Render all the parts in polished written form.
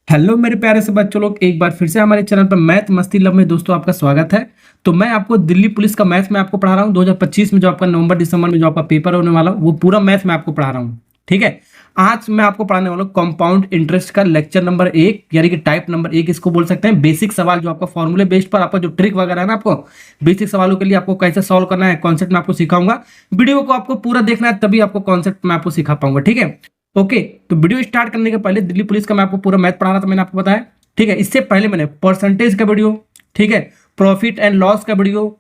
Hello मेरे प्यारे से बच्चों लोग, एक बार फिर से हमारे चैनल पर मैथ मस्ती लव में दोस्तों आपका स्वागत है। तो मैं आपको दिल्ली पुलिस का मैथ में आपको पढ़ा रहा हूँ 2025 में, जो आपका नवंबर दिसंबर में जो आपका पेपर होने वाला वो पूरा मैथ में आपको पढ़ा रहा हूँ। ठीक है, आज मैं आपको पढ़ाने वाला हूँ कंपाउंड इंटरेस्ट का लेक्चर नंबर 1, यानी कि टाइप नंबर 1 इसको बोल सकते हैं। बेसिक सवाल जो आपका फॉर्मूले बेस्ड पर आपका जो ट्रिक वगैरह है ना, आपको बेसिक सवालों के लिए आपको कैसे सॉल्व करना है कॉन्सेप्ट में आपको सिखाऊंगा। वीडियो को आपको पूरा देखना है, तभी आपको कॉन्सेप्ट में आपको सिखा पाऊंगा। ठीक है, ओके। तो वीडियो स्टार्ट करने के पहले दिल्ली पुलिस का मैं आपको पूरा मैथ पढ़ा रहा था, मैंने आपको बताया। ठीक है, इससे पहले मैंने परसेंटेज का वीडियो, ठीक है, प्रॉफिट एंड लॉस का वीडियो,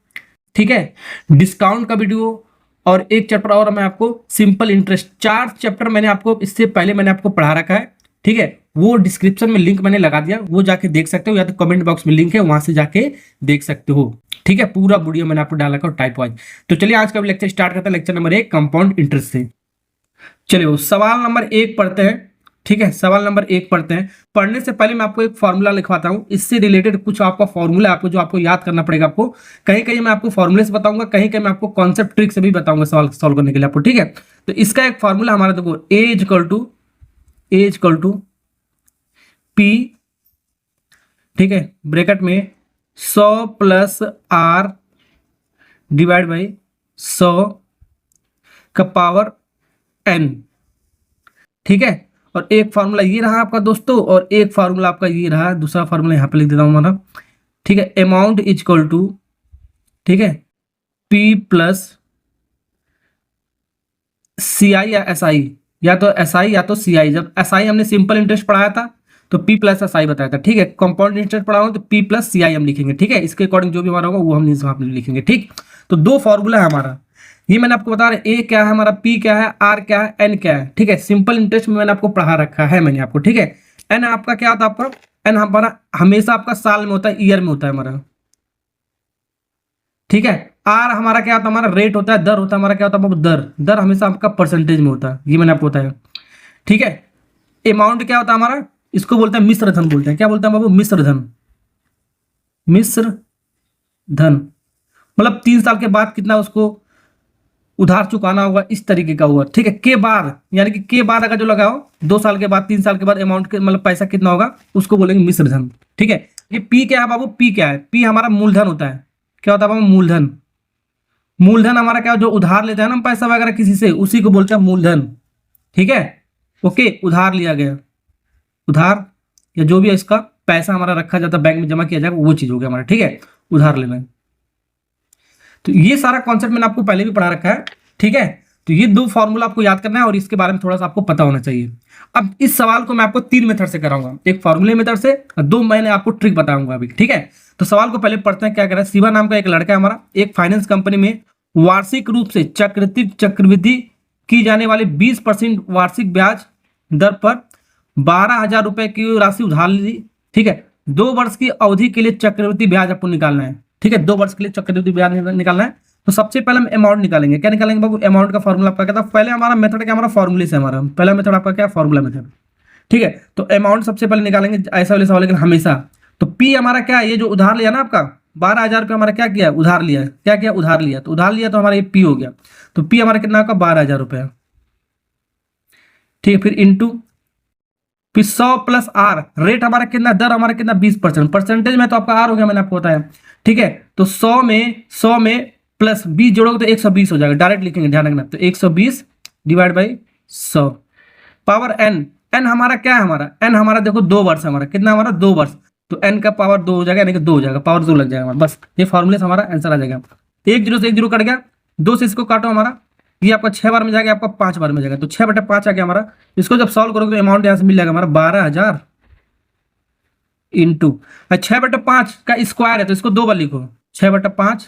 ठीक है, डिस्काउंट का वीडियो और एक चैप्टर और मैं आपको सिंपल इंटरेस्ट, 4 चैप्टर मैंने आपको इससे पहले मैंने आपको पढ़ा रखा है। ठीक है, वो डिस्क्रिप्शन में लिंक मैंने लगा दिया, वो जाके देख सकते हो, या तो कमेंट बॉक्स में लिंक है, वहां से जाके देख सकते हो। ठीक है, पूरा वीडियो मैंने आपको डाला रखा टाइप वाइज। तो चलिए आज का लेक्चर स्टार्ट करते हैं, लेक्चर नंबर 1 कंपाउंड इंटरेस्ट से। चलिए सवाल नंबर 1 पढ़ते हैं। ठीक है, सवाल नंबर 1 पढ़ते हैं। पढ़ने से पहले मैं आपको एक फॉर्मूला लिखवाता हूं, इससे रिलेटेड कुछ आपका फॉर्मूला आपको जो आपको याद करना पड़ेगा। आपको कहीं कहीं मैं आपको फॉर्मूले से बताऊंगा, कहीं कहीं मैं आपको कॉन्सेप्ट ट्रिक से भी बताऊंगा सवाल सॉल्व करने के लिए आपको। ठीक है, तो इसका एक फॉर्मूला हमारा देखो, ए इक्वल टू पी, ठीक है, ब्रैकेट में 100 प्लस आर डिवाइड बाई 100 का पावर एन। ठीक है, और एक फार्मूला ये रहा आपका दोस्तों, और एक फार्मूला आपका ये रहा, दूसरा फार्मूला यहां पे लिख देता हूं हमारा। ठीक है, अमाउंट इज इक्वल टू, ठीक है, पी प्लस सी आई या एस आई, या तो एस आई या तो सी आई। जब एस आई हमने सिंपल इंटरेस्ट पढ़ाया था तो पी प्लस एस आई बताया था। ठीक है, कंपाउंड इंटरेस्ट पढ़ा हूं तो पी प्लस सी आई हम लिखेंगे। ठीक है, इसके अकॉर्डिंग जो भी हमारा होगा वो हम यहाँ पे लिखेंगे। ठीक, तो दो फॉर्मूला है हमारा, ये मैंने आपको बता रहा, ए क्या है हमारा, पी क्या है, आर क्या है, एन क्या है। ठीक है, सिंपल इंटरेस्ट में मैंने आपको पढ़ा रखा है मैंने आपको। ठीक है, एन आपका क्या होता है, आपका एन हमारा हमेशा आपका साल में होता है, ईयर में होता है हमारा। ठीक है, आर हमारा क्या होता है, हमारा रेट होता है, दर होता है हमारा, क्या होता है बाबू, दर। दर हमेशा आपका परसेंटेज में होता है, ये मैंने आपको बताया। ठीक है, अमाउंट क्या होता है हमारा, इसको बोलते हैं मिश्र धन बोलते हैं। क्या बोलते हैं बाबू, मिश्र धन। मिश्र धन मतलब 3 साल के बाद कितना उसको उधार चुकाना होगा, इस तरीके का हुआ। ठीक है, के बाद, यानी कि के बाद अगर जो लगाओ 2 साल के बाद 3 साल के बाद अमाउंट के मतलब पैसा कितना होगा, उसको बोलेंगे मिश्र धन। ठीक है, ये पी क्या है बाबू, पी क्या है, पी हमारा मूलधन होता है। क्या होता है बाबू, मूलधन। मूलधन हमारा क्या, जो उधार लेता है ना पैसा वगैरह किसी से, उसी को बोलते हैं मूलधन। ठीक है, ओके, उधार लिया गया, उधार या जो भी है इसका पैसा हमारा रखा जाता है, बैंक में जमा किया जाएगा, वो चीज हो गया हमारा। ठीक है, उधार लेना। तो ये सारा कॉन्सेप्ट मैंने आपको पहले भी पढ़ा रखा है। ठीक है, तो ये दो फॉर्मूला आपको याद करना है और इसके बारे में थोड़ा सा आपको पता होना चाहिए। अब इस सवाल को मैं आपको 3 मेथड से कराऊंगा, एक फॉर्मूले मेथड से और 2 मैंने आपको ट्रिक बताऊंगा अभी। ठीक है, तो सवाल को पहले पढ़ते हैं। क्या कर रहा है, शिवा नाम का एक लड़का है हमारा, एक फाइनेंस कंपनी में वार्षिक रूप से चक्रवृद्धि की जाने वाली 20% वार्षिक ब्याज दर पर 12,000 रुपए की राशि उधार ली। ठीक है, 2 वर्ष की अवधि के लिए चक्रवृद्धि ब्याज आपको निकालना है। ठीक है, 2 वर्ष के लिए चक्रवृद्धि ब्याज निकालना है। तो सबसे पहले हम अमाउंट निकालेंगे। क्या निकालेंगे बाबू, अमाउंट का फॉर्मूला आपका क्या था, पहले हमारा मेथड क्या, हमारा फॉर्मूले से, हमारा पहला मेथड आपका क्या, फॉर्मूला मेथड। ठीक है, तो अमाउंट सबसे पहले निकालेंगे, ऐसा वाले सवाल, लेकिन हमेशा। तो पी हमारा क्या है, ये जो उधार लिया ना आपका 12,000 रुपये हमारा क्या किया, उधार लिया। क्या किया, उधार लिया। तो उधार लिया तो हमारा ये पी हो गया। तो पी हमारा कितना होगा, 12,000 रुपये। ठीक है, फिर इंटू फिर 100 प्लस आर, रेट हमारा कितना, दर हमारा कितना, 20%। परसेंटेज में तो आपका आर हो गया, मैंने आपको बताया। ठीक है, तो 100 में प्लस 20 जोड़ोगे तो 120 हो जाएगा, डायरेक्ट लिखेंगे, ध्यान रखना। तो 120 divide by 100 power n. N हमारा क्या है, हमारा एन हमारा देखो 2 वर्ष हमारा, कितना हमारा, 2 वर्ष। तो एन का पावर 2 हो जाएगा, यानी कि 2 हो जाएगा, पावर 2 लग जाएगा हमारा। बस ये फॉर्मूले से हमारा आंसर आ जाएगा। 1 जीरो से 1 जीरो कट गया, 2 से इसको काटो हमारा, ये आपका 6 बार में जाएगा, आपका 5 बार में जाएगा। तो 6/5 आ गया हमारा। इसको जब सॉल्व करोगे तो अमाउंट यहां से मिल जाएगा हमारा 12,000 इंटू 6/5 का स्क्वायर है, तो इसको 2 बार लिखो, 6/5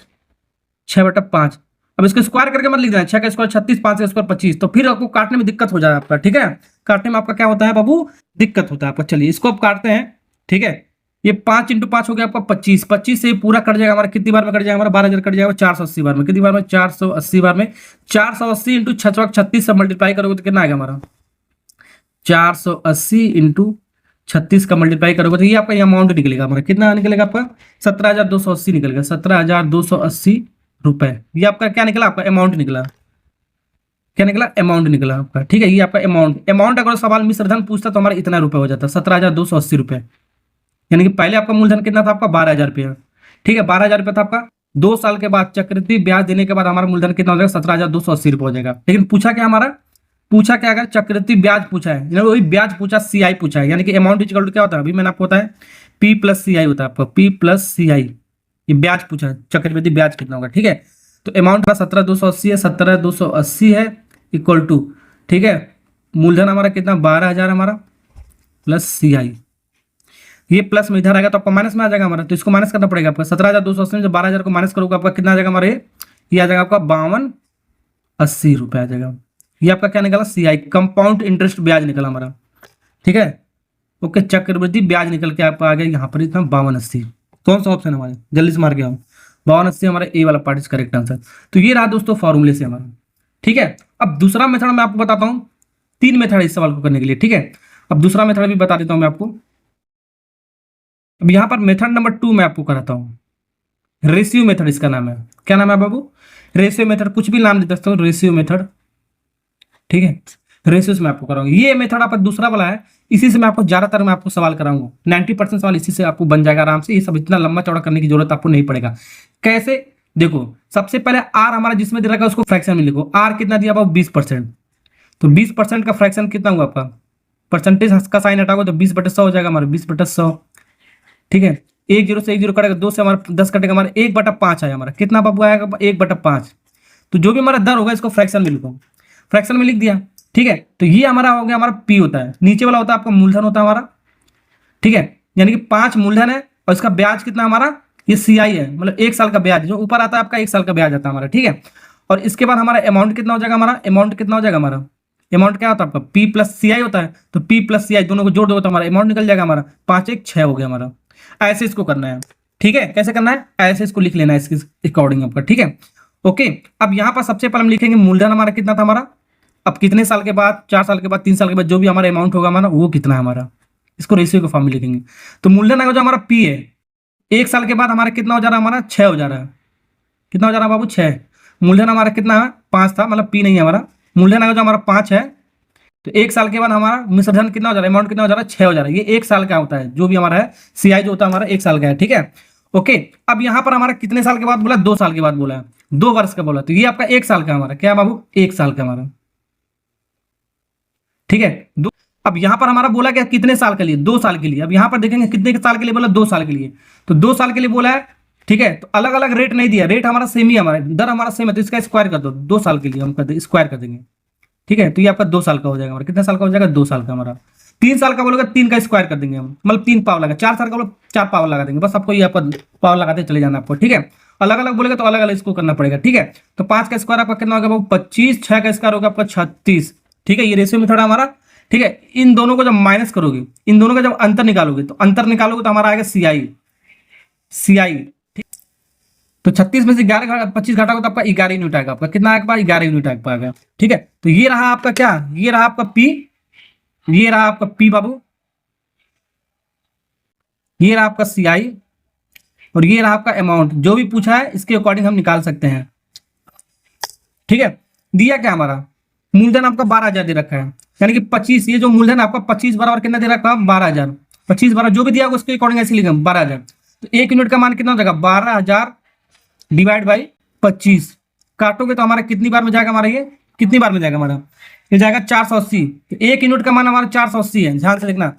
6/5। अब इसको स्क्वायर करके मत लिख देना, 6 का स्क्वायर 36, 5 का स्क्वायर 25, तो फिर आपको काटने में दिक्कत हो जाएगा आपका। ठीक है, काटने में आपका क्या होता है बाबू, दिक्कत होता है आपका। चलिए इसको अब काटते हैं। ठीक है, ये 5 × 5 हो गया आपका 25, 25 से पूरा कट जाएगा हमारा, कितनी बार में कट जाएगा हमारा, 12,000 कट जाएगा 480 बार में। कितनी बार में, 480 बार में। 480 इंटू 36 से मल्टीप्लाई करोगे तो कितना आएगा हमारा, 480 इंटू 36 का मल्टीप्लाई करोगे तो ये आपका ये अमाउंट निकलेगा हमारा, कितना निकलेगा आपका, 17,280 निकलेगा, 17,280 रुपए। ये आपका क्या निकला, आपका अमाउंट निकला। क्या निकला, अमाउंट निकला आपका। ठीक है, ये आपका अमाउंट अगर सवाल मिश्र धन पूछता तो हमारा इतना रुपए हो जाता, 17,280 रुपये। यानी कि पहले आपका मूलधन कितना था, आपका 12,000 रुपया। ठीक है, 12,000 रुपया था आपका। 2 साल के बाद चक्रवृद्धि ब्याज देने के बाद हमारा मूलधन कितना हो जाएगा, 17,280 रुपये हो जाएगा। लेकिन पूछा क्या हमारा, पूछा क्या, अगर चक्रवृद्धि ब्याज पूछा है, यानी वही ब्याज पूछा, सीआई पूछा है, यानी कि अमाउंट इक्वल टू क्या होता है, अभी मैंने आपको बताया पी प्लस सीआई होता है आपका, पी प्लस सीआई। ये ब्याज पूछा है, चक्रवृद्धि ब्याज कितना होगा। ठीक है, तो अमाउंट का 17,280 है, 17,280 है इक्वल टू, ठीक है, मूलधन हमारा कितना 12,000 हमारा प्लस सीआई। ये प्लस में इधर आएगा तो आपको माइनस में आ जाएगा हमारा, तो इसको माइनस करना पड़ेगा आपका। 17,280 में जब 12,000 को माइनस करोगे आपका कितना आ जाएगा हमारा, ये आ जाएगा आपका 5280 रुपये आ जाएगा। ये आपका क्या निकला, सीआई, कंपाउंड इंटरेस्ट ब्याज निकला हमारा। ठीक है, ओके, चक्रवृद्धि ब्याज निकल के आपका आ गया यहाँ पर इतना 5280। कौन सा ऑप्शन हमारे, जल्दी से मार के हम, 5280 हमारा ए वाला पार्ट इज करेक्ट आंसर। तो ये रहा दोस्तों फॉर्मूले से हमारा। ठीक है, अब दूसरा मेथड मैं आपको बताता हूँ, 3 मेथड इस सवाल को करने के लिए। ठीक है, अब दूसरा मेथड भी बता देता हूँ मैं आपको। अब यहाँ पर मेथड नंबर 2 मैं आपको कराता हूँ, रेशियो मेथड इसका नाम है। क्या नाम है बाबू, रेशियो मेथड, कुछ भी नाम दे सकते हो, रेशियो मेथड। ठीक है, रेशियो से मैं आपको कराऊंगा। ये मेथड आपका दूसरा वाला है, इसी से मैं आपको ज्यादातर मैं आपको सवाल कराऊंगा। 90% सवाल इसी से आपको बन जाएगा आराम से। ये सब इतना लंबा चौड़ा करने की जरूरत आपको नहीं पड़ेगा। कैसे, देखो सबसे पहले आर हमारा जिसमें दे रखा है उसको फ्रैक्शन में लिखो। आर कितना दिया बाबू, 20%। तो 20% का फ्रैक्शन कितना हुआ आपका, परसेंटेज का साइन हटाओगे तो 20/100 हो जाएगा हमारा, 20/100। ठीक है, 1 0 से 1 0 कटेगा, 2 से हमारा 10 कटेगा, हमारा 1/5 आया हमारा। कितना बाबू आएगा, 1/5। तो जो भी हमारा दर होगा इसको फ्रैक्शन में लिखो, फ्रैक्शन में लिख दिया। ठीक है, तो ये हमारा हो गया, हमारा पी होता है, नीचे वाला होता है आपका मूलधन होता है हमारा। ठीक है, यानी कि 5 मूलधन है और इसका ब्याज कितना हमारा, ये सीआई है, मतलब 1 साल का ब्याज जो ऊपर आता है आपका, 1 साल का ब्याज आता है हमारा। ठीक है, और इसके बाद हमारा अमाउंट कितना हो जाएगा, हमारा अमाउंट कितना हो जाएगा, हमारा अमाउंट क्या होता है आपका, पी प्लस सीआई होता है। तो पी प्लस सीआई दोनों को जोड़ दो तो हमारा अमाउंट निकल जाएगा हमारा, 5 1 6 हो गया हमारा। ऐसे इसको करना है। ठीक है, कैसे करना है, ऐसे इसको लिख लेना है इसके अकॉर्डिंग आपका। ठीक है, ओके, अब यहाँ पर सबसे पहले हम लिखेंगे मूलधन हमारा कितना था हमारा, अब कितने साल के बाद, 4 साल के बाद, 3 साल के बाद जो भी हमारा अमाउंट होगा हमारा वो कितना है हमारा, इसको रेशियो के फॉर्म में लिखेंगे। तो मूलधन अगर जो हमारा पी है, 1 साल के बाद हमारा कितना हो जा रहा है, हमारा 6 हो जा रहा है। कितना हो जा रहा है बाबू, 6। मूलधन हमारा कितना है, 5 था, मतलब पी नहीं है हमारा। मूलधन अगर जो हमारा 5 है तो 1 साल के बाद हमारा मिश्रधन कितना हो जा रहा है, अमाउंट कितना हो जा रहा है, 6 हो जा रहा है। ये 1 साल का होता है जो भी हमारा है, सीआई जो होता है हमारा 1 साल का है। ठीक है, ओके, अब यहाँ पर हमारा कितने साल के बाद बोला, 2 साल के बाद बोला है, 2 वर्ष का बोला। तो ये आपका 1 साल का हमारा क्या है बाबू, 1 साल का हमारा। ठीक है, अब यहां पर हमारा बोला क्या, कितने साल के लिए, 2 साल के लिए। अब यहां पर देखेंगे कितने साल के लिए बोला, 2 साल के लिए। तो 2 साल के लिए बोला है। ठीक है, तो अलग अलग रेट नहीं दिया, रेट हमारा सेम ही, हमारा दर हमारा सेम है, तो इसका स्क्वायर कर दो, 2 साल के लिए हम कर स्क्वायर कर देंगे। ठीक है, तो ये आपका 2 साल का हो जाएगा हमारा, कितने साल का हो जाएगा, 2 साल का हमारा। 3 साल का बोलोगे 3 का स्क्वायर कर देंगे हम, मतलब 3 पावर लगा। 4 साल का बोलो 4 पावर लगा देंगे, बस आपको ये आपका पावर लगाते चले जाना आपको। ठीक है, अलग अलग बोलेगा तो अलग अलग इसको करना पड़ेगा। ठीक है, तो 5 का स्क्वायर आपका कितना होगा, 25, 6 का स्क्वायर होगा आपका 36। ठीक है, ये रेशियो मेथड हमारा। ठीक है, इन दोनों को जब माइनस करोगे, इन दोनों का जब अंतर निकालोगे, तो अंतर निकालोगे तो हमारा आएगा सीआई, सीआई। ठीक, तो 36 में से 25 घटाओगे तो आपका 11 यूनिट आएगा, आपका कितना आएगा, 11 यूनिट आएगा। ठीक है, तो ये रहा आपका क्या, ये रहा आपका पी, ये रहा आपका पी बाबू, ये रहा आपका सीआई, और ये रहा आपका अमाउंट। जो भी पूछा है इसके अकॉर्डिंग हम निकाल सकते हैं। ठीक है, दिया क्या हमारा, मूलधन आपका 12,000 दे रखा है, यानी कि 25, ये जो मूलधन आपका 25 बराबर कितना दे रखा है, 12,000। 25 बराबर जो भी दिया उसके अकॉर्डिंग ऐसे लिखेंगे 12,000। तो 1 यूनिट का मान कितना हो जाएगा, 12,000 डिवाइड बाई 25। काटोगे तो हमारा कितनी बार में जाएगा, हमारा ये कितनी बार में जाएगा हमारा, ये जाएगा 480। तो 1 यूनिट का मान हमारा 480 है, ध्यान से देखना।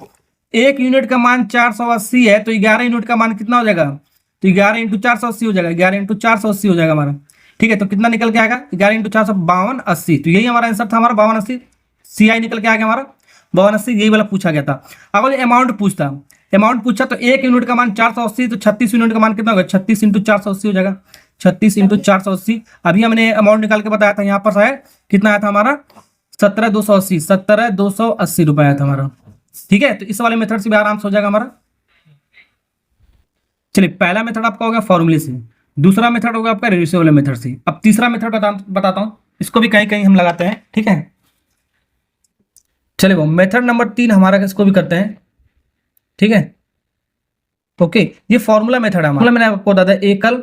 1 यूनिट का मान 480 है, तो 11 यूनिट का मान कितना हो जाएगा, तो 11 × 480 हो जाएगा, 11 × 480 हो जाएगा हमारा। ठीक है, तो कितना निकल के आएगा, 11 × 4 5280। तो यही हमारा आंसर था हमारा 5280, सीआई निकल के आ गया हमारा 5280। यही वाला पूछा गया था। अगर अमाउंट पूछता, अमाउंट पूछा तो 1 यूनिट का मान 480, तो 36 यूनिट का मान कितना होगा, 36 × 480 हो जाएगा, 36 × 480। अभी हमने अमाउंट निकाल के बताया था, यहाँ पर है कितना आया था हमारा, 17,280, 17,280 रुपये आया था हमारा। ठीक है, तो इस वाले मेथड से भी आराम से हो जाएगा हमारा। चलिए, पहला मेथड आपका होगा फॉर्मूले से, दूसरा मेथड होगा आपका रेशियो वाले मेथड से। अब तीसरा मेथड बताता हूं, इसको भी कहीं कहीं हम लगाते हैं। ठीक है, चलिए वो मेथड नंबर 3 हमारा, इसको भी करते हैं। ठीक है, ओके, ये फॉर्मूला मेथड है हमारा, मैंने आपको बता दिया, एकल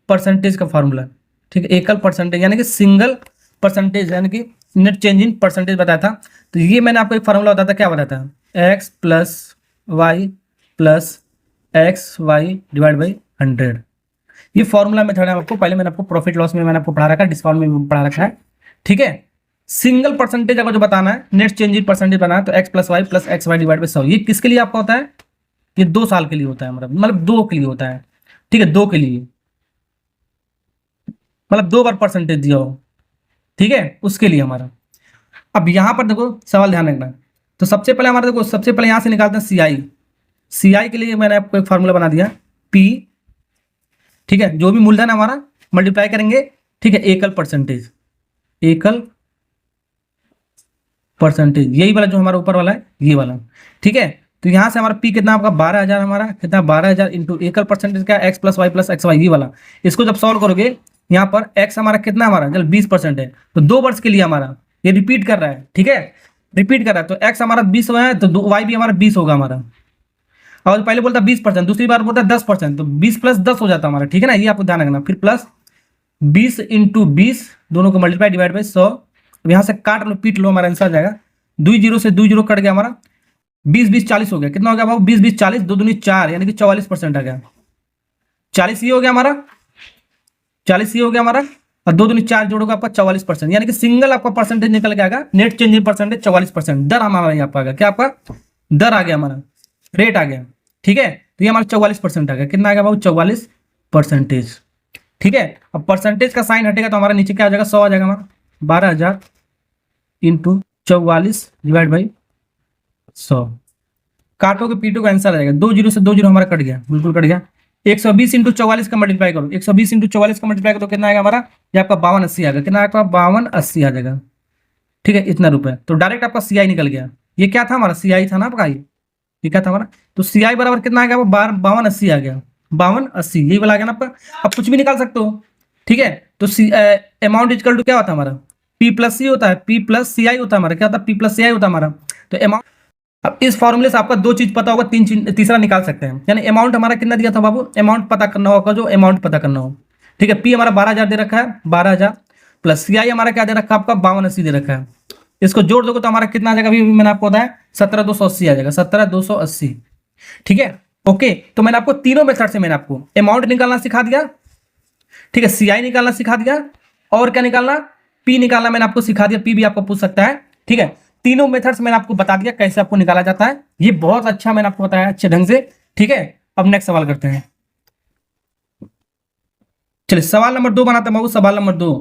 परसेंटेज का फॉर्मूला। ठीक है, एकल परसेंटेज यानी कि सिंगल परसेंटेज, यानी कि नेट चेंज इन परसेंटेज बताया था। तो ये मैंने आपको एक फार्मूला बताया था, क्या बताया था, x plus y divide by 100। ये फॉर्मूला मेथड है आपको, पहले मैंने आपको प्रॉफिट लॉस में मैंने आपको पढ़ा रखा है, डिस्काउंट में भी पढ़ा रखा है, ठीक है। सिंगल परसेंटेज अगर जो बताना है, नेट चेंज इन परसेंटेज बनाना है, तो x plus y divide by 100। ये किसके लिए आपका होता है, ये 2 साल के लिए होता है, मतलब 2 के लिए होता है, ठीक है, 2 के लिए, मतलब 2 बार परसेंटेज दिया हो, ठीक है, उसके लिए हमारा। अब यहां पर देखो सवाल ध्यान रखना, तो सबसे पहले हमारा देखो, सबसे पहले यहां से निकालते हैं सीआई के लिए मैंने आपको एक फार्मूला बना दिया, पी, ठीक है, जो भी मूलधन है हमारा मल्टीप्लाई करेंगे, ठीक है, एकल परसेंटेज, यही वाला जो हमारा ऊपर वाला है, ये वाला, ठीक है। तो यहां से हमारा पी कितना आपका 12,000, हमारा कितना 12,000 इंटू एकल परसेंटेज का एक्स प्लस वाई, ये वाला। इसको जब सॉल्व करोगे, यहाँ पर एक्स हमारा कितना, हमारा जब 20% है, तो 2 वर्ष के लिए हमारा ये रिपीट कर रहा है, ठीक है, रिपीट कर रहा है, तो एक्स हमारा 20 है, तो वाई भी हमारा 20 होगा हमारा। और पहले बोलता 20%, दूसरी बार बोलता 10%, तो 20 प्लस 10 हो जाता हमारा, ठीक है ना, ये आपको ध्यान रखना। फिर प्लस 20 इंटू 20, दोनों को मल्टीप्लाई डिवाइड बाई 100। अब यहाँ से काट लो, पीट लो, हमारा आंसर आ जाएगा, 2 जीरो से 2 जीरो कट गया हमारा, 20 20 40 हो गया, कितना हो गया बाबू, 20 20 40, 2 दूनी 4, यानी कि 44% आ गया। 40 ये हो गया हमारा, 40 ये हो गया हमारा, और 2 दूनी 4 जोड़ोगे आपका 44%, यानी कि सिंगल आपका परसेंटेज निकल के आएगा, नेट चेंज इन परसेंटेज 44%। दर हमारा यहाँ पर आ गया, क्या आपका दर आ गया, हमारा रेट आ गया, ठीक है। तो ये हमारा 44% आ गया, कितना आ गया बाबू, 44%, ठीक है। अब परसेंटेज का साइन हटेगा तो हमारा नीचे क्या आ जाएगा, 100 आ जाएगा हमारा, 12,000 इंटू 44 डिवाइड बाई 100। काटोगे पीटोगे आंसर आ जाएगा, 2 जीरो से 2 जीरो हमारा कट गया, बिल्कुल कट गया। 120 इंटू 44 का मल्टीप्लाई करो, 120 इंटू 44 का मल्टीप्लाई करो, कितना आएगा हमारा, ये आपका 5280 आ गया, कितना आपका 5280 आ जाएगा, ठीक है, इतना रुपए। तो डायरेक्ट आपका सीआई निकल गया। ये क्या था हमारा, सीआई था ना आपका, ये क्या था हमारा, तो सीआई बराबर कितना आ गया, वो 5280 आ गया, 5280, यही वाला आ गया ना आपका। अब कुछ भी निकाल सकते हो, ठीक है। तो अमाउंट इक्वल टू क्या होता है हमारा, पी प्लस सी होता है, पी प्लस सी आई होता है हमारा, क्या होता है, पी प्लस सी आई होता है हमारा। तो अमाउंट, अब इस फॉर्मूले से आपका 2 चीज पता होगा, तीसरा निकाल सकते हैं, यानी अमाउंट हमारा कितना दिया था बाबू, अमाउंट पता करना होगा, जो अमाउंट पता करना हो, ठीक है। पी हमारा 12,000 दे रखा है, 12,000 प्लस सी आई हमारा क्या दे रखा है आपका, 5280 दे रखा है। इसको जोड़ दोगे तो हमारा कितना आ जाएगा, अभी मैंने आपको बताया 17,280 आ जाएगा, 17,280, ठीक है, ओके। तो मैंने आपको तीनों मेथड से मैंने आपको अमाउंट निकालना सिखा दिया, ठीक है, सीआई निकालना सिखा दिया, और क्या निकालना, पी निकालना मैंने आपको सिखा दिया, पी भी आपको पूछ सकता है, ठीक है। तीनों मेथड्स मैंने आपको बता दिया कैसे आपको निकाला जाता है, ये बहुत अच्छा मैंने आपको बताया अच्छे ढंग से, ठीक है। अब नेक्स्ट सवाल करते हैं, चलिए सवाल नंबर 2 बनाते हैं बाबू। सवाल नंबर 2,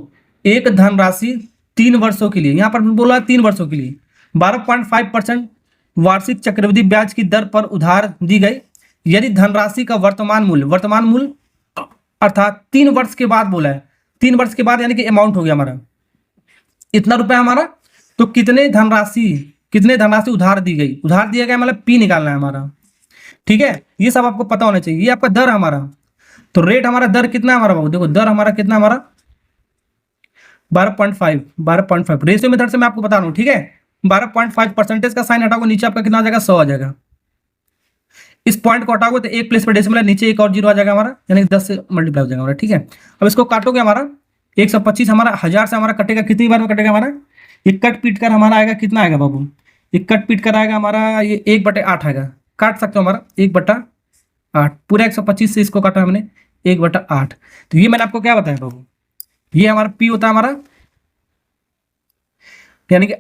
एक धनराशि 3 वर्षों के लिए, यहां पर बोला 3 वर्षों के लिए 12.5% वार्षिक चक्रवृद्धि ब्याज की दर पर उधार दी गई, यदि धनराशि का वर्तमान मूल्य अर्थात 3 वर्ष के बाद बोला है, 3 वर्ष के बाद यानी कि अमाउंट हो गया हमारा इतना रुपया हमारा, तो कितने धनराशि उधार दी गई, उधार दिया गया मतलब पी निकालना है हमारा, ठीक है। ये सब आपको पता होना चाहिए। ये आपका दर हमारा, तो रेट हमारा दर कितना है हमारा बाबू, देखो दर हमारा कितना, हमारा 12.5 रेशियो मेथड से मैं आपको बता रहा हूँ, ठीक है। 12.5 परसेंटेज का साइन हटाओगे, नीचे आपका कितना आ जाएगा, 100 आ जाएगा। इस पॉइंट को हटाओगे तो एक प्लेस पर डेसिमल है, नीचे एक और जीरो आ जाएगा हमारा, यानी 10 से मल्टीप्लाई हो जाएगा हमारा, ठीक है। अब इसको काटोगे हमारा 125 हमारा 1000 से हमारा कटेगा, कितनी बार में कटेगा हमारा, ये कट पीट कर हमारा आएगा, कितना आएगा बाबू, ये कट पीट कर आएगा हमारा, ये 1/8 आएगा, काट सकते हो हमारा 1/8, पूरा 125 से इसको काटा हमने 1/8। तो ये मैंने आपको क्या बताया बाबू, ये हमारा पी होता है हमारा, यानी कि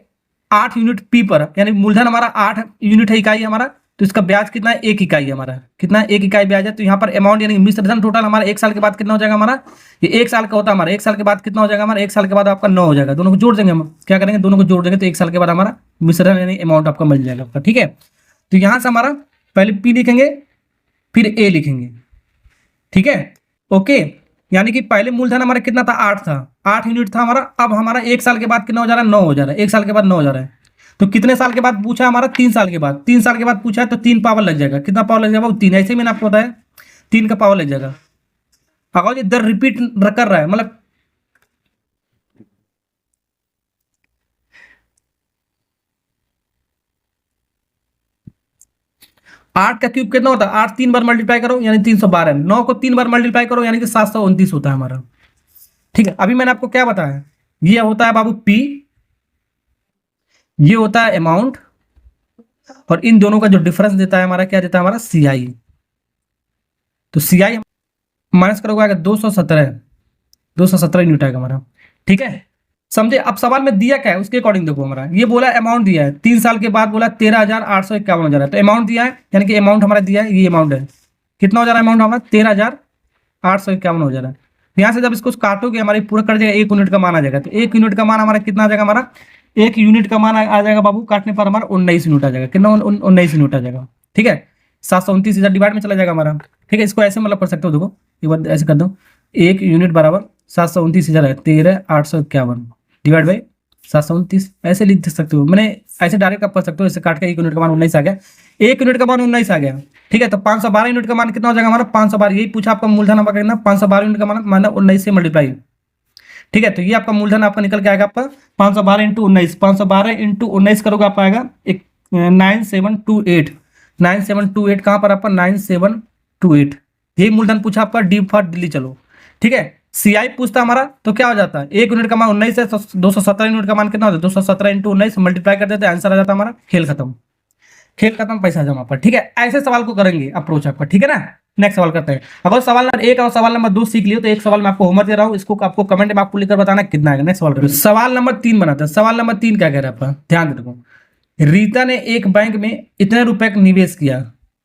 8 यूनिट पी पर, यानी मूलधन हमारा 8 यूनिट है, इकाई हमारा, तो इसका ब्याज कितना है, 1 इकाई हमारा, कितना 1 इकाई ब्याज है। तो यहाँ पर अमाउंट यानी मिश्र धन टोटल हमारा 1 साल के बाद कितना हो जाएगा हमारा, ये 1 साल का होता है हमारा, 1 साल के बाद कितना हो जाएगा हमारा, 1 साल के बाद आपका 9 हो जाएगा, दोनों को जोड़ देंगे हम, क्या करेंगे, दोनों को जोड़ देंगे, तो 1 साल के बाद हमारा मिश्र धन यानी अमाउंट आपका मिल जाएगा आपका, ठीक है। तो यहाँ से हमारा पहले पी लिखेंगे, फिर ए लिखेंगे, ठीक है, ओके। यानी कि पहले मूलधन हमारा कितना था, 8 था, 8 यूनिट था हमारा, अब हमारा 1 साल के बाद कितना हो जा रहा है, 9 हो जा रहा है, 1 साल के बाद 9 हो जा रहा है। तो कितने साल के बाद पूछा हमारा, 3 साल के बाद, 3 साल के बाद पूछा है, तो 3 पावर लग जाएगा, कितना पावर लग जाएगा, 3, ऐसे ही मैंने आपको बताया 3 का पावर लग जाएगा। अगर ये दर रिपीट कर रहा है, मतलब 8 का क्यूब कितना होता है, 8 3 बार मल्टीप्लाई करो यानी 312, 9 को 3 बार मल्टीप्लाई करो यानी कि 729 होता है हमारा, ठीक है। अभी मैंने आपको क्या बताया, ये होता है बाबू पी, ये होता है अमाउंट, और इन दोनों का जो डिफरेंस देता है हमारा, क्या देता है हमारा, सीआई। तो सीआई माइनस करोगे आगे 217 यूनिट आएगा हमारा। ठीक है, समझे। अब सवाल में दिया क्या है उसके अकॉर्डिंग देखो, हमारा ये बोला अमाउंट दिया है 3 साल के बाद, बोला 13,851 हो जा रहा है। तो अमाउंट दिया है, यानी कि अमाउंट हमारा दिया है, ये अमाउंट है। कितना हो जा रहा है अमाउंट हमारा, 13,851 हो जा रहा है। तो यहाँ से जब इसको काटोगे हमारे पूरा कट जाएगा, 1 यूनिट का मान आ जाएगा। तो 1 यूनिट का मान हमारा कितना आ जाएगा, हमारा 1 यूनिट का मान आ जाएगा बाबू, काटने पर हमारा 19 यूनिट आ जाएगा। कितना, 19 यूनिट आ जाएगा। ठीक है, 729 इधर डिवाइड में चला जाएगा हमारा। ठीक है, इसको ऐसे मतलब कर सकते हो, देखो एक बार ऐसे कर दो, 1 यूनिट बराबर 729 इधर है, 13,851 डिवाइड बाई 729, ऐसे लिख सकते हो। मैंने ऐसे डायरेक्ट आप कर सकते हो, ऐसे काट के 1 यूनिट का मान 19 आ गया, 1 यूनिट का मान 19 आ गया। ठीक है, तो 512 यूनिट का मान कितना हो जाएगा हमारा, 512। यही पूछा आपका मूलधन आपका कितना, 512 यूनिट का मान माना 19 से मल्टीप्लाई। ठीक है, तो ये आपका मूलधन आपका निकल के आएगा आपका 512 इंटू 19, 512 इंटू 19 करोगे आपका आएगा एक 9728 कहाँ पर आपका 9728। यही मूलधन पूछा आपका, डी फॉर दिल्ली। चलो ठीक है, सीआई पूछता हमारा तो क्या हो जाता है, 1 यूनिट का मान 19 है, 217 यूनिट का मान कितना होता है, 217 इंटू 19 मल्टीप्लाई कर देते हैं, आंसर आ जाता है हमारा। खेल खत्म, खेल खत्म, पैसा जमा पर। ठीक है, ऐसे सवाल को करेंगे अप्रोच आपका। ठीक है ना, नेक्स्ट सवाल करते हैं। अगर सवाल नंबर 1 और सवाल नंबर 2 सीख लियो तो एक सवाल मैं आपको होमवर्क दे रहा हूँ, इसको आपको कमेंट में आपको लिखकर बताना कितना आएगा। नेक्स्ट सवाल करें, सवाल नंबर 3 बनाते हैं। सवाल नंबर 3 क्या कह रहा है आपका, ध्यान दे। देखो, रीता ने एक बैंक में इतने रुपए का निवेश किया,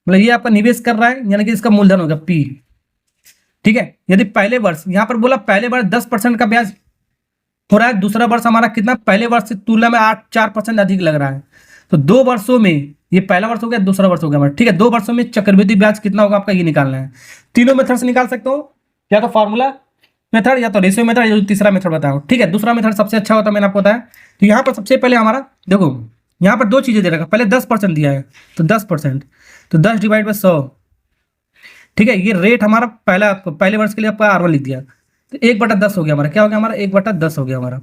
मतलब ये आपका निवेश कर रहा है, यानी कि इसका मूलधन होगा पी। ठीक है, यदि पहले वर्ष, यहां पर बोला पहले वर्ष 10% का ब्याज हो रहा है, दूसरा वर्ष हमारा कितना, पहले वर्ष से तुलना में 4% अधिक लग रहा है। तो 2 वर्षों में, ये पहला वर्ष हो गया, दूसरा वर्ष हो गया हमारा। ठीक है, 2 वर्षों में चक्रवृद्धि ब्याज कितना होगा आपका, ये निकालना है। तीनों मेथड से निकाल सकते हो, या तो फॉर्मूला मेथड, या तो रेशियो मेथड, या तीसरा मेथड बताओ। ठीक है, दूसरा मेथड सबसे अच्छा होता है, मैंने आपको बताया। तो यहाँ पर सबसे पहले हमारा देखो, यहाँ पर 2 चीजें दे रखा, पहले 10% दिया है, तो 10%, तो 10 डिवाइड बाई 100। ठीक है, ये रेट हमारा पहले वर्ष के लिए आपका R1 लिख दिया, तो 1/10 हो गया हमारा। क्या हो गया हमारा, 1/10 हो गया हमारा।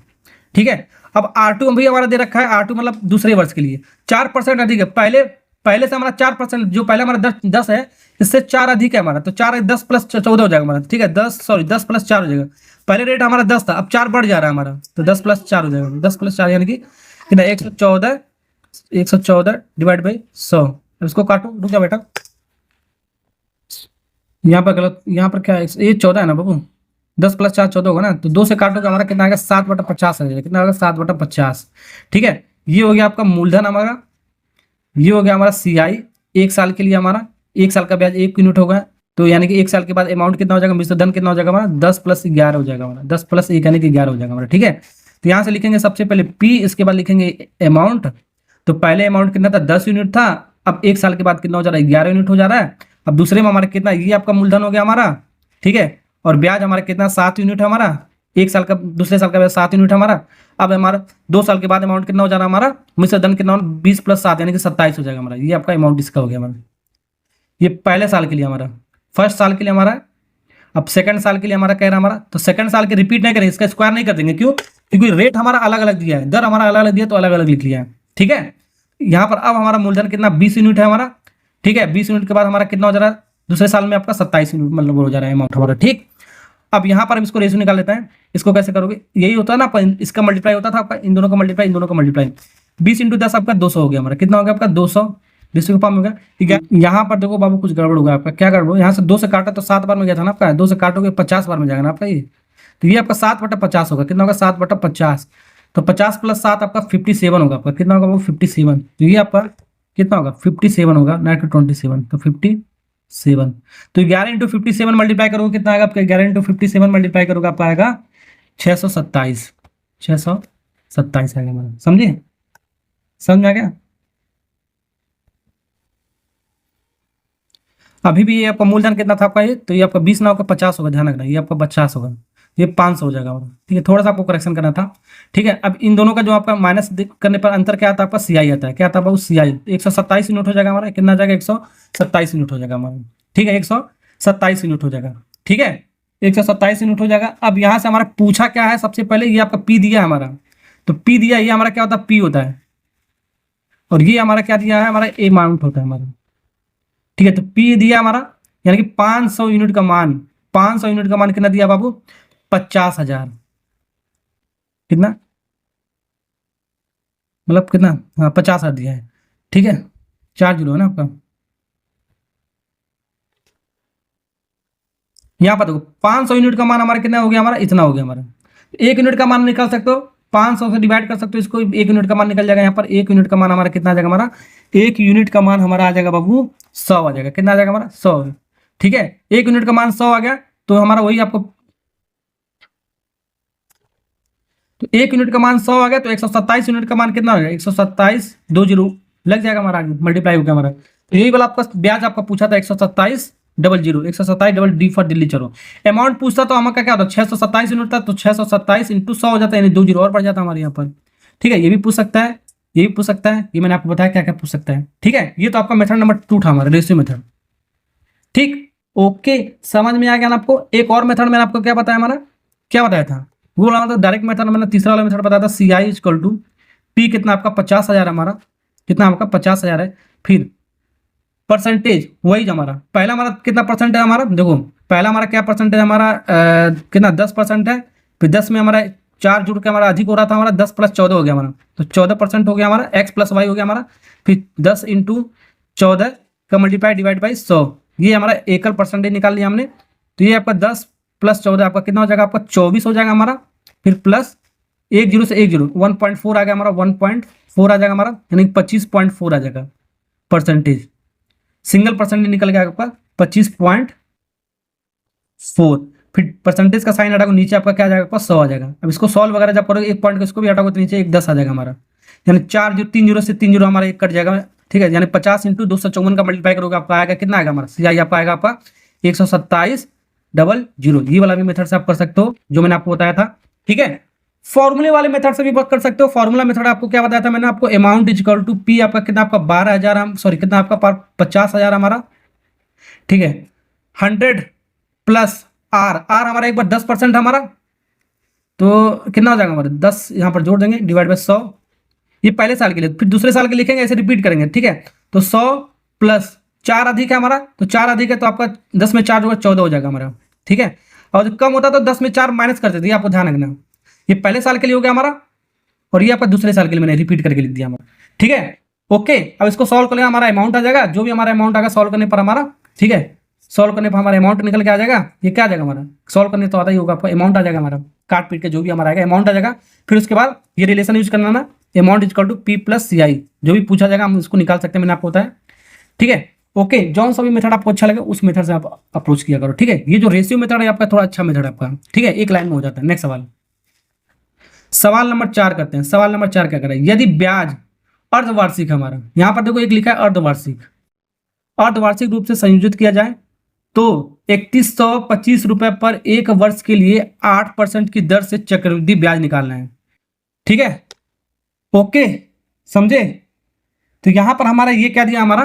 ठीक है, अब R2 भी हमारा दे रखा है, R2 मतलब दूसरे वर्ष के लिए 4% अधिक है। पहले से हमारा 4%, जो पहले हमारा 10 है, इससे 4 अधिक है हमारा, तो 4 10 प्लस 14 हो जाएगा हमारा। ठीक है, 10 प्लस 4 हो जाएगा। पहले रेट हमारा 10 था, अब 4 बढ़ जा रहा है हमारा, तो 10 प्लस 4 हो जाएगा। 10 प्लस 4 यानी कि कितना, 114 डिवाइड बाई 100। इसको काटो, रुक जा बेटा, यहाँ पर गलत, यहाँ पर क्या है, ये 14 है ना बाबू, 10 प्लस 4 14 होगा ना, तो 2 से काटोगे हमारा कितना आएगा, 7/50 आ जाएगा। कितना आएगा, 7/50। ठीक है, ये हो गया आपका मूलधन हमारा, ये हो गया हमारा सीआई। 1 साल के लिए हमारा 1 साल का ब्याज 1 यूनिट होगा, तो यानी कि 1 साल के बाद अमाउंट कितना हो जाएगा, मिश्र धन कितना हो जाएगा हमारा, 10 प्लस 11 हो जाएगा हमारा, 10 प्लस 1 यानी कि 11 हो जाएगा हमारा। ठीक है, तो यहाँ से लिखेंगे सबसे पहले पी, इसके बाद लिखेंगे अमाउंट। तो पहले अमाउंट कितना था, 10 यूनिट था, अब 1 साल के बाद कितना हो जा रहा है, 11 यूनिट हो जा रहा है। अब दूसरे में हमारा कितना, ये आपका मूलधन हो गया हमारा। ठीक है, और ब्याज हमारा कितना, 7 यूनिट है हमारा। 1 साल का, दूसरे साल का ब्याज 7 यूनिट है हमारा। अब हमारा 2 साल के बाद अमाउंट कितना हो जा रहा है हमारा, मिश्र धन कितना, 20 प्लस 7 यानी कि 27 हो जाएगा हमारा। ये आपका अमाउंट इसका हो गया हमारा, ये पहले साल के लिए हमारा, फर्स्ट साल के लिए हमारा। अब सेकंड साल के लिए हमारा कह रहा है हमारा, तो सेकंड साल के रिपीट नहीं करेंगे, इसका स्क्वायर नहीं कर देंगे। क्यों, क्योंकि रेट हमारा अलग अलग दिया है, दर हमारा अलग अलग दिया, तो अलग अलग लिख लिया है। ठीक है, यहाँ पर अब हमारा मूलधन कितना, 20 यूनिट है हमारा। ठीक है, 20 यूनिट के बाद हमारा कितना हो जा रहा है, दूसरे साल में आपका 27 यूनिट मतलब हो जा रहा है अमाउंट हमारा। ठीक, अब यहाँ पर हम इसको रेशियो निकाल लेते हैं। इसको कैसे करोगे, यही होता है ना, इसका मल्टीप्लाई होता था आपका, इन दोनों का मल्टीप्लाई, इन दोनों का मल्टीप्लाई। 20 इंटू 10 आपका 200 हो गया हमारा। कितना हो गया आपका, 200 डिस्ट्रिक्ट फॉर्म हो गया। ठीक है, यहाँ पर देखो बाबू कुछ गड़बड़ होगा आपका। क्या गड़बड़, यहाँ से 2 से काटा तो 7 बार में गया था ना आपका, 2 से काटोगे 50 बार में जाएगा ना आपका ये। तो ये आपका 7/50 होगा। कितना होगा, 7/50। तो 50 प्लस 7 आपका 57 होगा आपका। कितना होगा वो, 57। तो ये आपका कितना होगा, 57 होगा, 9/27, तो 57। तो 11 इंटू 57 मल्टीप्लाई करोगे कितना आएगा आपका, 11 इंटू 57 मल्टीप्लाई करोगे आपका आएगा 627। 627 आएगा हमारा, समझे, समझ में आ गया। अभी भी ये आपका मूलधन कितना था आपका, ये तो ये आपका 20 ना होगा 50 होगा, ध्यान रखना, ये आपका 50 होगा, ये 500 हो जाएगा हमारा। ठीक है, थोड़ा सा आपको करेक्शन करना था। ठीक है, अब इन दोनों का जो आपका माइनस करने पर अंतर क्या आता है आपका, सीआई आता है। क्या आता है बाबू, सीआई 127 यूनिट हो जाएगा हमारा। कितना आ जाएगा, 127 यूनिट हो जाएगा हमारा। ठीक है, 127 यूनिट हो जाएगा। ठीक है, 127 यूनिट हो जाएगा। अब यहाँ से हमारा पूछा क्या है, सबसे पहले ये आपका पी दिया है हमारा, तो पी दिया, ये हमारा क्या होता है, पी होता है, और ये हमारा क्या दिया है, हमारा अमाउंट होता है हमारा। ठीक है, तो पी दिया हमारा, यानी कि 500 यूनिट का मान, 500 यूनिट का मान कितना दिया बाबू, 50,000। कितना, मतलब कितना, हाँ 50,000 दिया है, ठीक है, 4 जीरो है ना आपका। यहाँ पर देखो 500 यूनिट का मान हमारा कितना हो गया, हमारा इतना हो गया हमारा। 1 यूनिट का मान निकाल सकते हो, 500 से डिवाइड कर सकते हो इसको, 1 यूनिट का मान निकल जाएगा। यहाँ पर 1 यूनिट का मान हमारा कितना आ जाएगा, हमारा 1 यूनिट का मान हमारा आ जाएगा बाबू 100 आ जाएगा। कितना आ जाएगा हमारा 100, ठीक है। 1 यूनिट का मान 100 आ गया तो हमारा वही आपको, तो 1 यूनिट का मान 100 आ गया तो 127 यूनिट का मान कितना हो गया, 127, 2 जीरो लग जाएगा हमारा, आगे मल्टीप्लाई हो गया हमारा। तो यही वाला आपका ब्याज आपका पूछा था 127 double zero, 127 double D for Delhi. चलो अमाउंट पूछता तो हमारा क्या होता, 627 यूनिट था, तो 627 इंटू 100 हो जाता है, यानी 2 जीरो और बढ़ जाता है हमारे यहाँ पर, ठीक है। ये भी पूछ सकता है, ये भी पूछ सकता है, ये मैंने आपको बताया क्या क्या पूछ सकता है, ठीक है। ये तो आपका मेथड नंबर 2 था हमारा, रेशियो मेथड, ठीक। ओके, समझ में आ गया ना आपको। एक और मेथड मैंने आपको क्या बताया, हमारा क्या बताया था, वो वाला मतलब डायरेक्ट मेथड मैंने तीसरा वाला मेथड बताया था, सी आई इक्वल टू पी, कितना आपका 50,000 हमारा, कितना आपका 50,000 है। फिर परसेंटेज वही हमारा, पहला हमारा कितना परसेंट है हमारा, देखो पहला हमारा क्या परसेंट है हमारा, कितना 10% है। फिर 10 में हमारा 4 जुड़ के हमारा अधिक हो रहा था, हमारा 10 + 14 हो गया हमारा, तो 14% हो गया हमारा, x + y हो गया हमारा। फिर 10 × 14 का मल्टीप्लाई डिवाइड बाई 100, ये हमारा एकल परसेंटेज निकाल लिया हमने। तो ये आपका 10 + 14 आपका कितना हो जाएगा, आपका 24 हो जाएगा हमारा। फिर प्लस 1 जीरो से 1 जीरो 1.4 आ गया हमारा, 1.4 आ जाएगा हमारा, यानी 25.4 आ जाएगा परसेंटेज। सिंगल परसेंटेज निकल गया आपका 25.4। फिर परसेंटेज का साइन हटाओगे नीचे आपका क्या आ जाएगा, आपका 100 आ जाएगा। अब इसको सॉल्व वगैरह जब करोगे, एक पॉइंट को इसको भी हटाओगे तो नीचे 110 आ जाएगा हमारा, यानी 3 जीरो से 3 जीरो हमारा एक कट जाएगा, ठीक है। यानी 50 × 254 का मल्टीप्लाई करोगे आपका आएगा कितना आएगा हमारा, सी आई आपका आएगा आपका 127 डबल जीरो। ये वाला भी मेथड से आप कर सकते हो जो मैंने आपको बताया था, ठीक है। फॉर्मूले वाले मेथड से भी वर्क कर सकते हो। फॉर्मूला मेथड आपको क्या बताया था मैंने आपको, अमाउंट इक्वल टू पी, आपका कितना आपका 12,000, हम सॉरी कितना आपका 50,000 हमारा, ठीक है। 100 प्लस आर, आर हमारा एक बार 10% हमारा, तो कितना हो जाएगा हमारा 10, यहाँ पर जोड़ देंगे डिवाइड बाई 100, ये पहले साल के लिए। फिर दूसरे साल के लिखेंगे, ऐसे रिपीट करेंगे, ठीक है। तो 100 प्लस 4 अधिक है हमारा, तो 4 अधिक है तो आपका 10 में 4 जो 14 हो जाएगा हमारा, ठीक है। और जो कम होता तो 10 में 4 माइनस कर देते, आपको ध्यान रखना। ये पहले साल के लिए हो गया हमारा, और ये आपका दूसरे साल के लिए मैंने रिपीट करके लिख दिया हमारा, ठीक है। ओके, अब इसको सॉल्व करने हमारा अमाउंट आ जाएगा, जो भी हमारा अमाउंट आएगा सॉल्व करने पर हमारा, ठीक है। सॉल्व करने पर हमारा अमाउंट निकल के आ जाएगा। ये क्या आ जाएगा हमारा, सॉल्व करने तो आता ही होगा आपको, अमाउंट आ जाएगा हमारा, काट पीट के जो भी हमारा आएगा अमाउंट आ जाएगा। फिर उसके बाद ये रिलेशन यूज करना ना, amount equal to P plus C I, जो भी पूछा जाएगा हम उसको निकाल सकते हैं, मैंने आपको बताया, ठीक है। ओके, जौन सा भी मेथड आपको अच्छा लगे उस मेथड से आप अप्रोच किया करो, ठीक है। ये जो रेशियो मेथड है आपका थोड़ा अच्छा मेथड है आपका, ठीक है, एक लाइन में हो जाता है। नेक्स्ट सवाल, सवाल नंबर 4 करते हैं। सवाल नंबर 4 क्या कर रहा है, यदि ब्याज अर्धवार्षिक हमारा, यहां पर देखो एक लिखा है अर्धवार्षिक, अर्धवार्षिक रूप से संयोजित किया जाए तो 3125 रुपए पर 1 वर्ष के लिए 8% की दर से चक्रवृद्धि ब्याज निकालना है, ठीक है। ओके, समझे। तो यहां पर हमारा ये क्या दिया, हमारा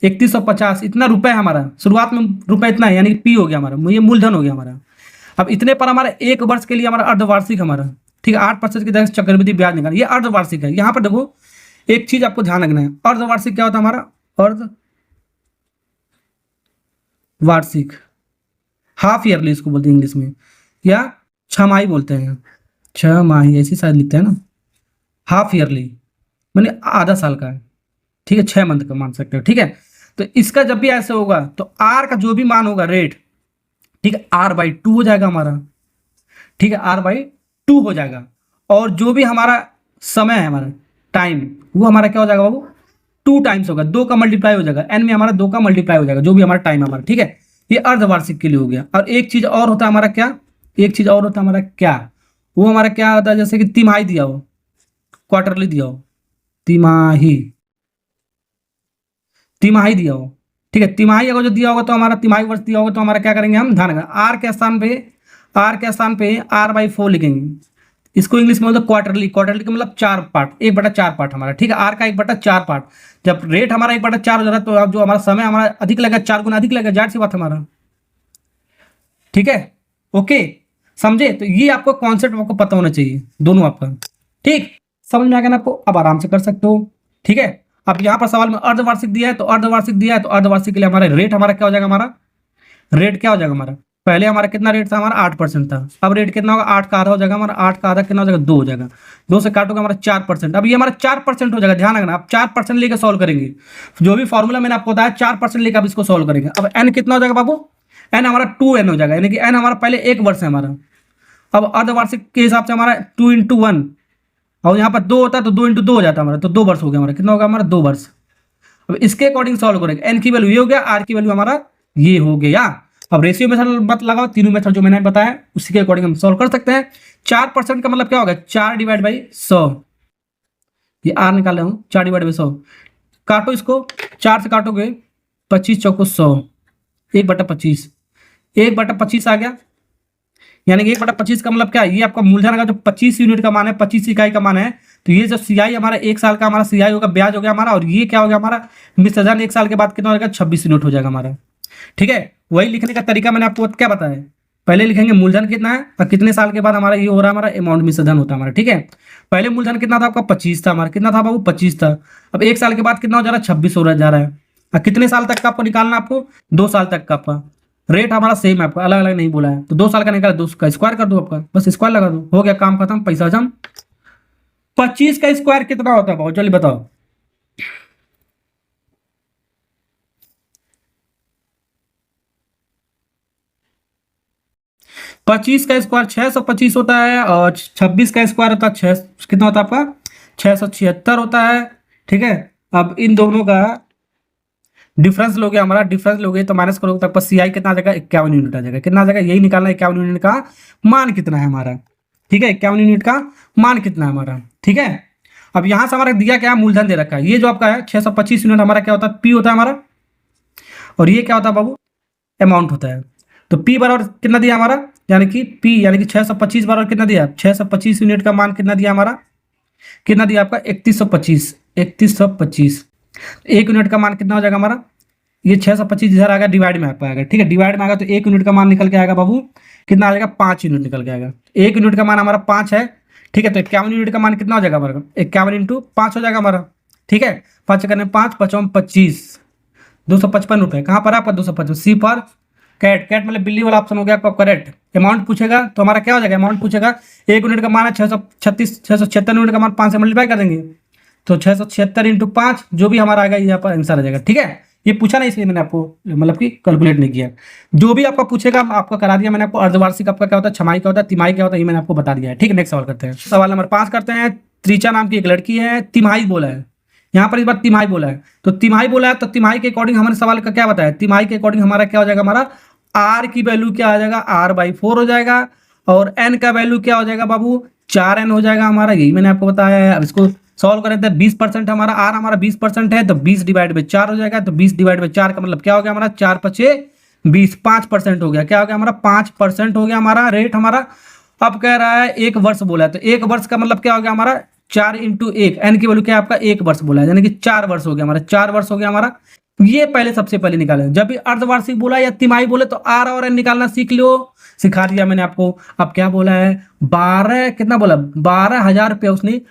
3150 इतना रुपए हमारा, शुरुआत में रुपए इतना है, यानी पी हो गया हमारा, ये मूलधन हो गया हमारा। अब इतने पर हमारा 1 वर्ष के लिए हमारा अर्धवार्षिक हमारा, ठीक है, 8% की दर से चक्रवृद्धि ब्याज निकालना, ये अर्धवार्षिक है। यहाँ पर देखो एक चीज आपको ध्यान रखना है, अर्धवार्षिक क्या होता है हमारा, अर्धवार्षिक हाफ ईयरली इसको बोलते हैं इंग्लिश में, या छमाही बोलते हैं, छमाही ऐसी शायद लिखते हैं ना, हाफ ईयरली मैंने आधा साल का है, ठीक है, 6 मंथ का मान सकते हो, ठीक है। तो इसका जब भी ऐसे होगा तो आर का जो भी मान होगा रेट, ठीक है, R/2 हो जाएगा हमारा, ठीक है, R/2 हो जाएगा। और जो भी हमारा समय है हमारा टाइम, वो हमारा क्या हो जाएगा बाबू, 2 टाइम्स होगा, 2 का मल्टीप्लाई हो जाएगा, n में हमारा 2 का मल्टीप्लाई हो जाएगा, जो भी हमारा टाइम है हमारा, ठीक है। ये अर्धवार्षिक के लिए हो गया। और एक चीज और होता है हमारा क्या, एक चीज और होता है हमारा क्या, वो हमारा क्या होता है, जैसे कि तिमाही दिया हो, क्वार्टरली दिया हो, तिमाही, तिमाही दिया हो, ठीक है। तिमाही अगर जो दिया होगा तो हमारा तिमाही वर्ष दिया होगा तो हमारा क्या करेंगे हम, ध्यान रखना, आर के स्थान पे R/4 लिखेंगे। इसको इंग्लिश में बोलते हैं क्वार्टरली, क्वार्टरली का मतलब 4 पार्ट, 1/4 पार्ट हमारा, ठीक है। आर का 1/4 पार्ट, जब रेट हमारा 1/4 हो जा रहा है तो अब जो हमारा समय हमारा अधिक लगेगा, 4 गुना अधिक लगेगा, जाहिर सी बात हमारा, ठीक है। ओके, समझे। तो ये आपको कॉन्सेप्ट आपको पता होना चाहिए दोनों आपका, ठीक, समझ में आ गया ना आपको, अब आराम से कर सकते हो, ठीक है। अब यहाँ पर सवाल में अर्धवार्षिक दिया है तो अर्धवार्षिक दिया है तो अर्धवार्षिक के लिए हमारा रेट हमारा क्या हो जाएगा, हमारा रेट क्या हो जाएगा हमारा, पहले हमारा कितना रेट था, हमारा 8% था। अब रेट कितना होगा, 8 का आधा हो जाएगा हमारा, 8 का आधा कितना हो जाएगा, 2 हो जाएगा। 2 से काटोगे हमारा 4%। अब ये हमारा 4% हो जाएगा, ध्यान रखना आप 4% लेकर सॉल्व करेंगे। जो भी फॉर्मूला मैंने आपको बताया 4% लेकर आप इसको सॉल्व करेंगे। अब एन कितना हो जाएगा बाबू, एन हमारा 2n हो जाएगा, यानी कि एन हमारा पहले 1 वर्ष है हमारा। अब अर्धवार्षिक के हिसाब से हमारा 2 × 1, और यहाँ पर 2 होता है तो 2 × 2 हो जाता है हमारा, तो 2 वर्ष हो गया हमारा। कितना होगा हमारा, 2 वर्ष। अब इसके अकॉर्डिंग सॉल्व करेंगे। एन की वैल्यू ये हो गया, आर की वैल्यू हमारा ये हो गया। अब रेशियो मेथड मत लगाओ, तीनों मेथड जो मैंने बताया उसी के अकॉर्डिंग हम सॉल्व कर सकते हैं। 4% का मतलब क्या होगा, 4/100। ये आर निकाल रहा हूँ, 4/100। काटो इसको, 4 से काटोगे 25 चौको 100, 1/25, 1/25 आ गया। यानी कि 1/25 का मतलब क्या है, ये आपका मूलधन का जो 25 यूनिट का मान है, 25 इकाई का मान है। तो ये जो सीआई हमारा 1 साल का हमारा सीआई होगा, ब्याज हो गया हमारा। और ये क्या हो गया हमारा, 20,000 1 साल के बाद कितना हो जाएगा, 26 यूनिट हो जाएगा हमारा। ठीक है, वही लिखने का तरीका मैंने आपको क्या बताया, पहले लिखेंगे मूलधन कितना है और कितने साल के बाद हमारा ये हो रहा है, हमारा अमाउंट मिश्रधन होता है हमारा। ठीक है, पहले मूलधन कितना था आपका, 25 था हमारा, कितना था बाबू, 25 था। अब 1 साल के बाद कितना हो जा रहा है, 26 हो रहा जा रहा है। और कितने साल तक का आपको निकालना, आपको 2 साल तक का आपका रेट हमारा सेम है, आपका अलग अलग नहीं बोला है। तो 2 साल का निकाला, 2 का स्क्वायर कर दो आपका, बस स्क्वायर लगा दो, हो गया काम खत्म, पैसा जम। 25 का स्क्वायर कितना होता है बहुत जल्दी बताओ, 25 का स्क्वायर 625 होता है, और 26 का स्क्वायर होता है 6, कितना होता है आपका, 676 होता है। ठीक है, अब इन दोनों का डिफरेंस लोगे, हमारा डिफरेंस लोगे तो माइनस करोगे तो आपका सीआई कितना आ जाएगा, 51 यूनिट आ जाएगा। कितना आ जाएगा, यही निकालना है 51 यूनिट का मान कितना है हमारा। ठीक है, 51 यूनिट का मान कितना है हमारा। ठीक है, अब यहां से हमारा दिया क्या है, मूलधन दे रखा है। ये जो आपका है 625 यूनिट हमारा क्या होता है, पी होता है हमारा। और ये क्या होता है बाबू, अमाउंट होता है। तो पी बराबर कितना दिया हमारा, यानी कि पी यानी कि 625 बराबर कितना दिया, 625 यूनिट का मान कितना दिया हमारा, कितना दिया आपका 3125, 3125। 1 यूनिट का मान कितना हो जाएगा हमारा, ये 625 इधर आएगा, डिवाइड में आपका आएगा। ठीक है, डिवाइड में आएगा तो 1 यूनिट का मान निकल के आएगा बाबू, कितना आ जाएगा, 5 यूनिट निकल के आएगा। 1 यूनिट का मान हमारा 5 है। ठीक है, तो 51 यूनिट का मान कितना हो जाएगा हमारा, 51 × 5 हो जाएगा हमारा। ठीक है, 5 करने 5 5 25, 255 रुपये। कहाँ पर आपका 255, सी पर कैट, कैट मतलब बिल्ली वाला ऑप्शन हो गया आपका करेक्ट। अमाउंट पूछेगा तो हमारा क्या हो जाएगा, अमाउंट पूछेगा। 1 यूनिट का मान है 676 यूनिट का मान 5 से मल्टीप्लाई कर देंगे, तो 676 × 5 जो भी हमारा आएगा ये यहाँ पर आंसर आ जाएगा। ठीक है, ये पूछा नहीं इसलिए मैंने आपको मतलब कि कैलकुलेट नहीं किया। जो भी आपका पूछेगा आपका करा दिया मैंने आपको। अर्धवार्षिक आपका क्या होता है, छमाही क्या होता है, तिमाही क्या होता है, ये मैंने आपको बता दिया है। ठीक है, नेक्स्ट सवाल करते हैं। सवाल नंबर 5 करते हैं। त्रिचा नाम की एक लड़की है, तिमाही बोला है। यहाँ पर इस बार तिमाही बोला है, तो तिमाही बोला है तो तिमाही के अकॉर्डिंग हमारे सवाल का क्या बताया, तिमाही के अकॉर्डिंग हमारा क्या हो जाएगा, हमारा आर की वैल्यू क्या आ जाएगा, R/4 हो जाएगा। और एन का वैल्यू क्या हो जाएगा बाबू, 4n हो जाएगा हमारा, यही मैंने आपको बताया है। अब इसको सॉल्व करें तो 20% हमारा आर, हमारा 20% है तो 20/4 हो जाएगा। तो 20/4 का मतलब क्या हो गया हमारा, 4×5 = 20, 5% हो गया। क्या हो गया हमारा, 5% हो गया हमारा रेट हमारा। अब कह रहा है 1 वर्ष बोला है, तो 1 वर्ष का मतलब क्या हो गया हमारा, 4 × 1, एन की वैल्यू क्या है आपका, 1 वर्ष बोला है, यानी कि 4 वर्ष हो गया हमारा, 4 वर्ष हो गया हमारा। ये पहले सबसे पहले निकाले। जब भी अर्धवार्षिक बोला या तिमाही बोले तो आर और एन निकालना सीख लो, सिखा दिया मैंने आपको। अब क्या बोला है, 12 कितना बोला, 12,000 रुपया उसने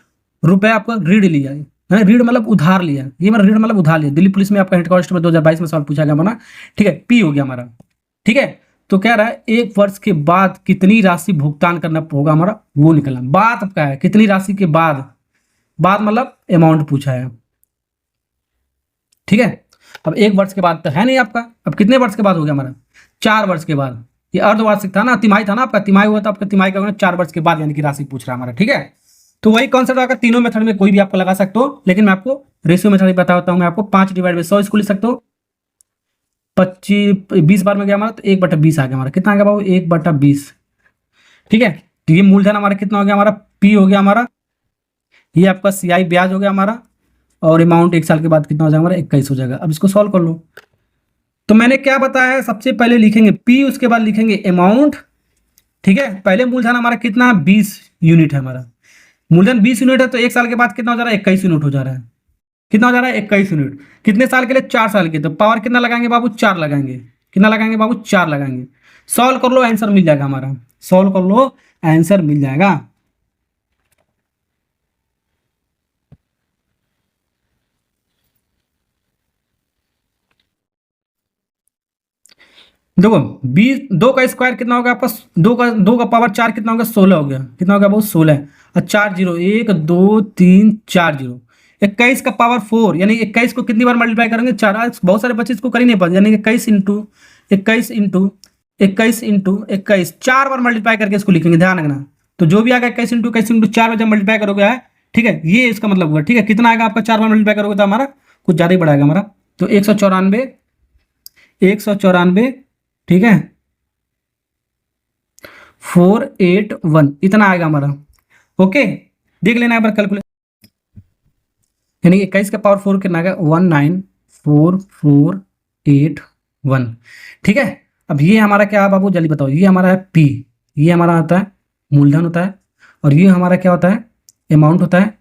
रुपया आपका ऋण लिया है। ऋण मतलब उधार लिया, ये मतलब ऋण मतलब उधार लिया। दिल्ली पुलिस में आपका हेड कांस्टेबल 2022 में सवाल पूछा गया हमारा। ठीक है, पी हो गया हमारा। ठीक है, तो कह रहा है 1 वर्ष के बाद कितनी राशि भुगतान करना होगा हमारा, वो निकलना। बात अब क्या है, कितनी राशि के बाद, बाद मतलब अमाउंट पूछा है। ठीक है, अब 1 वर्ष के बाद तो है नहीं आपका, अब कितने वर्ष के बाद हो गया हमारा, 4 वर्ष के बाद। ये अर्धवार्षिक था ना, तिमाही था ना आपका, तिमाही हुआ था आपका, तिमाही का होगा 4 वर्ष के बाद, यानी कि राशि पूछ रहा है हमारा। ठीक है, तो वही कॉन्सेप्ट आकर तीनों मेथड में कोई भी आपको लगा सकते हो, लेकिन मैं आपको रेशियो मेथड बताता हूँ। मैं आपको 5/100 इसको लिख सकते हो। 20 बार में गया हमारा तो 1/20 आ गया हमारा। कितना आ गया बाबू, 1/20। ठीक है, तो ये मूलधन हमारा कितना हो गया हमारा, पी हो गया हमारा। ये आपका सीआई ब्याज हो गया हमारा। और अमाउंट 1 साल के बाद कितना हो जाएगा हमारा, 21 हो जाएगा। अब इसको सॉल्व कर लो। तो मैंने क्या बताया है, सबसे पहले लिखेंगे पी, उसके बाद लिखेंगे अमाउंट। ठीक है, पहले मूलधन हमारा कितना, 20 यूनिट है हमारा। मूलधन 20 यूनिट है तो 1 साल के बाद कितना हो जा रहा है, 21 यूनिट हो जा रहा है। कितना हो जा रहा है, 21 यूनिट। कितने साल के लिए, 4 साल के। तो पावर कितना लगाएंगे बाबू, 4 लगाएंगे। कितना लगाएंगे बाबू, 4 लगाएंगे। सॉल्व कर लो, आंसर मिल जाएगा हमारा। सॉल्व कर लो, आंसर मिल जाएगा। देखो 2 का स्क्वायर कितना होगा आपका, 2 का पावर 4 कितना होगा, 16 हो गया। कितना होगा बहुत 16। और 4 जीरो, 1 2 3 4 जीरो। 21 का पावर 4 यानी 21 को कितनी बार मल्टीप्लाई करेंगे, 4। आज बहुत सारे बच्चे इसको कर ही नहीं पाते, यानी 21 इंटू 21 4 बार मल्टीप्लाई करके इसको लिखेंगे, ध्यान रखना। तो जो भी आएगा 21 इंटू 4 बार जब मल्टीप्लाई करोगे है, ठीक है, ये इसका मतलब हुआ। ठीक है, कितना आएगा आपका, 4 बार मल्टीप्लाई करोगे तो हमारा कुछ ज़्यादा ही बढ़ाएगा हमारा। तो 194, ठीक है, 481 इतना आएगा हमारा। ओके, देख लेना एक बार कैलकुलेट, यानी 21 का पावर 4 कितना आएगा, 194481। ठीक है, अब ये हमारा क्या है बाबू, जल्दी बताओ। ये हमारा है पी, ये हमारा होता है मूलधन होता है, और ये हमारा क्या होता है, अमाउंट होता है।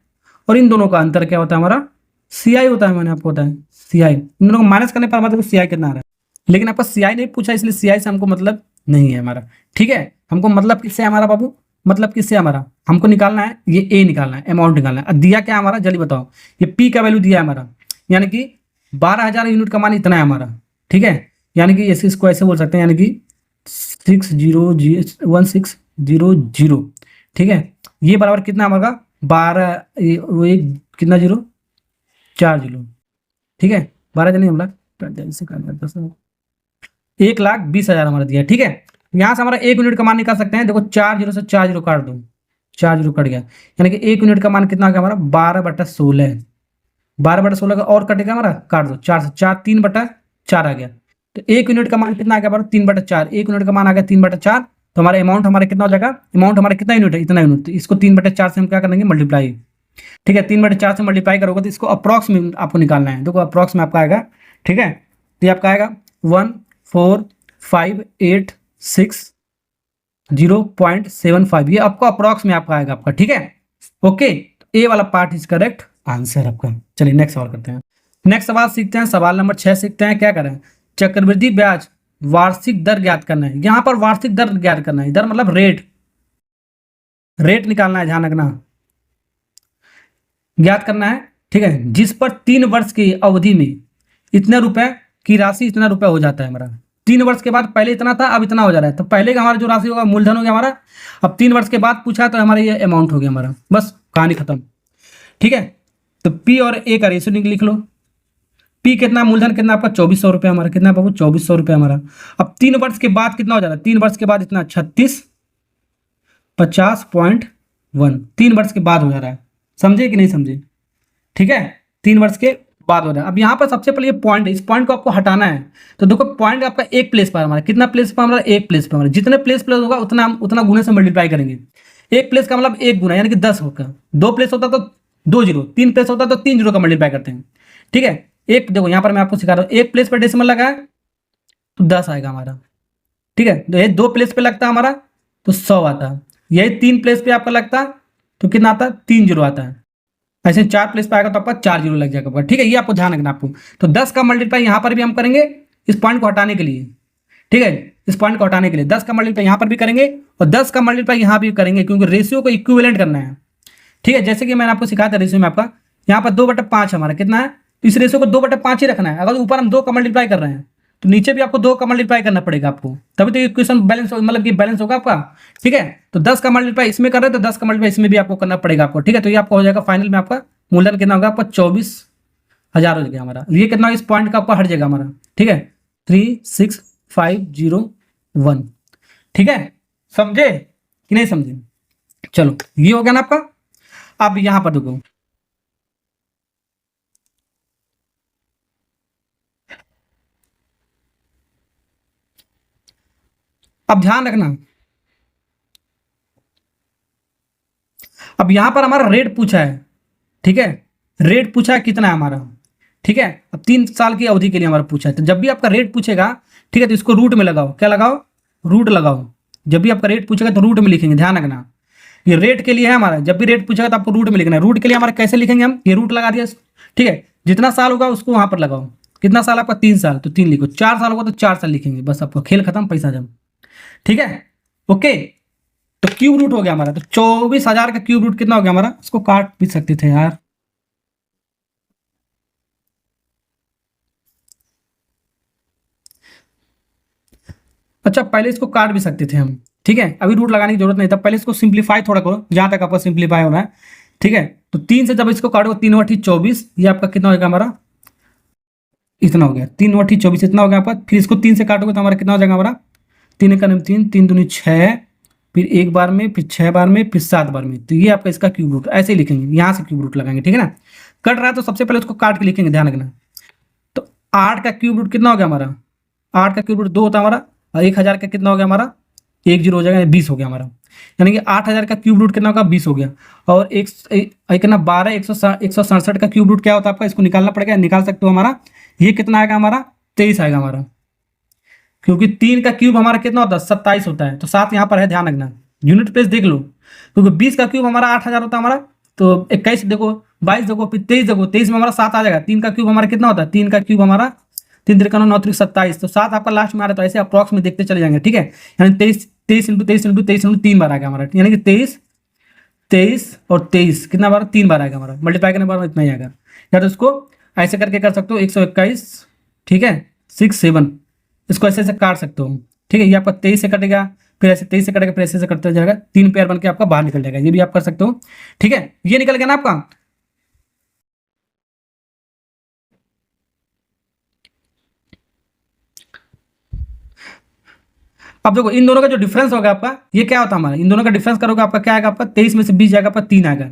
और इन दोनों का अंतर क्या होता है हमारा, सी आई होता है। मैंने आपको बताया सी आई, इन दोनों को माइनस करने पर हमारे सी आई कितना आ रहा है। लेकिन आपका सी आई नहीं पूछा, इसलिए सी आई से हमको मतलब नहीं है हमारा। ठीक है, हमको मतलब किससे है हमारा बाबू, मतलब किससे हमारा, हमको निकालना है ये ए निकालना है, अमाउंट निकालना है। अब दिया क्या हमारा, जल्दी बताओ। ये पी का वैल्यू दिया है हमारा, यानी कि 12,000 यूनिट का मान इतना है हमारा। ठीक है, यानी कि इसको ऐसे बोल सकते हैं, यानी कि 1600। ठीक है, ये बराबर कितना हमारा 12, वो एक कितना जीरो, 4 जीरो। ठीक है, 12 जने हम लोग 1,20,000 हमारा दिया। ठीक है, यहाँ से हमारा 1 यूनिट का मान निकाल सकते हैं। देखो 4 जीरो से 4 जीरो काट दो, 4 जीरो कट गया, यानी कि 1 यूनिट का मान कितना आ गया हमारा, 12/16। 12/16 का और कटेगा हमारा, काट दो, 4 से 4, 3/4 आ गया। तो 1 यूनिट का मान कितना आ गया हमारा, 3/4। 1 यूनिट का मान आ गया 3/4। तो हमारा अमाउंट हमारा कितना हो जाएगा, अमाउंट हमारा कितना यूनिट है, इतना यूनिट। तो इसको 3/4 से हम क्या करेंगे, मल्टीप्लाई। ठीक है, 3/4 से मल्टीप्लाई करोगे तो इसको अप्रॉक्स में आपको निकालना है। देखो अप्रॉक्स में आपका आएगा, ठीक है, तो ये आपका आएगा 14,586,0.75। ये आपको अप्रॉक्स में आपका आएगा आपका। ठीक है, ओके, ए वाला पार्ट इज करेक्ट आंसर आपका। चलिए नेक्स्ट सवाल करते हैं। नेक्स्ट सवाल सीखते हैं, सवाल नंबर 6 सीखते हैं। क्या करें, चक्रवृद्धि ब्याज वार्षिक दर ज्ञात करना है। यहाँ पर वार्षिक दर ज्ञात करना है, दर मतलब रेट, रेट निकालना है, ध्यान रखना, ज्ञात करना है। ठीक है, जिस पर 3 वर्ष की अवधि में इतने रुपए की राशि, इतना रुपए हो जाता है हमारा। 3 वर्ष के बाद, पहले इतना था अब इतना हो जा रहा है। तो पहले का हमारा जो राशि होगा मूलधन हो गया हमारा, अब 3 वर्ष के बाद पूछा तो हमारा ये अमाउंट हो गया हमारा, बस कहानी खत्म। ठीक है, तो पी और ए का रेशियो लिख लो। पी कितना, मूलधन कितना आपका 2,400 हमारा, कितना बाबू 2,400 हमारा। अब 3 वर्ष के बाद कितना हो जा रहा है, 3 वर्ष के बाद इतना 3650.1, 3 वर्ष के बाद हो जा रहा है, समझे कि नहीं समझे। ठीक है, 3 वर्ष के बाद हो रहा है। अब यहाँ पर सबसे पहले ये पॉइंट है, इस पॉइंट को आपको हटाना है। तो देखो पॉइंट आपका एक प्लेस पर हमारा, कितना प्लेस पर हमारा, एक प्लेस पर हमारा। जितने प्लेस प्लस होगा उतना हम उतना गुने से मल्टीप्लाई करेंगे। एक प्लेस का मतलब एक गुना, यानी कि 10 होगा। 2 प्लेस होता तो 2 जीरो, 3 प्लेस होता तो 3 जीरो का मल्टीप्लाई करते हैं। ठीक है, एक देखो यहाँ पर मैं आपको सिखा रहा हूँ, एक प्लेस पर डेसिमल लगा है तो 10 आएगा हमारा। ठीक है, तो ये 2 प्लेस पे लगता है हमारा तो 100 आता है। यही 3 प्लेस पे आपका लगता है तो कितना आता है, 3 जीरो आता है। ऐसे 4 प्लेस पे आएगा तो आपका 4 जीरो लग जाएगा आपका। ठीक है, ये आपको ध्यान रखना आपको। तो 10 का मल्टीप्लाई यहाँ पर भी हम करेंगे इस पॉइंट को हटाने के लिए। ठीक है, इस पॉइंट को हटाने के लिए 10 का मल्टीप्लाई यहाँ पर भी करेंगे और 10 का मल्टीप्लाई यहाँ भी करेंगे, क्योंकि रेशियो को इक्विवेलेंट करना है। ठीक है, जैसे कि मैंने आपको सिखाया था रेशियो में आपका, यहाँ पर 2/5 हमारा कितना है, तो इस रेशियो को 2/5 ही रखना है। अगर ऊपर हम 2 का मल्टीप्लाई कर रहे हैं तो नीचे भी आपको 2 का मल्टीप्लाई करना पड़ेगा आपको, तभी तो इक्वेशन बैलेंस, मतलब कि बैलेंस होगा आपका। ठीक है, तो 10 का मल्टीप्लाई इसमें कर रहे हैं तो 10 का मल्टीप्लाई इसमें भी आपको करना पड़ेगा आपको। ठीक है, तो ये आपको हो जाएगा फाइनल में आपका मूलधन कितना होगा आपका 24,000 हो जाएगा हमारा। ये कितना इस पॉइंट का आपका हट जाएगा हमारा। ठीक है, 36,501। ठीक है, समझे कि नहीं समझे। चलो ये हो गया ना आपका। अब यहां पर देखो, अब ध्यान रखना, अब यहां पर हमारा रेट पूछा है। ठीक है, रेट पूछा है कितना है हमारा। ठीक है, अब 3 साल की अवधि के लिए हमारा पूछा है। तो जब भी आपका रेट पूछेगा, ठीक है, तो इसको रूट में लगाओ। क्या लगाओ, रूट लगाओ। जब भी आपका रेट पूछेगा तो रूट में लिखेंगे, ध्यान रखना। ये रेट के लिए है हमारा, जब भी रेट पूछेगा तो आपको रूट में लिखना है। रूट के लिए हमारा कैसे लिखेंगे हम, ये रूट लगा दिया। ठीक है, जितना साल होगा उसको वहां पर लगाओ। कितना साल आपका, 3 साल, तो 3 लिखो। 4 साल होगा तो 4 साल लिखेंगे, बस आपको खेल खत्म, पैसा जम। ठीक है, ओके। तो क्यूब रूट हो गया हमारा, तो 24,000 का क्यूब रूट कितना हो गया हमारा, इसको काट भी सकते थे यार। अच्छा पहले इसको काट भी सकते थे हम, ठीक है, अभी रूट लगाने की जरूरत नहीं था, पहले इसको सिंप्लीफाई थोड़ा करो जहां तक आपका सिंप्लीफाई होना है, ठीक है। तो 3 से जब इसको काटो 3 × 24, ये आपका कितना हो जाएगा हमारा, इतना हो गया 3 × 24, इतना हो गया आपका। फिर इसको 3 से काटोगे तो हमारा कितना हो जाएगा हमारा, 3 × 3 3 दूनी 6, फिर एक बार में, फिर 6 बार में, फिर 7 बार में, तो ये आपका इसका क्यूब रूट ऐसे ही लिखेंगे, यहाँ से क्यूब रूट लगाएंगे, ठीक है ना। कट रहा है तो सबसे पहले उसको काट के लिखेंगे, ध्यान रखना। तो 8 का क्यूब रूट कितना हो गया हमारा, 8 का क्यूब रूट 2 होता है हमारा, और 1000 का कितना हो गया हमारा, 1 0 हो जाएगा, 20 हो गया हमारा। यानी कि 8000 का क्यूब रूट कितना होगा, 20 हो गया। और एक ना 12 167 का क्यूब रूट क्या होता है आपका, इसको निकालना पड़ेगा, निकाल सकते हो हमारा, ये कितना आएगा हमारा, 23 आएगा हमारा, क्योंकि 3 का क्यूब हमारा कितना होता है, 27 होता है, तो 7 यहाँ पर है, ध्यान रखना, यूनिट प्लेस देख लो, क्योंकि 20 का क्यूब हमारा 8000 होता है हमारा, तो 21 देखो, 22 देखो, फिर 23 देखो, 23 में हमारा 7 आ जाएगा। 3 का क्यूब हमारा कितना होता है, 3 का क्यूब हमारा 3 3 9 3 27, तो 7 आपका लास्ट में आ रहा है, तो ऐसे अप्रॉक्स में देखते चले जाएंगे, ठीक है। यानी 23 23 × 23 × 23 × 3 बार आ गया हमारा, यानी कि 23 23 और 23 कितना बार, 3 बार आएगा हमारा, मल्टीप्लाई करने बार इतना ही आएगा। या तो इसको ऐसे करके कर सकते हो 121, ठीक है, 6 7, इसको ऐसे ऐसे काट सकते हो, ठीक है। ये आपका 23 से कटेगा, फिर ऐसे 23 से कटेगा, फिर ऐसे ऐसे कटते जाएगा, 3 पेयर बन के आपका बाहर निकल जाएगा, ये भी आप कर सकते हो, ठीक है। ये निकल गया ना आपका। अब देखो इन दोनों का जो डिफरेंस होगा आपका, ये क्या होता है हमारा, इन दोनों का डिफरेंस करोगे आपका क्या आएगा, आपका 23 में से 20 जाएगा, आपका 3 आएगा।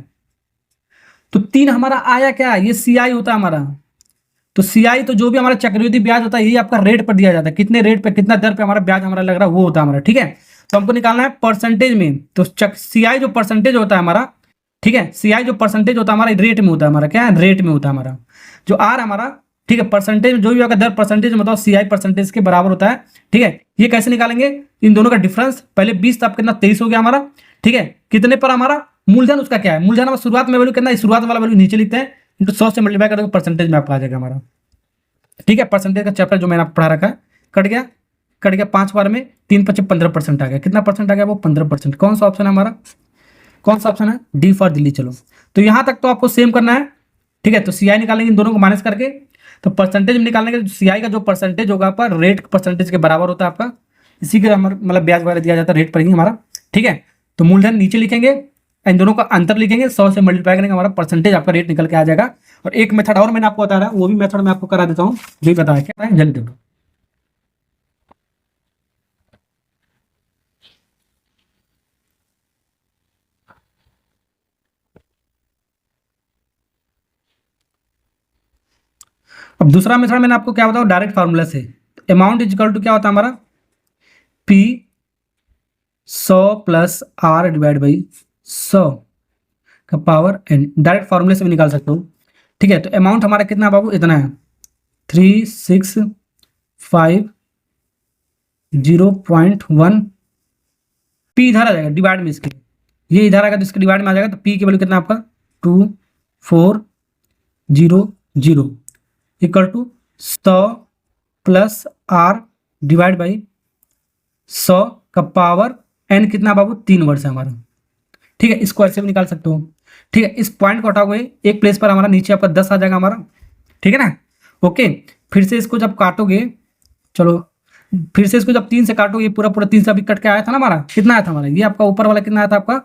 तो 3 हमारा आया क्या, ये CI होता है हमारा। तो CI तो जो भी हमारा चक्रवृद्धि ब्याज होता है, यही आपका रेट पर दिया जाता है, कितने रेट पे, कितना दर पे हमारा ब्याज हमारा लग रहा है, वो होता है हमारा, ठीक है। तो हमको निकालना है परसेंटेज में, तो CI जो परसेंटेज होता है हमारा, ठीक है, CI जो परसेंटेज होता है हमारा, रेट में होता है हमारा, क्या है, रेट में होता है हमारा, जो आर हमारा, ठीक है, परसेंटेज में जो भी होगा दर परसेंटेज में बताओ, CI परसेंटेज के बराबर होता है, ठीक है। ये कैसे निकालेंगे, इन दोनों का डिफरेंस, पहले 20 था, अब कितना 23 हो गया हमारा, ठीक है। कितने पर हमारा मूलधन, उसका क्या है, मूलधन हमारा शुरुआत में वैल्यू कितना है, शुरुआत वाला वैल्यू नीचे लिखते हैं, इंटू 100 से मल्टीप्लाई करोगे, परसेंटेज में आपका आ जाएगा हमारा, ठीक है। परसेंटेज का चैप्टर जो मैंने आपको पढ़ा रखा है, कट गया, कट गया 5 बार में, 3 × 5 15% आ गया, कितना परसेंट आ गया, वो 15%। कौन सा ऑप्शन है हमारा, कौन सा ऑप्शन है, डी फॉर दिल्ली। चलो तो यहाँ तक तो आपको सेम करना है, ठीक है। तो CI निकालेंगे इन दोनों को माइनस करके, तो परसेंटेज में निकालने के CI का जो परसेंटेज होगा आपका, रेट परसेंटेज के बराबर होता है आपका, इसी के हमारा मतलब ब्याज वगैरह दिया जाता है रेट पर ही हमारा, ठीक है। तो मूलधन नीचे लिखेंगे, इन दोनों का अंतर लिखेंगे, 100 से मल्टीप्लाई करेंगे, हमारा परसेंटेज आपका रेट निकल के आ जाएगा। और एक मेथड और मैंने आपको बता रहा है, वो भी मेथड मैं आपको करा देता हूँ, जो बताया क्या है, जल्दी देखो। अब दूसरा मेथड मैंने आपको क्या बताऊँ, डायरेक्ट फार्मूला से, अमाउंट इज इक्वल टू क्या होता है हमारा, P 100 + R डिवाइड बाई 100 का पावर n, डायरेक्ट फार्मूले से भी निकाल सकते हो, ठीक है। तो अमाउंट हमारा कितना है बाबू, इतना है 3650.1, P इधर आ जाएगा डिवाइड में इसके, ये इधर आएगा तो इसके डिवाइड में आ जाएगा, तो P की वैल्यू कितना आपका 2400 equal to 100 + R divide by 100 का पावर n, कितना बाबू 3 वर्ड है हमारा, ठीक है। इसको ऐसे भी निकाल सकते हो, ठीक है। इस पॉइंट को हटाओगे एक प्लेस पर, हमारा नीचे आपका 10 आ जाएगा हमारा, ठीक है ना, ओके। फिर से इसको जब काटोगे, चलो फिर से इसको जब 3 से काटोगे, पूरा पूरा 3 से अभी कट के आया था ना हमारा, कितना आया था हमारा, ये आपका ऊपर वाला कितना आया था आपका,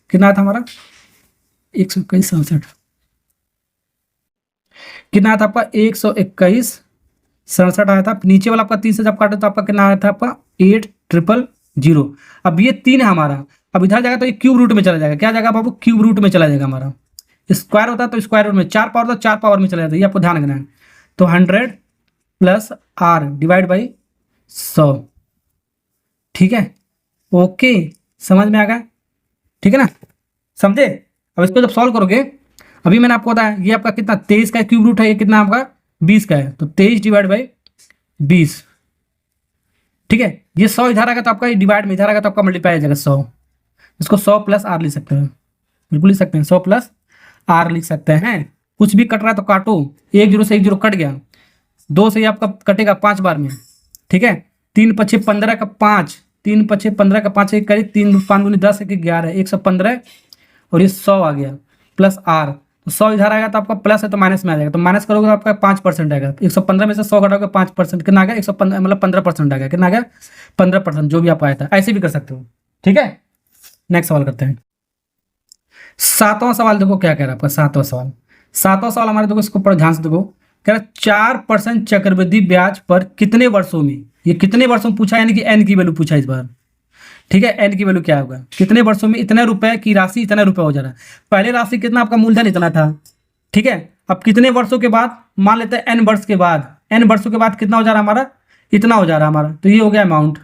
कितना आया था हमारा 121.67, कितना आया था आपका 121.67 आया था। नीचे वाला आपका 3 से जब काटो तो आपका कितना आया था आपका 8000। अब ये 3 है हमारा, अब इधर जाएगा तो ये क्यूब रूट में चला जाएगा, क्या जाएगा बाबू, क्यूब रूट में चला जाएगा हमारा। स्क्वायर होता है तो स्क्वायर रूट में, 4 पावर होता 4 पावर में चला जाता है, ये आपको ध्यान रखना है। तो 100 + R डिवाइड बाई 100, ठीक है, ओके, समझ में आ गया, ठीक है ना, समझे। अब इसको जब सॉल्व करोगे, अभी मैंने आपको बताया ये आपका कितना 23 का क्यूब रूट है, ये कितना आपका 20 का है, तो 23 डिवाइड बाई 20, ठीक है। ये 100 इधर आएगा तो आपका डिवाइड में, इधर आएगा तो आपका मल्टीप्लाई आ जाएगा 100, इसको 100 + R लिख सकते हैं, बिल्कुल लिख सकते हैं, 100 + R लिख सकते हैं। कुछ भी कट रहा है तो काटो, 1 0 से 1 0 कट गया, 2 से ये आपका कटेगा 5 बार में, ठीक है। 3 × 5 = 15 का 5, 3 × 5 = 15 का 5, एक करीब 3 5 दूनी 10 1 11 115, और ये 100 आ गया प्लस R, तो 100 इधर आएगा तो आपका प्लस है तो माइनस में आ जाएगा, तो माइनस करोगे तो आपका 5% आएगा। 115 में से 100 घटाओगे 5%, कितना आ गया? 115 मतलब 15% आ गया। कितना आ गया? 15%, जो भी आप आया था। ऐसे भी कर सकते हो, ठीक है। नेक्स्ट सवाल करते हैं। सातवां सवाल देखो क्या कह रहा है आपका। सातवां सवाल हमारे, देखो इसको ध्यान से देखो। कह रहा 4% चक्रवृद्धि ब्याज पर कितने वर्षों में, ये कितने वर्षों में पूछा, यानी कि एन की वैल्यू पूछा इस बार, ठीक है। एन की वैल्यू क्या होगा, कितने वर्षों में इतने रुपए की राशि इतने रुपए हो जा रहा है। पहले राशि कितना, आपका मूलधन इतना था, ठीक है। अब कितने वर्षों के बाद, मान लेते हैं एन वर्ष के बाद, एन वर्षों के बाद कितना हो जा रहा है हमारा, इतना हो जा रहा है हमारा। तो ये हो गया अमाउंट,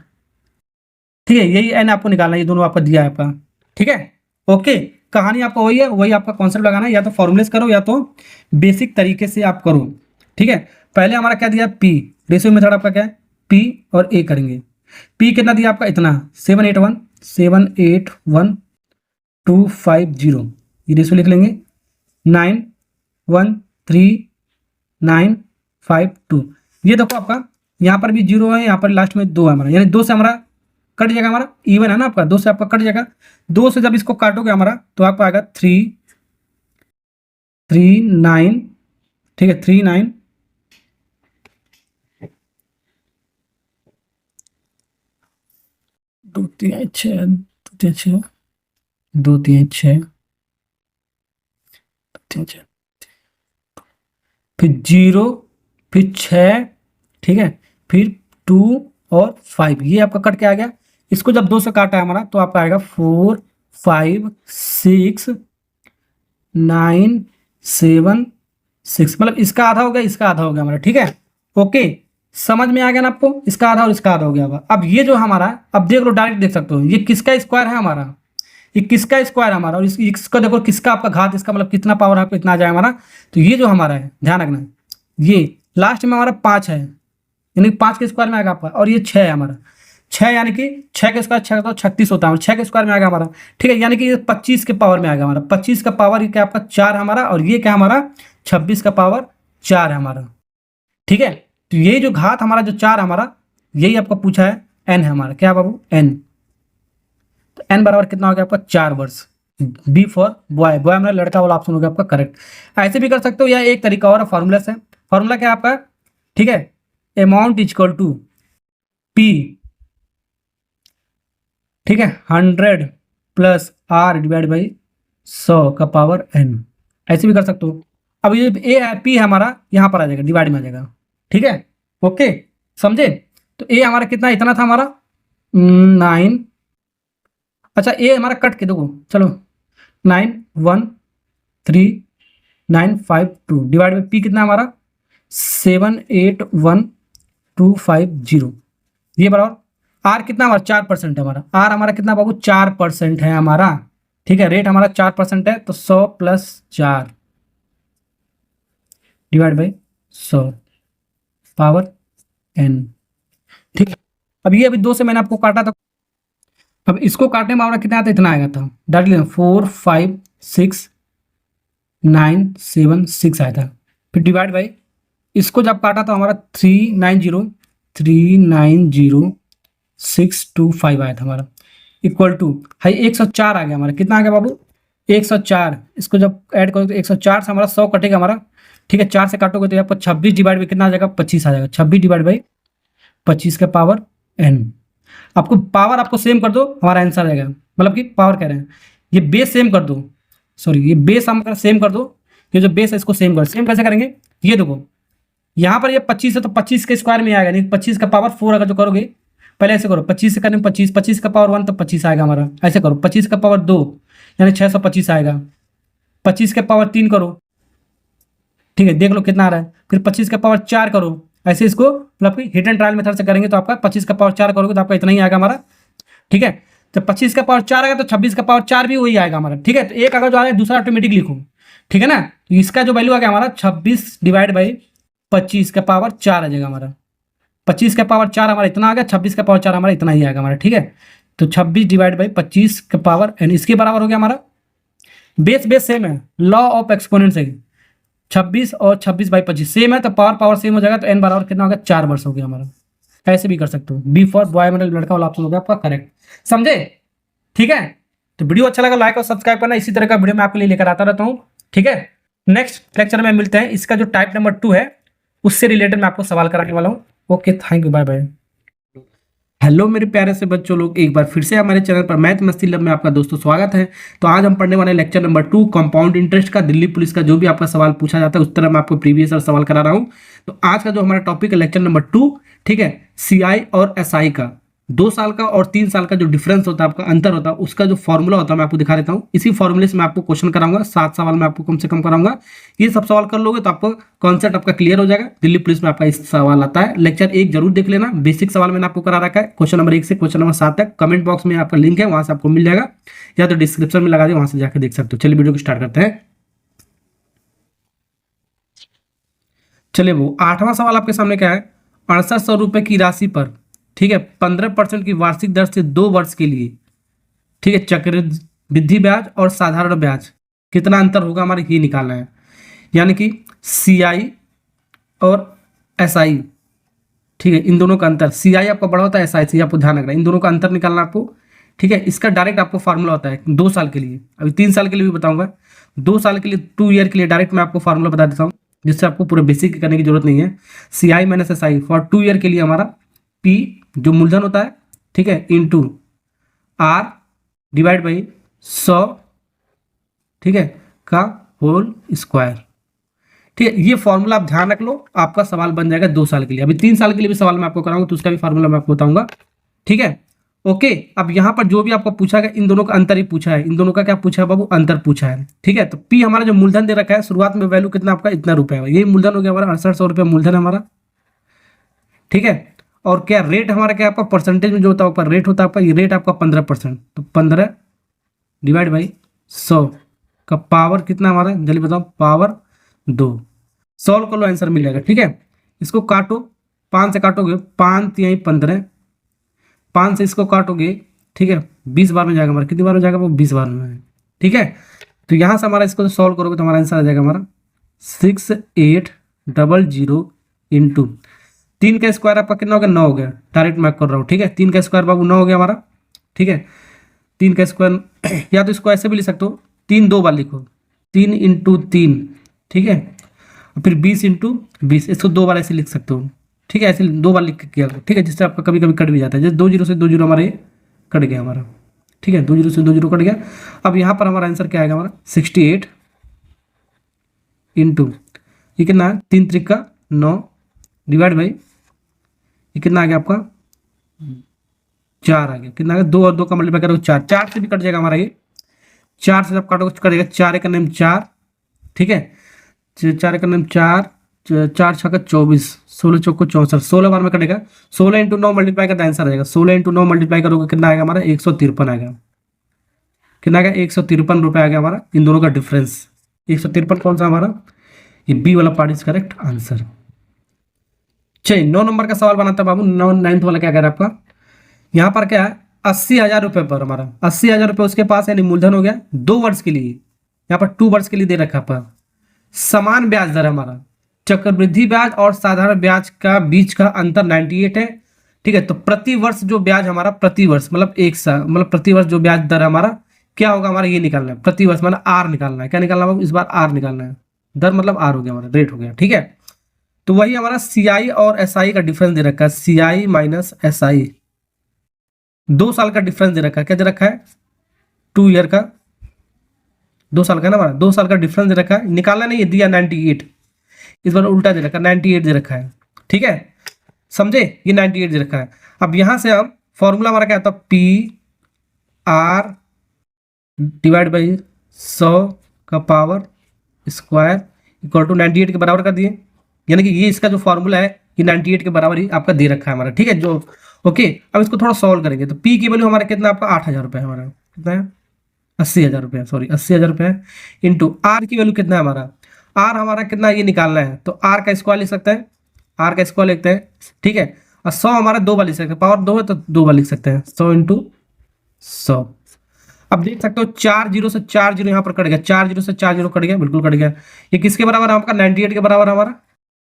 ठीक है। यही एन आपको निकालना है, ये दोनों आपका दिया है आपका, ठीक है। ओके, कहानी आपका वही है, वही आपका कॉन्सेप्ट लगाना है। या तो फॉर्मुलेस करो या तो बेसिक तरीके से आप करो, ठीक है। पहले हमारा क्या दिया, पी, रेशियो मेथड आपका क्या है, पी और ए करेंगे। पी कितना दिया आपका, इतना 781,250, ये रेशियो लिख लेंगे। 913,952, ये देखो आपका यहाँ पर भी जीरो है, यहाँ पर लास्ट में 2 है हमारा, यानी 2 से हमारा कट जाएगा, हमारा इवन है ना आपका, 2 से आपका कट जाएगा। 2 से जब इसको काटोगे हमारा तो आपको आएगा 339, ठीक है। 39, 2 3 6, 2 3 6, 3 6, फिर 0, फिर 6, ठीक है, फिर 2 और 5, ये आपका कट के आ गया। इसको जब 2 से काटा है हमारा तो आपका आएगा 4 5 6 9 7 6, मतलब इसका आधा हो गया, इसका आधा हो गया हमारा, ठीक है। ओके, समझ में आ गया ना आपको, इसका आधा और इसका आधा हो गया। अब ये जो हमारा, अब देख लो, डायरेक्ट देख सकते हो, ये किसका स्क्वायर है हमारा, ये किसका स्क्वायर है हमारा, और इसका देखो किसका आपका घात, इसका मतलब कितना पावर आपको इतना आ जाएगा हमारा। तो ये जो हमारा है, ध्यान रखना, ये लास्ट में हमारा 5 है, यानी 5 के स्क्वायर में आएगा आपका, और ये 6 है हमारा। 6 यानी कि 6 के स्क्वायर 6 तो 36 होता है, 6 के स्क्वायर में आएगा हमारा, ठीक है। यानी कि ये 25 के पावर में आएगा हमारा। 25 का पावर ये क्या आपका 4 हमारा, और ये क्या हमारा 26 का पावर 4 है हमारा, ठीक है। तो ये जो घात हमारा जो 4 हमारा, यही आपको पूछा है, एन है हमारा, क्या बाबू, एन। तो एन बराबर कितना हो गया आपका 4 वर्ष। बी फॉर बॉय, बॉय हमारा लड़का वाला ऑप्शन हो गया आपका करेक्ट। ऐसे भी कर सकते हो, या एक तरीका और फॉर्मूला से। फॉर्मूला क्या है आपका, ठीक है, अमाउंट इक्वल टू पी, ठीक है, 100 प्लस आर डिवाइड बाई 100 का पावर एन। ऐसे भी कर सकते हो। अब ये ए पी है हमारा, यहाँ पर आ जाएगा, डिवाइड में आ जाएगा, ठीक है। ओके, समझे। तो ए हमारा कितना, इतना था हमारा 9, अच्छा ए हमारा कट के देखो, चलो 913,952 डिवाइड बाई पी कितना हमारा 781,250, ये बराबर आर कितना हमारा 4% है हमारा। आर हमारा कितना बाबू 4% है हमारा, ठीक है। रेट हमारा 4% है, तो 100 plus 4 divide by 100 power n, ठीक है। अब ये अभी 2 से मैंने आपको काटा था, अब इसको काटने में हमारा कितना आता, इतना आएगा था, डायरेक्टली 4 5 6 9 7 6 आया था। फिर डिवाइड बाई, इसको जब काटा तो हमारा 390,625 आया था हमारा, इक्वल टू हाई 104 आ गया हमारा। कितना आ गया बाबू 104। इसको जब ऐड करोगे तो 104 से हमारा 100 कटेगा हमारा, ठीक है। 4 से काटोगे तो आपको 26 डिवाइड बाई कितना आ जाएगा 25 आ जाएगा। 26 डिवाइड बाई 25 का पावर एन। आपको पावर आपको सेम कर दो, हमारा आंसर आएगा, मतलब कि पावर कह रहे हैं, ये बेस सेम कर दो, सॉरी ये बेस हम सेम कर दो, ये जो बेस है इसको सेम कर, सेम कैसे करेंगे, ये देखो यहाँ पर ये 25 है तो 25 के स्क्वायर में आएगा, नहीं 25 का पावर 4 अगर जो करोगे, पहले ऐसे करो, 25 से करने 25, 25 का पावर 1 तो 25 आएगा हमारा। ऐसे करो 25 का पावर 2 यानी 625 आएगा। 25 के पावर 3 करो, ठीक है, देख लो कितना आ रहा है। फिर 25 का पावर 4 करो, ऐसे इसको मतलब कि हिट एंड ट्रायल मेथड से करेंगे तो आपका 25 का पावर 4 करोगे तो आपका इतना ही आएगा हमारा, ठीक है। तो 25 का पावर 4 आएगा तो 26 का पावर 4 भी वही आएगा हमारा, ठीक है। तो एक अगर जो आ रहा है दूसरा ऑटोमेटिक लिखो, ठीक है ना। तो इसका जो वैल्यू आ गया हमारा 26 डिवाइड बाई 25 का पावर 4 आ जाएगा हमारा। 25 का पावर 4 हमारा इतना आ गया, 26 का पावर 4 हमारा इतना ही आएगा हमारा, ठीक है। तो 26 डिवाइड बाई 25 का पावर एन, इसके बराबर हो गया हमारा। बेस बेस सेम है, लॉ ऑफ एक्सपोनेंट से 26 और 26 बाई 25 सेम है, तो पावर पावर सेम हो जाएगा, तो एन बराबर कितना हो गया 4 वर्ष हो गया हमारा। ऐसे भी कर सकते हो। बी फॉर बॉय मतलब लड़का वाला ऑप्शन हो गया आपका करेक्ट, समझे, ठीक है। तो वीडियो अच्छा लगा लाइक और सब्सक्राइब करना, इसी तरह का वीडियो मैं आपके लिए लेकर आता रहता हूँ, ठीक है। नेक्स्ट लेक्चर में मिलते हैं, इसका जो टाइप नंबर 2 है उससे रिलेटेड मैं आपको सवाल कराने वाला हूँ। Okay, thank you, bye bye. Hello मेरे प्यारे से बच्चों लोग, एक बार फिर से हमारे चैनल पर मैथ मस्ती लैब में आपका दोस्तों स्वागत है। तो आज हम पढ़ने वाले हैं लेक्चर नंबर 2 कंपाउंड इंटरेस्ट का। दिल्ली पुलिस का जो भी आपका सवाल पूछा जाता है उस तरह मैं आपको प्रीवियस सवाल करा रहा हूँ। तो आज का जो हमारा टॉपिक है लेक्चर नंबर 2, ठीक है, सीआई और एसआई का 2 साल का और 3 साल का जो डिफरेंस होता है, आपका अंतर होता है, उसका जो फॉर्मूला होता है मैं आपको दिखा देता हूँ। इसी फॉर्मूले से मैं आपको क्वेश्चन कराऊंगा, 7 सवाल मैं आपको कम से कम कराऊंगा। ये सब सवाल कर लोगे तो आपको कॉन्सेप्ट आपका क्लियर हो जाएगा। दिल्ली पुलिस में आपका इस सवाल आता है। लेक्चर 1 जरूर देख लेना, बेसिक सवाल मैंने आपको करा रखा है, क्वेश्चन नंबर 1 से क्वेश्चन नंबर 7 तक। कमेंट बॉक्स में आपका लिंक है, वहां से आपको मिल जाएगा, या तो डिस्क्रिप्शन में लगा दिए, वहां से जाकर देख सकते हो। चलिए वीडियो को स्टार्ट करते हैं। चलिए, वो 8वां सवाल आपके सामने क्या है। 6800 रुपए की राशि पर, ठीक है, 15% की वार्षिक दर से 2 वर्ष के लिए, ठीक है, चक्रवृद्धि ब्याज और साधारण ब्याज कितना अंतर होगा, हमारे ये निकालना है। यानी कि सीआई और एसआई, ठीक है, इन दोनों का अंतर। सीआई आपका बड़ा होता है, एसआई आपको ध्यान रखना है, इन दोनों का अंतर निकालना आपको। ठीक है, इसका डायरेक्ट आपको फार्मूला होता है 2 साल के लिए, अभी 3 साल के लिए भी बताऊंगा। 2 साल के लिए, 2 ईयर के लिए डायरेक्ट मैं आपको फार्मूला बता देता हूँ, जिससे आपको पूरे बेसिक करने की जरूरत नहीं है। CI minus SI for 2 year के लिए हमारा पी जो मूलधन होता है, ठीक है, इंटू आर डिवाइड बाई 100, ठीक है, का होल स्क्वायर। ठीक है, ये फॉर्मूला आप ध्यान रख लो, आपका सवाल बन जाएगा 2 साल के लिए। अभी 3 साल के लिए भी सवाल मैं आपको कराऊंगा तो उसका भी फॉर्मूला मैं आपको बताऊंगा। ठीक है, ओके। अब यहाँ पर जो भी आपको पूछा गया, इन दोनों का अंतर ही पूछा है। इन दोनों का क्या पूछा है बाबू, अंतर पूछा है। ठीक है, तो पी हमारा जो मूलधन दे रखा है, शुरुआत में वैल्यू कितना आपका, इतना रुपए है, यही मूलधन हो गया हमारा, 6800 रुपये मूलधन है हमारा। ठीक है, और क्या रेट हमारा, क्या आपका परसेंटेज में जो होता है ऊपर रेट होता है आपका, ये रेट आपका 15%, तो 15 डिवाइड बाई 100 का पावर कितना हमारा, जल्दी बताओ, पावर 2। सॉल्व कर लो, आंसर मिल जाएगा। ठीक है, इसको काटो, 5 से काटोगे, 5 तिहाई 15, 5 से इसको काटोगे, ठीक है, 20 बार में जाएगा हमारा, कितनी बार में जाएगा वो, 20 बार में। ठीक है, तो यहाँ से हमारा इसको सॉल्व करोगे तो हमारा आंसर आ जाएगा हमारा 6800 इंटू 3 का स्क्वायर आपका कितना हो गया, 9 हो गया। डायरेक्ट मैं कर रहा हूँ, ठीक है, 3 का स्क्वायर बाबू 9 हो गया हमारा। ठीक है, 3 का स्क्वायर या तो इसको ऐसे भी लिख सकते हो, 3 2 बार लिखो, 3 इंटू 3, ठीक है, और फिर 20 इंटू 20, इसको 2 बार ऐसे लिख सकते हो। ठीक है, ऐसे 2 बार लिख के किया, ठीक है, जिससे आपका कभी कभी कट भी जाता है, जैसे 2 जीरो से 2 जीरो हमारे कट गया हमारा। ठीक है, 2 जीरो से 2 जीरो कट गया। अब यहाँ पर हमारा आंसर क्या आएगा हमारा, 68 इंटू, ये कितना है, 3 त्रिका 9 डिवाइड बाई, ये कितना आ गया आपका, 4 आ गया। कितना आ गया, 2 और 2 का मल्टीप्लाई करोगे 4, 4 से भी कट जाएगा हमारा ये, 4 से जब काटोगे कटेगा, 4 एक नेम 4, ठीक है, 4 एक नेम 4, 4 छक्का 24, 16 चौको 64, 16 बार में कटेगा। 16 इंटू 9 मल्टीप्लाई का आंसर आ जाएगा, 16 इंटू 9 मल्टीप्लाई करोगे कितना आएगा हमारा, 153 आएगा। कितना आएगा, 153 रुपये आ गया हमारा, इन दोनों का डिफरेंस 153। कौन सा हमारा, ये बी वाला पार्ट इज करेक्ट आंसर। चलिए 9 नंबर का सवाल बनाता है बाबू। 9th वाला क्या कह रहा है आपका, यहाँ पर क्या है, 80,000 रुपये पर हमारा 80,000 रुपये उसके पास, यानी मूलधन हो गया 2 वर्ष के लिए। यहाँ पर 2 वर्ष के लिए दे रखा पर समान ब्याज दर है हमारा, चक्रवृद्धि ब्याज और साधारण ब्याज का बीच का अंतर 98 है। ठीक है, तो प्रति वर्ष जो ब्याज हमारा, प्रति वर्ष मतलब एक साल, मतलब प्रति वर्ष जो ब्याज दर है हमारा क्या होगा, हमारा ये निकालना है प्रति वर्ष, मतलब आर निकालना है। क्या निकालना है इस बार, आर निकालना है। दर मतलब आर हो गया हमारा, रेट हो गया। ठीक है, तो वही हमारा सीआई और एसआई का डिफरेंस दे रखा है, सीआई माइनस एसआई, 2 साल का डिफरेंस दे रखा है। क्या दे रखा है, 2 ईयर का, 2 साल का है ना हमारा, 2 साल का डिफरेंस दे रखा है। निकालना नहीं है, दिया 98, इस बार उल्टा दे रखा है, 98 दे रखा है। ठीक है, समझे, ये 98 दे रखा है। अब यहां से हम फॉर्मूला हमारा क्या था, पी आर डिवाइड बाई 100 का पावर स्क्वायर इक्वल टू 98 के बराबर कर दिए। यानी कि ये इसका जो फॉर्मूला है ये 98 के बराबर ही आपका दे रखा है हमारा। ठीक है, जो ओके। अब इसको थोड़ा सॉल्व करेंगे तो पी की वैल्यू हमारा कितना, आपका 8,000 रुपये है हमारा, कितना है, 80,000 रुपये, सॉरी 80,000 रुपये है। इंटू आर की वैल्यू कितना है हमारा, आर हमारा कितना ये निकालना है, तो आर का स्क्वायर लिख सकते हैं, आर का स्क्वायर लिखते हैं। ठीक है, और 100 हमारा 2 बार लिख सकते हैं, पावर 2 है तो 2 बार लिख सकते हैं, 100 इंटू 100। अब देख सकते हो 4 जीरो से 4 जीरो यहाँ पर कट गया, 4 जीरो से 4 जीरो कट गया, बिल्कुल कट गया। ये किसके बराबर है आपका, 98 के बराबर है हमारा।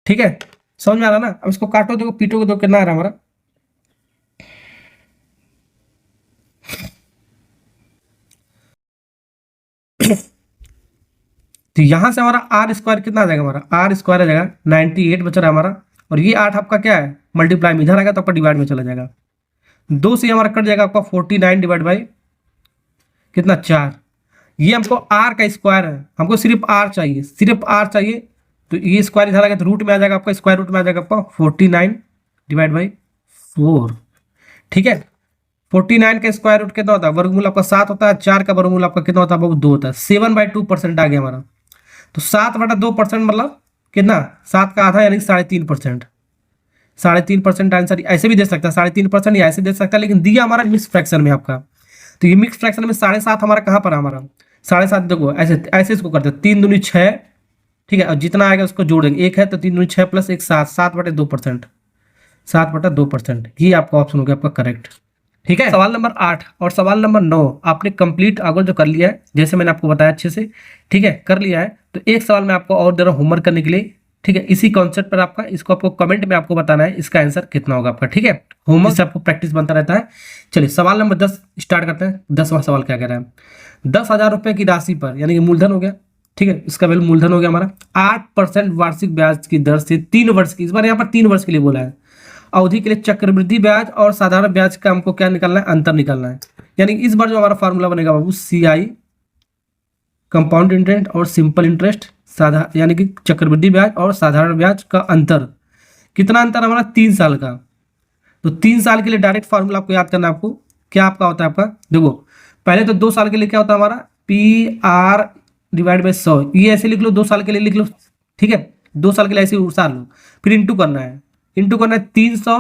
ठीक है, समझ में आ रहा ना। अब इसको काटो, देखो पीटोगे तो कितना आ रहा है हमारा, तो यहाँ से हमारा आर स्क्वायर कितना आ जाएगा, हमारा आर स्क्वायर आ जाएगा 98 बच रहा है हमारा, और ये 8 आपका क्या है मल्टीप्लाई में इधर आएगा तो आपका डिवाइड में चला जाएगा, 2 से हमारा कट जाएगा आपका 49 डिवाइड बाई कितना 4। ये हमको आर का स्क्वायर है, हमको सिर्फ आर चाहिए, सिर्फ आर चाहिए, तो ये स्क्वायर इधर आएगा तो रूट में आ जाएगा आपका, स्क्वायर रूट में आ जाएगा आपका 49 डिवाइड बाई 4। ठीक है, 49 का स्क्वायर रूट कितना होता है, वर्गमूल आपका 7 होता है, 4 का वर्गमूल आपका कितना होता है बाबू 2 होता है, 7/2% आ गया हमारा। तो 7/2% मतलब कितना, 7 का आधा यानी 3.5%, 3.5% आंसर ऐसे भी दे सकता है 3.5% या ऐसे दे सकता है, लेकिन दिया हमारा मिक्स फ्रैक्शन में आपका। तो ये मिक्स फ्रैक्शन में 7.5 हमारा कहाँ पर है, हमारा 7.5 देखो ऐसे ऐसे इसको करते हैं, 3 दूनी 6, ठीक है, और जितना आएगा उसको जोड़ देंगे, 1 है तो 3 दूनी 6 प्लस 1 7, 7/2%, 7/2%, ये आपका ऑप्शन हो गया आपका करेक्ट। ठीक है, सवाल नंबर 8 और सवाल नंबर 9 आपने कंप्लीट आगे जो कर लिया है, जैसे मैंने आपको बताया अच्छे से, ठीक है कर लिया है। तो एक सवाल मैं आपको और दे रहा हूँ होमवर्क करने के लिए, ठीक है, इसी कॉन्सेप्ट पर आपका, इसको आपको कमेंट में आपको बताना है इसका आंसर कितना होगा आपका। ठीक है, होमवर्क से आपको प्रैक्टिस बनता रहता है। चलिए सवाल नंबर 10 स्टार्ट करते हैं। 10वां सवाल क्या कह रहा है, 10,000 रुपए की राशि पर, यानी कि मूलधन हो गया, ठीक है, इसका वैल्यू मूलधन हो गया हमारा, 8% वार्षिक ब्याज की दर से 3 वर्ष की, इस बार यहाँ पर 3 वर्ष के लिए बोला है, अवधि के लिए चक्रवृद्धि ब्याज और साधारण ब्याज का हमको क्या निकालना है, अंतर निकालना है। यानी इस बार जो हमारा फार्मूला बनेगा बाबू CI कंपाउंड इंटरेस्ट और सिंपल इंटरेस्ट, यानी कि चक्रवृद्धि ब्याज और साधारण ब्याज का अंतर, कितना अंतर हमारा 3 साल का। तो 3 साल के लिए डायरेक्ट फार्मूला आपको याद करना है, आपको क्या आपका होता है आपका, देखो पहले तो 2 साल के लिए क्या होता है हमारा PR डिवाइड बाई 100, ये ऐसे लिख लो, 2 साल के लिए लिख लो, ठीक है, 2 साल के लिए ऐसे उतार लो, फिर इंटू करना है, 300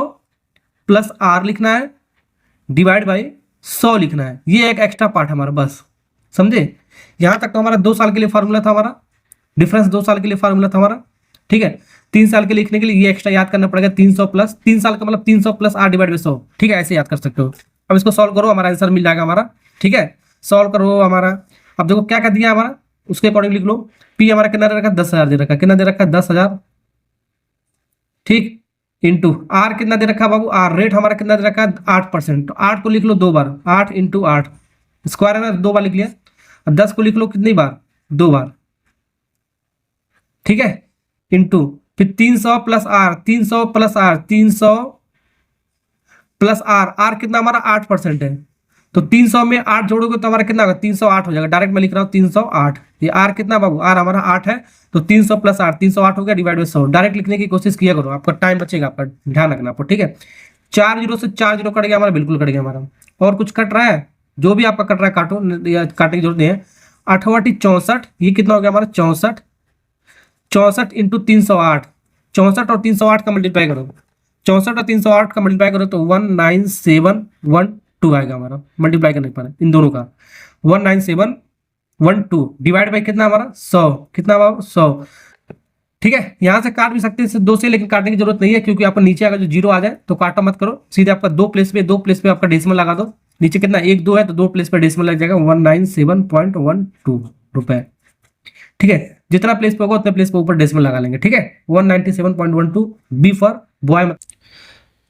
प्लस R लिखना है डिवाइड बाई 100 लिखना है, ये एक एक्स्ट्रा पार्ट हमारा, बस समझे। यहां तक तो हमारा 2 साल के लिए फार्मूला था हमारा, डिफरेंस 2 साल के लिए फार्मूला था हमारा, ठीक है। 3 साल के लिए लिखने के लिए ये एक्स्ट्रा याद करना पड़ेगा, 300 प्लस 3 साल का मतलब 300 प्लस R डिवाइड बाई 100, ठीक है, ऐसे याद कर सकते हो। अब इसको सॉल्व करो, हमारा आंसर मिल जाएगा हमारा, ठीक है, सॉल्व करो हमारा। अब देखो क्या कर दिया हमारा, उसके अकॉर्डिंग लिख लो। P हमारा कितना दे रखा है, 10,000 दे रखा है, कितना दे रखा है 10,000, ठीक, इंटू R कितना दे रखा है बाबू, R रेट हमारा कितना दे रखा है 8%, तो 8 को लिख लो 2 बार, 8 इंटू 8 स्क्वायर है ना, 2 बार लिख लिया, और 10 को लिख लो कितनी बार, 2 बार, ठीक है, इंटू फिर 300 plus R, 300 plus R, 300 plus R, R कितना हमारा 8% है, तो 300 में 8 जोड़ोगे तो हमारा कितना होगा 308 हो जाएगा, डायरेक्ट मैं लिख रहा हूँ 308। ये R कितना बाबू, R हमारा 8 है, तो 300 प्लस R 308 हो गया डिवाइड बाई 100, डायरेक्ट लिखने की कोशिश किया करो, आपका टाइम बचेगा, आपका ध्यान रखना आपको, ठीक है। 4 जीरो से 4 जीरो कट गया हमारा, बिल्कुल कट गया हमारा। और कुछ कट रहा है, जो भी आपका कट रहा है काटो, या काटने की जरूरत नहीं है। 8 64, ये कितना हो गया हमारा 64, 64 इंटू 308, 64 और 308 का मल्टीप्लाई करो, 64 और 308 का मल्टीप्लाई करो तो 19712 आएगा हमारा, मल्टीप्लाई करने पर इन दोनों का 19712 डिवाइड बाई कितना हमारा 100, कितना बाबू 100, ठीक है। यहां से काट भी सकते हैं 2 से, लेकिन काटने की जरूरत नहीं है, क्योंकि आपका नीचे अगर जो जीरो आ जाए तो काटा मत करो, सीधे आपका 2 प्लेस पे आपका डेसिमल लगा दो, नीचे कितना 1 2 है तो 2 प्लेस पे डेसिमल लग जाएगा, 197.12 रुपए, ठीक है। जितना प्लेस पे होगा उतने प्लेस पे ऊपर डेसिमल लगा लेंगे, ठीक है, 197.12 बी फॉर बॉय।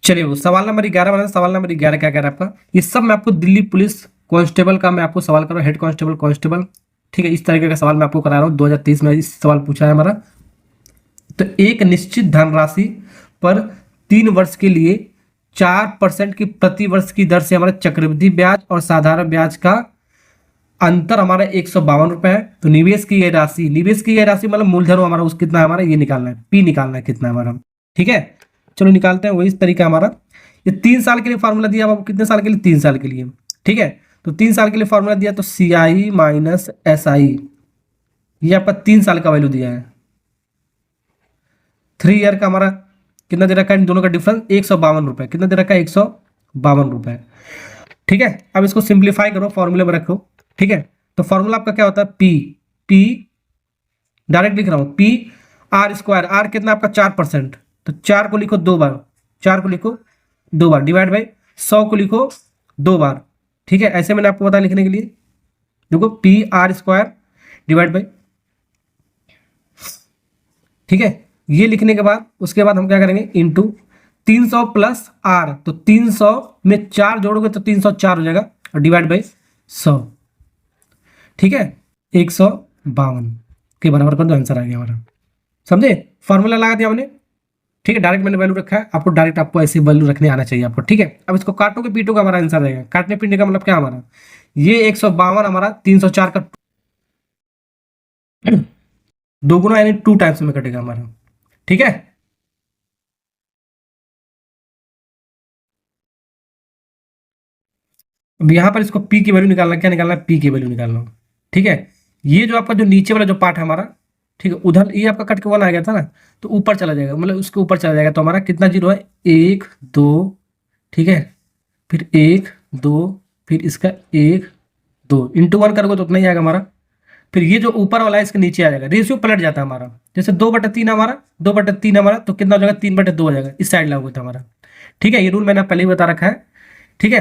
चलिए वो सवाल नंबर 11 बना, सवाल नंबर 11 क्या कह रहा है आपका, ये सब मैं आपको दिल्ली पुलिस कांस्टेबल का मैं आपको सवाल कर रहा हूँ, हेड कांस्टेबल, ठीक है, इस तरीके का सवाल मैं आपको करा रहा हूँ, 2023 में इस सवाल पूछा है हमारा। तो एक निश्चित धनराशि पर 3 वर्ष के लिए 4% की प्रति वर्ष की दर से हमारा चक्रवृद्धि ब्याज और साधारण ब्याज का अंतर हमारा 152 रुपए है। तो निवेश की गई राशि मतलब मूलधन हमारा उस कितना है हमारा, ये निकालना है, P निकालना है कितना है हमारा, ठीक है। चलो निकालते हैं, वही तरीका हमारा। ये 3 साल के लिए फार्मूला दिया बाबू, कितने साल के लिए 3 साल के लिए, ठीक है। तो 3 साल के लिए फार्मूला दिया तो CI माइनस SI, ये आपका 3 साल का वैल्यू दिया है। 3 ईयर का हमारा कितना दे रखा है, इन दोनों का डिफरेंस 152 रुपए, कितना दे रखा है 152 रुपए, ठीक है। अब इसको सिंप्लीफाई करो, फॉर्मूले में रखो, ठीक है। तो फॉर्मूला आपका क्या होता है, P डायरेक्ट लिख रहा हूं, P R स्क्वायर, R कितना आपका 4%, तो 4 को लिखो 2 बार, 4 को लिखो 2 बार डिवाइड बाई 100 को लिखो 2 बार, ठीक है। ऐसे मैंने आपको बताया लिखने के लिए, देखो P R square divide by, ठीक है। ये लिखने के बाद उसके बाद हम क्या करेंगे, इंटू 300 प्लस R, तो 300 में 4 जोड़ोगे तो 304 हो जाएगा, और डिवाइड बाई 100, ठीक है, 152, के बराबर कर दो, आंसर आ गया हमारा। समझे? फॉर्मूला लगा दिया हमने, ठीक है, डायरेक्ट मैंने वैल्यू रखा है, आपको डायरेक्ट आपको ऐसी वैल्यू रखने आना चाहिए आपको, ठीक है। अब इसको काटोगे पीटोगे हमारा आंसर रहेगा। काटने पीटने का मतलब क्या हमारा, ये 152 हमारा 304 का दोगुना यानी 2 टाइम्स में कटेगा हमारा, ठीक है। अब यहाँ पर इसको पी की वैल्यू निकालना, क्या निकालना है, पी की वैल्यू निकालना, ठीक है। ये जो आपका जो नीचे वाला जो पार्ट है हमारा, ठीक है, उधर ये आपका कट के 1 आ गया था ना, तो ऊपर चला जाएगा, मतलब उसके ऊपर चला जाएगा, तो हमारा कितना जीरो है, 1 2, ठीक है, फिर 1 2, फिर इसका 1 2 इंटू 1 करोगे तो उतना ही आएगा हमारा। फिर ये जो ऊपर वाला है इसके नीचे आ जाएगा, रेशियो पलट जाता है हमारा, जैसे 2/3 हमारा, 2/3 हमारा, तो कितना हो जाएगा, 3/2 हो जाएगा, इस साइड लागू होता है हमारा, ठीक है। ये रूल मैंने पहले ही बता रखा है, ठीक है।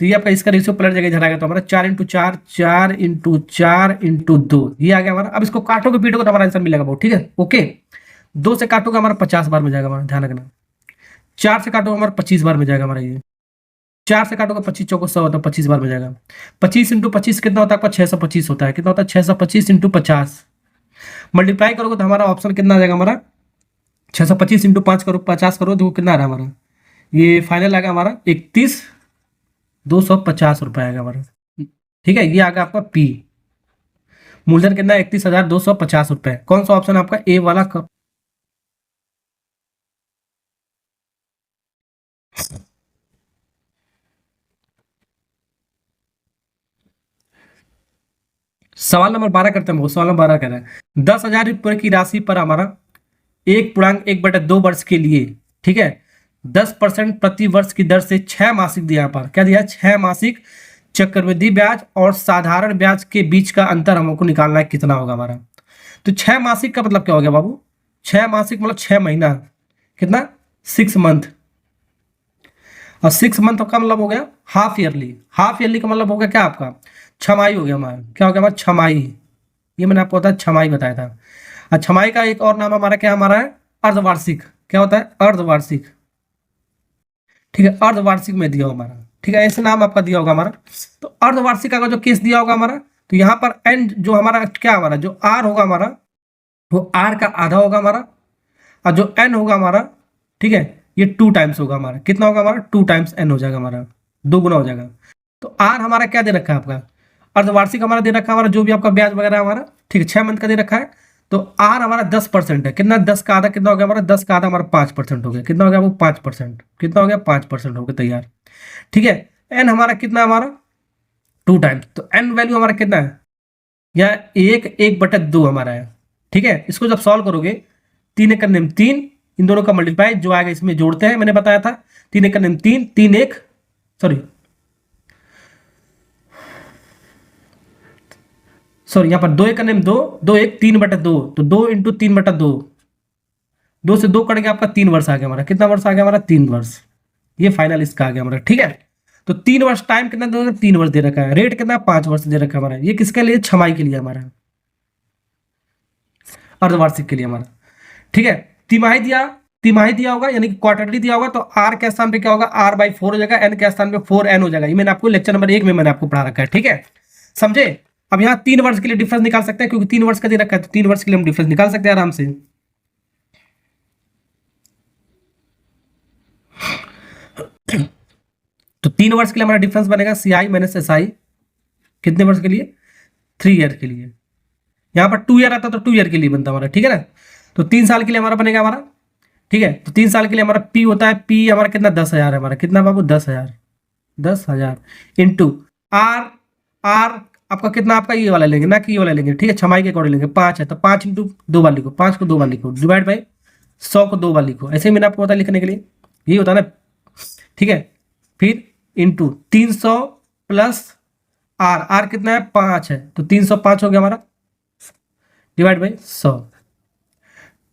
तो ये आपका इसका रेशियो पलट जाएगा, इधर आएगा, तो हमारा 4 × 4 4 × 4 × 2 ये आ गया हमारा। अब इसको काटोगे पीटोगे तो हमारा आंसर मिलेगा बहुत, ठीक है, ओके। 2 से काटोगे हमारा 50 बार में जाएगा हमारा, ध्यान रखना। 4 से काटोगे हमारा 25 बार में जाएगा हमारा, ये 4 से काटोगे 25 चौको 100 होता है, 25 बार में जाएगा। 25 × 25 कितना होता है आपका, 625 होता है। कितना होता है, 625 × 50 मल्टीप्लाई करोगे तो हमारा ऑप्शन कितना आ जाएगा हमारा, 625 × 5 करो, 50 करो तो कितना आ रहा है हमारा, ये फाइनल आएगा हमारा 31,250 रुपये आएगा हमारा, ठीक है। ये आएगा आपका पी, मूलधन कितना है, 31,250 रुपये। कौन सा ऑप्शन आपका, ए वाला का। सवाल नंबर 12 करते हैं, वो सवाल नंबर 12 कह रहे हैं 10,000 रुपये की राशि पर हमारा 1.1/2 वर्ष के लिए, ठीक है, 10% प्रति वर्ष की दर से 6 मासिक दिया, पर क्या दिया, 6 मासिक चक्रवृद्धि ब्याज और साधारण ब्याज के बीच का अंतर हमको निकालना है, कितना होगा हमारा। तो 6 मासिक का मतलब क्या हो गया बाबू, 6 मासिक मतलब 6 महीना, कितना, 6 मंथ, और 6 मंथ का मतलब हो गया हाफ ईयरली। हाफ ईयरली का मतलब हो गया क्या आपका, छमाही हो गया हमारा, क्या हो गया हमारा, छमाही। ये मैंने आपको बताया, छमाही बताया था। और छमाही का एक और नाम हमारा क्या हमारा है, अर्धवार्षिक। क्या होता है, अर्धवार्षिक, ठीक है, अर्धवार्षिक में दिया हमारा, ठीक है, ऐसे नाम आपका दिया होगा हमारा। तो अर्धवार्षिक का जो केस दिया होगा हमारा, तो यहाँ पर एन जो हमारा क्या हमारा जो आर होगा हमारा, वो आर का आधा होगा हमारा, और जो एन होगा हमारा, ठीक है, ये 2 टाइम्स होगा हमारा। कितना होगा हमारा, 2 टाइम्स एन हो जाएगा हमारा, 2 गुना हो जाएगा। तो आर हमारा क्या दे रखा है आपका, अर्धवार्षिक हमारा दे रखा है हमारा, जो भी आपका ब्याज वगैरह हमारा, ठीक है, 6 मंथ का दे रखा है। तो आर हमारा 10% है, कितना, 10 का आधा कितना हो गया हमारा, 10 का आधा हमारा 5% हो गया, कितना हो गया वो 5%, कितना हो गया 5% हो गया तैयार, ठीक है। एन हमारा कितना, हमारा 2 टाइम्स, तो एन वैल्यू हमारा कितना है, या 1/2 हमारा है, ठीक है। इसको जब सॉल्व करोगे, 3 × 3 इन दोनों का मल्टीप्लाई जो आएगा इसमें जोड़ते हैं, मैंने बताया था 3 × 3 3 1 सॉरी यहाँ पर 2 × 2 2 1 3/2, तो 2 × 3/2, 2 से 2 कट गया आपका, 3 वर्ष आ गया हमारा। कितना वर्ष आ गया हमारा, 3 वर्ष। ये फाइनल इसका आ गया हमारा, ठीक है। तो 3 वर्ष, टाइम कितना दे रखा है, 3 वर्ष दे रखा है, रेट कितना 5 वर्ष दे रखा है हमारा। ये किसके लिए, छमाही के लिए हमारा, अर्धवार्षिक के लिए हमारा, ठीक है। तिमाही दिया होगा यानी कि क्वार्टरली दिया होगा, तो आर के स्थान पे क्या होगा, r/4 हो जाएगा, एन के स्थान पे 4n हो जाएगा। ये मैंने आपको लेक्चर नंबर 1 में मैंने आपको पढ़ा रखा है, ठीक है, समझे। अब यहाँ 3 वर्ष के लिए डिफरेंस निकाल सकते हैं, क्योंकि 3 वर्ष का दे रखा है, तो 3 वर्ष के लिए हम डिफरेंस निकाल सकते हैं आराम से। तो 3 वर्ष के लिए हमारा डिफरेंस बनेगा CI - SI, कितने वर्ष के लिए, 3 ईयर के लिए। यहाँ पर 2 ईयर आता तो 2 ईयर के लिए बनता हमारा, ठीक है ना। तो 3 साल के लिए हमारा बनेगा हमारा, ठीक है। तो 3 साल के लिए हमारा पी होता है, पी हमारा कितना, 10,000 है हमारा, कितना बाबू, 10,000 इंटू आर, आर आपका कितना, आपका ये वाला लेंगे ना, कि ये वाला लेंगे, ठीक है, छमाही के अकॉर्डिंग लेंगे, 5 है तो 5 × 2 बार लिखो, 5 को 2 बार लिखो, डिवाइड बाई 100 को 2 बार लिखो, ऐसे ही मैंने आपको बता लिखने के लिए, ये होता है ना, ठीक है। फिर इंटू 300 प्लस आर, आर कितना है, 5 है, तो 305 हो गया हमारा, डिवाइड बाई 100,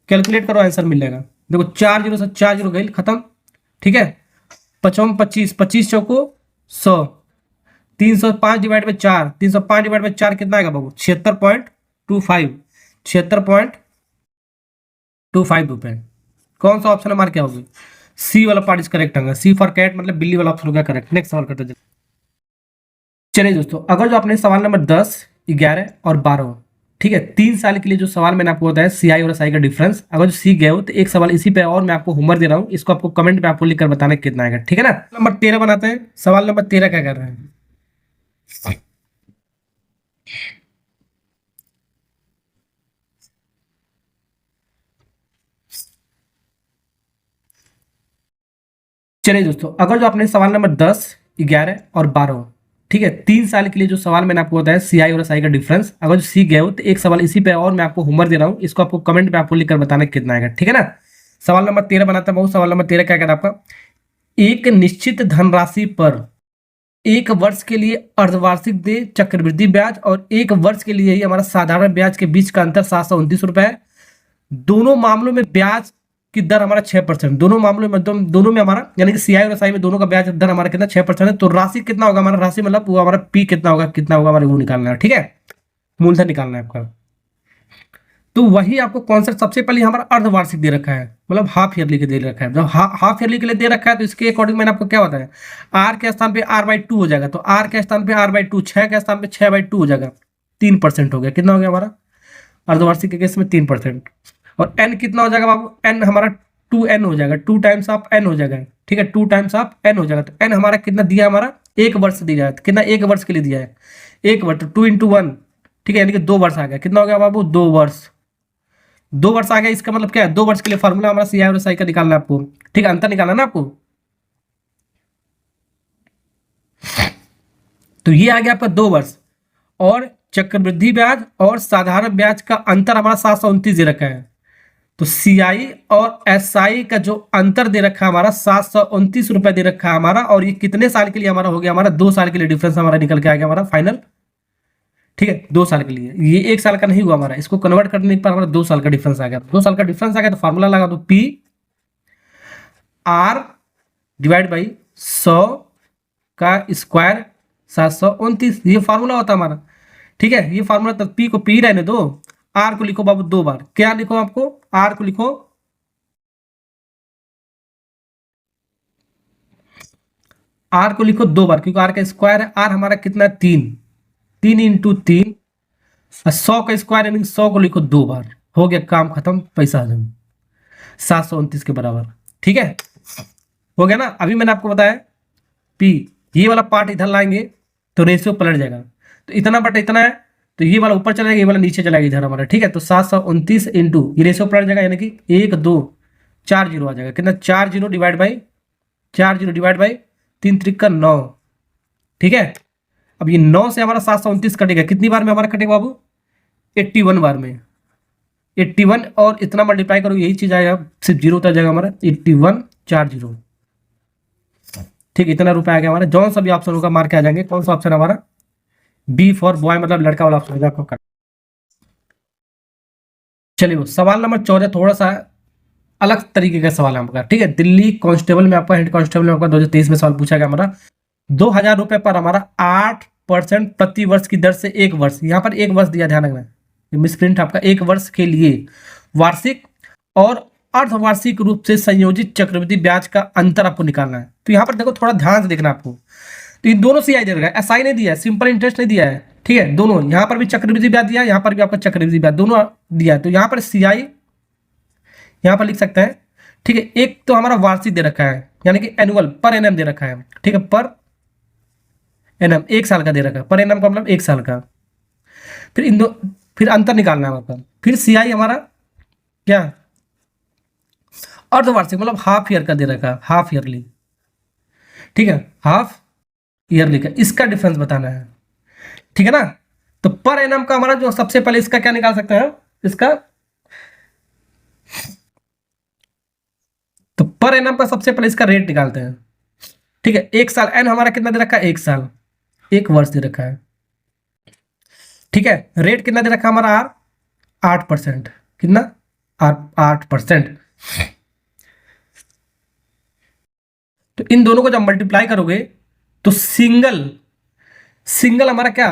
कैलकुलेट करो, आंसर मिल जाएगा। देखो 4 0 से 4 0 गई, खत्म, ठीक है। 55 25 25 चौको 100, 305 डिवाइड बाई 4, 305 डिवाइड बाई 4 कितना आएगा बाबू, 76.25, 76.25 रुपए। कौन सा ऑप्शन हमारा क्या होगी, सी वाला पार्ट इज करेक्ट होगा, सी फॉर कैट मतलब बिल्ली वाला ऑप्शन होगा करेक्ट। नेक्स्ट सवाल करते हैं। चलिए दोस्तों, अगर जो आपने सवाल नंबर 10 11 और 12 ठीक है, 3 साल के लिए जो सवाल मैंने आपको बताया सी आई और एस आई का डिफरेंस, अगर जो सीख गए हो तो एक सवाल इसी पे और मैं आपको होमवर्क दे रहा हूँ, इसको आपको कमेंट में आपको लिखकर बताना कितना आएगा, ठीक है ना। नंबर 13 बनाते हैं। सवाल नंबर 13 क्या कर रहे हैं? चलिए दोस्तों, अगर जो आपने सवाल नंबर 10, 11 और 12, ठीक है, 3 साल के लिए जो सवाल मैंने आपको बताया सी आई और एस आई का डिफरेंस, अगर जो सीख गए हो तो एक सवाल इसी पे और मैं आपको होमवर्क दे रहा हूँ, इसको आपको कमेंट में आपको लिखकर बताना कितना आएगा, ठीक है ना। सवाल नंबर 13 बनाता हूँ। सवाल नंबर 13 क्या कहता है आपका? एक निश्चित धनराशि पर एक वर्ष के लिए अर्धवार्षिक दे चक्रवृद्धि ब्याज और एक वर्ष के लिए ही हमारा साधारण ब्याज के बीच का अंतर 729 रुपए है। दोनों मामलों में ब्याज की दर हमारा 6%, दोनों मामलों में दोनों में हमारा यानी कि सीआई और एसआई में दोनों का ब्याज दर हमारा कितना 6% है। तो राशि कितना होगा हमारा? राशि मतलब वो हमारा पी कितना होगा हमारे वो निकालना है, ठीक है, मूलधन निकालना है आपका। तो वही आपको कॉन्सेप्ट सबसे पहले हमारा अर्धवार्षिक दे रखा है, मतलब हाफ ईयरली के दे रखा है। जब हाफ ईयरली के लिए दे रखा है तो इसके अकॉर्डिंग मैंने आपको क्या बताया, आर के स्थान पे r/2 हो जाएगा, तो आर के स्थान पे r/2, 6 के स्थान पे 6/2 हो जाएगा, 3% हो गया। कितना हो गया हमारा अर्धवार्षिक के केस में? 3%। और एन कितना हो जाएगा बाबू? एन हमारा 2n हो जाएगा, 2 टाइम्स ऑफ एन हो जाएगा, ठीक है, 2 टाइम्स ऑफ एन हो जाएगा। तो एन हमारा कितना दिया? हमारा 1 वर्ष दिया है। कितना? 1 वर्ष के लिए दिया है, 1 वर्ष, 2 × 1, ठीक है, यानी कि 2 वर्ष आ गया। कितना हो गया बाबू? 2 वर्ष। 2 वर्ष आ गया, इसका मतलब क्या है? 2 वर्ष के लिए फॉर्मूला हमारा सी आई और एस आई का निकालना है आपको, ठीक है, अंतर निकालना ना आपको। तो ये आ गया आपका 2 वर्ष, और चक्रवृद्धि ब्याज और साधारण ब्याज का अंतर हमारा 729 दे रखा है। तो सीआई और एसआई का जो अंतर दे रखा है हमारा 729 रुपए दे रखा है हमारा, और ये कितने साल के लिए हमारा हो गया? हमारा 2 साल के लिए डिफरेंस हमारा निकल के आ गया हमारा फाइनल, ठीक है, 2 साल के लिए। ये 1 साल का नहीं हुआ हमारा, इसको कन्वर्ट करने पर हमारा 2 साल का डिफरेंस आ गया। 2 साल का डिफरेंस आ गया तो फार्मूला लगा दो, पी आर डिवाइड बाई 100 का स्क्वायर 729, ये फार्मूला होता है हमारा, ठीक है। ये फार्मूला, तो पी को पी रहने दो, आर को लिखो बाबू 2 बार। क्या लिखो आपको? आर को लिखो, आर को लिखो 2 बार, क्योंकि आर का स्क्वायर है। आर हमारा कितना है? 3 × 3, 100 का स्क्वायर यानी 100 को लिखो 2 बार, हो गया काम खत्म, पैसा हजम, 729 के बराबर, ठीक है, हो गया ना। अभी मैंने आपको बताया पी, ये वाला पार्ट इधर लाएंगे तो रेशियो पलट जाएगा, तो इतना बटा इतना है, तो ये वाला ऊपर चला जाएगा, ये वाला नीचे चला जाएगा इधर हमारा, ठीक है। तो 729 इंटू ये रेशियो पलट जाएगा, यानी कि 1 2 4 जीरो आ जाएगा। कितना? 4 जीरो डिवाइड बाई 3 × 9, ठीक है। अब ये 9 से हमारा 729 कटेगा, कितनी बार में हमारा कटेगा बाबू? 81 बार में, 81, और इतना मल्टीप्लाई करो यही चीज आएगा, सिर्फ जीरो उतर जाएगा हमारा, 81 4 जीरो, ठीक, इतना रुपया आ गया हमारा। जौन सा भी ऑप्शन होगा मार्क आ जाएंगे। कौन सा ऑप्शन हमारा? बी फॉर बॉय, मतलब लड़का वाला ऑप्शन होगा आपको। चलिए सवाल नंबर 14 थोड़ा सा अलग तरीके का सवाल है आपका, ठीक है। दिल्ली कांस्टेबल में आपका, हेड कांस्टेबल में आपका 2023 में सवाल पूछा गया हमारा, 2000 रुपए पर हमारा 8% प्रति वर्ष की दर से 1 वर्ष, यहाँ पर 1 वर्ष दिया, ध्यान रखना, मिसप्रिंट आपका, 1 वर्ष के लिए वार्षिक और अर्धवार्षिक रूप से संयोजित चक्रवृद्धि ब्याज का अंतर आपको निकालना है। तो यहाँ पर देखो, थोड़ा ध्यान से देखना आपको, तो ये दोनों सीआई दे रखा है, एसआई नहीं दिया है, सिंपल इंटरेस्ट नहीं दिया है, ठीक है, दोनों, यहाँ पर भी चक्रवृद्धि ब्याज दिया है, यहाँ पर भी आपका चक्रवृद्धि ब्याज दोनों दिया है। तो यहाँ पर सीआई यहाँ पर लिख सकते हैं, ठीक है। एक तो हमारा वार्षिक दे रखा है, यानी कि एनुअल, पर एनएम दे रखा है, ठीक है, पर एनएम 1 साल का दे रखा है, पर एनएम का मतलब 1 साल का। फिर अंतर निकालना है आपका। फिर सीआई हमारा क्या? अर्धवार्षिक, मतलब हाफ ईयर का दे रखा है, हाफ ईयरली, ठीक है, हाफ ईयरली का, इसका डिफरेंस बताना है, ठीक है ना। तो पर एनम का हमारा जो सबसे पहले इसका क्या निकाल सकते हैं? इसका, तो पर एनम का सबसे पहले इसका रेट निकालते हैं, ठीक है। 1 साल, एन हमारा कितना दे रखा है? 1 साल, 1 वर्ष दे रखा है, ठीक है। रेट कितना दे रखा है हमारा? आर, 8%, कितना? 8%। तो इन दोनों को जब मल्टीप्लाई करोगे तो सिंगल हमारा क्या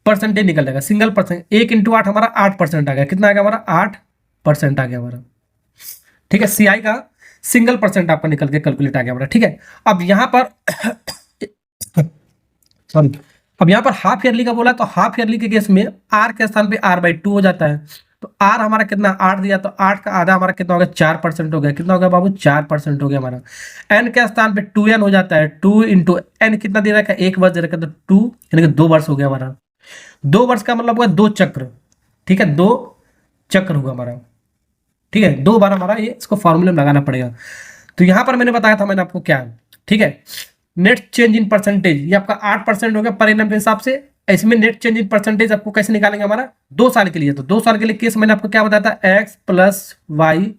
परसेंटेज निकल जाएगा, सिंगल परसेंट, 1 × 8 हमारा 8% आ गया। कितना आ गया हमारा? 8% आ गया हमारा, ठीक है। सीआई का सिंगल परसेंट आपका निकल के कैलकुलेट आ गया हमारा, ठीक है। अब यहां पर सॉरी, अब यहाँ पर हाफ ईयरली का बोला, तो हाफ ईयरली के केस में आर के स्थान पे r/2 हो जाता है। तो आर हमारा कितना 8 दिया, तो 8 का आधा हमारा कितना हो गया 4% हो गया। कितना हो गया बाबू 4% हो गया हमारा। एन के स्थान पे 2n हो जाता है। 2 इंटू एन कितना दे रखा है 1 वर्ष दे रखा है, तो 2 यानी कि 2 वर्ष हो गया हमारा। 2 वर्ष का मतलब हुआ 2 चक्र, ठीक है 2 चक्र होगा हमारा, ठीक है 2 बार हमारा ये इसको फॉर्मूले में लगाना पड़ेगा। तो यहां पर मैंने बताया था मैंने आपको क्या, ठीक है नेट चेंज इन परसेंटेज, ये आपका 8% हो गया पर एनम के हिसाब से। इसमें नेट चेंज इन परसेंटेज आपको कैसे निकालेंगे हमारा 2 साल के लिए। तो 2 साल के लिए केस मैंने आपको क्या बताया था x plus y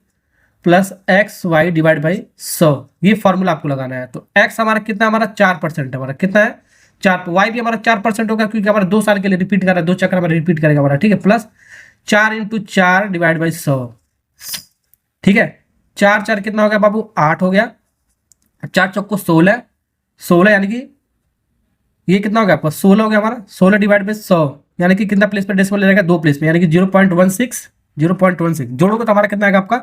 divide by 100, ये फॉर्मूला आपको लगाना है। तो x हमारा कितना हमारा 4% है हमारा, कितना है 4, y भी हमारा 4% होगा क्योंकि हमारा 2 साल के लिए रिपीट कर रहा है, 2 चक्र हमारा रिपीट करेगा हमारा, ठीक है प्लस 4 इंटू 4 डिवाइड बाई 100, ठीक है 4 4 कितना हो गया बाबू 8 हो गया, 4 चौको 16 यानी कि ये कितना हो गया आपका 16 हो गया हमारा। 16 डिवाइड बाई 100 यानी कि कितना प्लेस पे डेसिमल ले रहेगा 2 प्लेस में, यानी कि 0.16 जोड़ोगे तो हमारा कितना आएगा आपका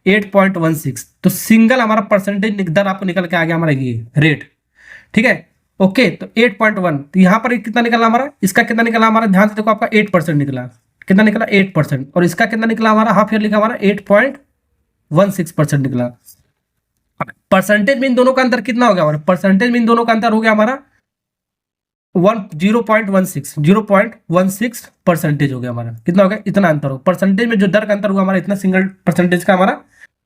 8.16। तो सिंगल हमारा परसेंटेज दर आपको निकल के आ गया हमारा ये रेट, ठीक है ओके। तो 8.1, तो यहाँ पर कितना निकला हमारा, इसका कितना निकला हमारा ध्यान से देखो आपका 8% निकला, कितना निकला 8%, और इसका कितना निकला हमारा हाफ ईयर लिखा हमारा 8.16% निकला। परसेंटेज में इन दोनों का अंतर कितना हो गया हमारा, परसेंटेज में इन दोनों का अंतर हो गया हमारा 0.16% हो गया हमारा। कितना हो गया इतना अंतर हो, परसेंटेज में जो दर का अंतर हुआ हमारा इतना सिंगल परसेंटेज का हमारा,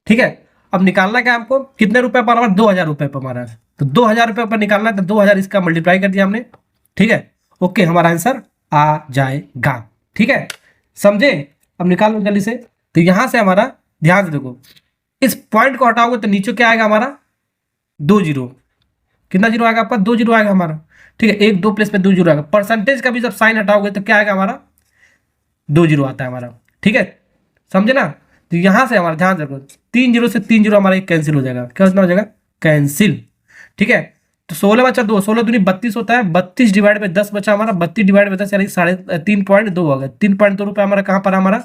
ठीक है। अब निकालना क्या हमको कितने रुपए पर हमारा 2000 रुपए पर हमारा, तो 2000 रुपए पर निकालना है, तो 2000 इसका मल्टीप्लाई कर दिया हमने, ठीक है ओके हमारा आंसर आ जाएगा, ठीक है समझे। अब निकाल लो जल्दी से। तो यहां से हमारा ध्यान से देखो इस पॉइंट को हटाओगे तो नीचे क्या आएगा हमारा 2 जीरो, कितना जीरो आएगा आपका 2 जीरो आएगा हमारा, ठीक है 1 2 प्लेस पे 2 जीरो आएगा। परसेंटेज का भी जब साइन हटाओगे तो क्या आएगा हमारा 2 जीरो आता है हमारा, ठीक है समझे ना। तो यहां से हमारा ध्यान रखो 3 जीरो से 3 जीरो हमारा कैंसिल हो जाएगा, क्या हो जाएगा कैंसिल, ठीक है। तो 16 बचा 2, 16 दूनी 32 होता है, 32 डिवाइड बाई 10 बचा हमारा, 32 डिवाइड बाई 10 यानी 3.2 हो गया। 3.2 रुपये हमारा कहां पर हमारा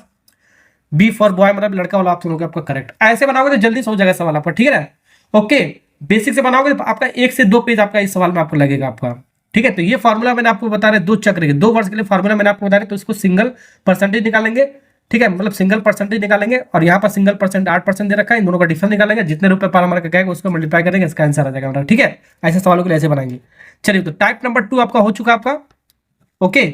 बी फॉर बॉय मतलब लड़का वाला ऑप्शन हो गया आपका करेक्ट। ऐसे बनाओगे तो जल्दी से हो जाएगा सवाल आपका, ठीक है ना ओके। बेसिक से बनाओगे तो आपका 1 से 2 पेज आपका इस सवाल में आपको लगेगा आपका, ठीक है। तो ये फॉर्मूला मैंने आपको बता रहे 2 चक्र के 2 वर्ष के लिए फॉर्मूला मैंने आपको बता रहे, तो इसको सिंगल परसेंटेज निकालेंगे, ठीक है मतलब सिंगल परसेंटेज निकालेंगे, और यहाँ पर सिंगल परसेंट 8% दे रखा है, इन दोनों का डिफरेंस निकालेंगे, जितने रुपए पर हमारा कहेगा उसको मल्टीप्लाई करेंगे, इसका आंसर आ जाएगा हमारा, ठीक है। ऐसे सवालों के लिए ऐसे बनाएंगे। चलिए तो टाइप नंबर 2 आपका हो चुका आपका ओके।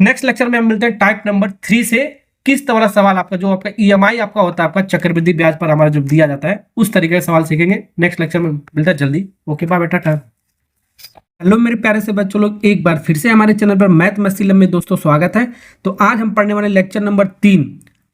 नेक्स्ट लेक्चर में हम मिलते हैं टाइप नंबर 3 से, किस्त वाला सवाल आपका जो आपका ईएमआई आपका होता है आपका चक्रवृद्धि ब्याज पर हमारा जो दिया जाता है उस तरीके के सवाल सीखेंगे। नेक्स्ट लेक्चर में मिलता है जल्दी, ओके बाय बेटा टाइम। हेलो मेरे प्यारे से बच्चों लोग, एक बार फिर से हमारे चैनल पर मैथ मस्ती लैब में दोस्तों स्वागत है। तो आज हम पढ़ने वाले लेक्चर नंबर 3।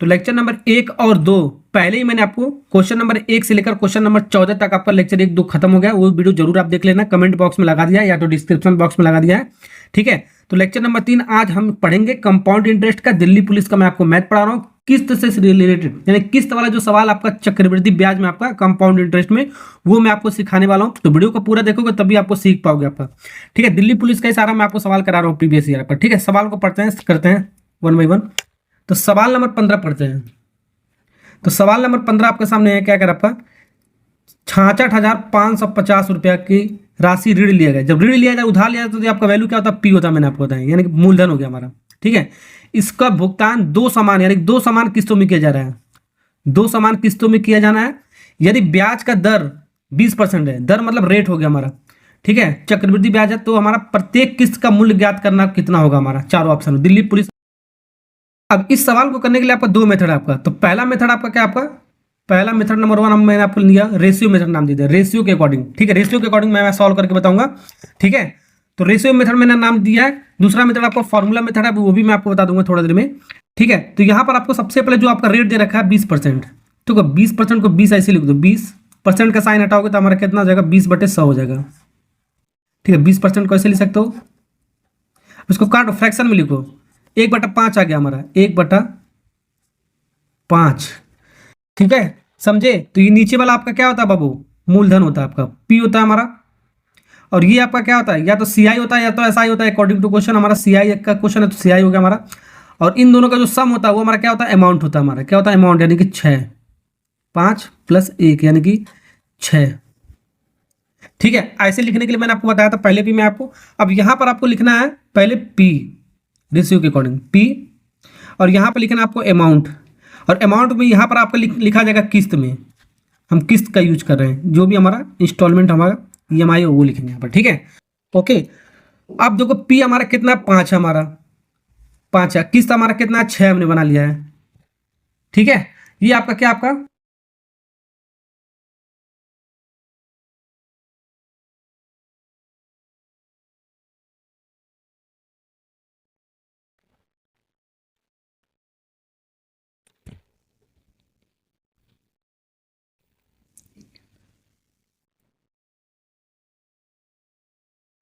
तो लेक्चर नंबर 1 और 2 पहले ही मैंने आपको क्वेश्चन नंबर 1 से लेकर क्वेश्चन नंबर 14 तक आपका लेक्चर 1 2 खत्म हो गया, वो वीडियो जरूर आप देख लेना, कमेंट बॉक्स में लगा दिया है या तो डिस्क्रिप्शन बॉक्स में लगा दिया है, ठीक है। तो लेक्चर नंबर 3 आज हम पढ़ेंगे कंपाउंड इंटरेस्ट का, दिल्ली पुलिस का मैं आपको मैथ पढ़ा रहा हूँ किस्त से रिलेटेड, यानी किस्त वाला जो सवाल आपका चक्रवृद्धि ब्याज में आपका कंपाउंड इंटरेस्ट में, वो मैं आपको सिखाने वाला हूँ। तो वीडियो को पूरा देखोगे तभी आपको सीख पाओगे आपका, ठीक है। दिल्ली पुलिस का सारा मैं आपको सवाल करा रहा हूँ प्रीवियस ईयर पर, ठीक है। सवाल को पढ़ते हैं करते हैं 1 बाई 1। तो सवाल नंबर 15 पढ़ते हैं। तो सवाल नंबर 15 आपके सामने है, क्या कर आपका 66,550 रुपया की राशि ऋण लिया गया। जब ऋण लिया जाए उधार लिया जाए तो आपका वैल्यू क्या होता है पी होता है, मैंने आपको बताया, यानी कि मूलधन हो गया हमारा, ठीक है। इसका भुगतान 2 समान यानी 2 समान किस्तों में किया जा रहा है, 2 समान किस्तों में किया जाना है। यदि ब्याज का दर 20% है, दर मतलब रेट हो गया हमारा, ठीक है। चक्रवृद्धि ब्याज है तो हमारा प्रत्येक किस्त का मूल्य ज्ञात करना कितना होगा हमारा, चारों ऑप्शन दिल्ली पुलिस। अब इस सवाल को करने के लिए आपका 2 मेथड है आपका। तो पहला मेथड आपका क्या, आपका पहला मेथड नंबर 1 मैंने आपको लिया रेशियो मेथड नाम दे दिया, रेशियो के अकॉर्डिंग, ठीक है। रेशियो के अकॉर्डिंग मैं सॉल्व करके बताऊंगा, ठीक है। तो रेशियो मेथड मैंने नाम दिया है। दूसरा मेथड आपका फॉर्मूला मेथड है, वो भी मैं आपको बता दूंगा थोड़ा देर में, ठीक है। तो यहाँ पर आपको सबसे पहले जो आपका रेट दे रखा है 20%, ठीक है। 20% को 20 ऐसे लिख दो, 20% का साइन हटाओगे तो हमारा कितना हो जाएगा 20/100 हो जाएगा, ठीक है। 20% को ऐसे लिख सकते हो, उसको काटो फ्रैक्शन में लिखो, 1/5 आ गया हमारा, 1/5, ठीक है समझे। तो ये नीचे वाला आपका क्या होता है बाबू, मूलधन होता है आपका, पी होता है हमारा, और ये आपका क्या होता है या तो सीआई होता है या तो एसआई होता है, अकॉर्डिंग टू क्वेश्चन। हमारा सीआई का क्वेश्चन है तो सीआई हो गया हमारा, और इन दोनों का जो सम होता है वो हमारा क्या होता है अमाउंट होता है हमारा, क्या होता है अमाउंट, यानी कि 6, 5 + 1 यानी कि 6, ठीक है, ऐसे लिखने के लिए मैंने आपको बताया था पहले भी मैं आपको। अब यहाँ पर आपको लिखना है पहले पी, रेशियो के अकॉर्डिंग पी, और यहाँ पर लिखना है आपको अमाउंट, और अमाउंट में यहाँ पर आपका लिखा जाएगा किस्त में, हम किस्त का यूज कर रहे हैं, जो भी हमारा इंस्टॉलमेंट हमारा EMI है वो लिखेंगे यहाँ पर। ठीक है, ओके। अब देखो पी हमारा कितना, 5 है हमारा, 5 है, किस्त हमारा कितना है, 6 हमने बना लिया है। ठीक है, ये आपका क्या, आपका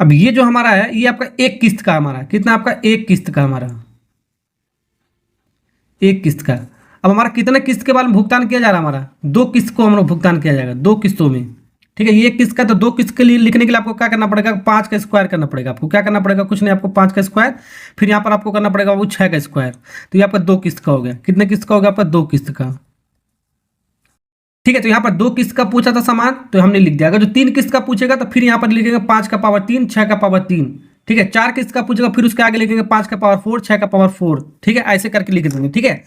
अब ये जो हमारा है ये आपका एक किस्त का हमारा कितना, आपका एक किस्त का हमारा, एक किस्त का। अब हमारा कितने किस्त के बाद में भुगतान किया जा रहा है, हमारा 2 किस्त को हमारा भुगतान किया जाएगा, 2 किस्तों में। ठीक है, ये किस्त का, तो 2 किस्त के लिए लिखने के लिए आपको क्या करना पड़ेगा, 5 का स्क्वायर करना पड़ेगा। आपको क्या करना पड़ेगा, कुछ नहीं, आपको 5 का स्क्वायर, फिर यहाँ पर आपको करना पड़ेगा वो 6 का स्क्वायर। तो ये आपका 2 किस्त का हो गया, कितने किस्त का हो गया आपका, 2 किस्त का। ठीक है, तो यहाँ पर 2 किस्त का पूछा था सामान, तो हमने लिख दिया। अगर जो 3 किस्त का पूछेगा तो फिर यहाँ पर लिखेंगे 5 का पावर 3, 6 का पावर 3। ठीक है, 4 किस्त का पूछेगा फिर उसके आगे लिखेंगे 5 का पावर 4, 6 का पावर 4। ठीक है, ऐसे करके लिख देंगे। ठीक है,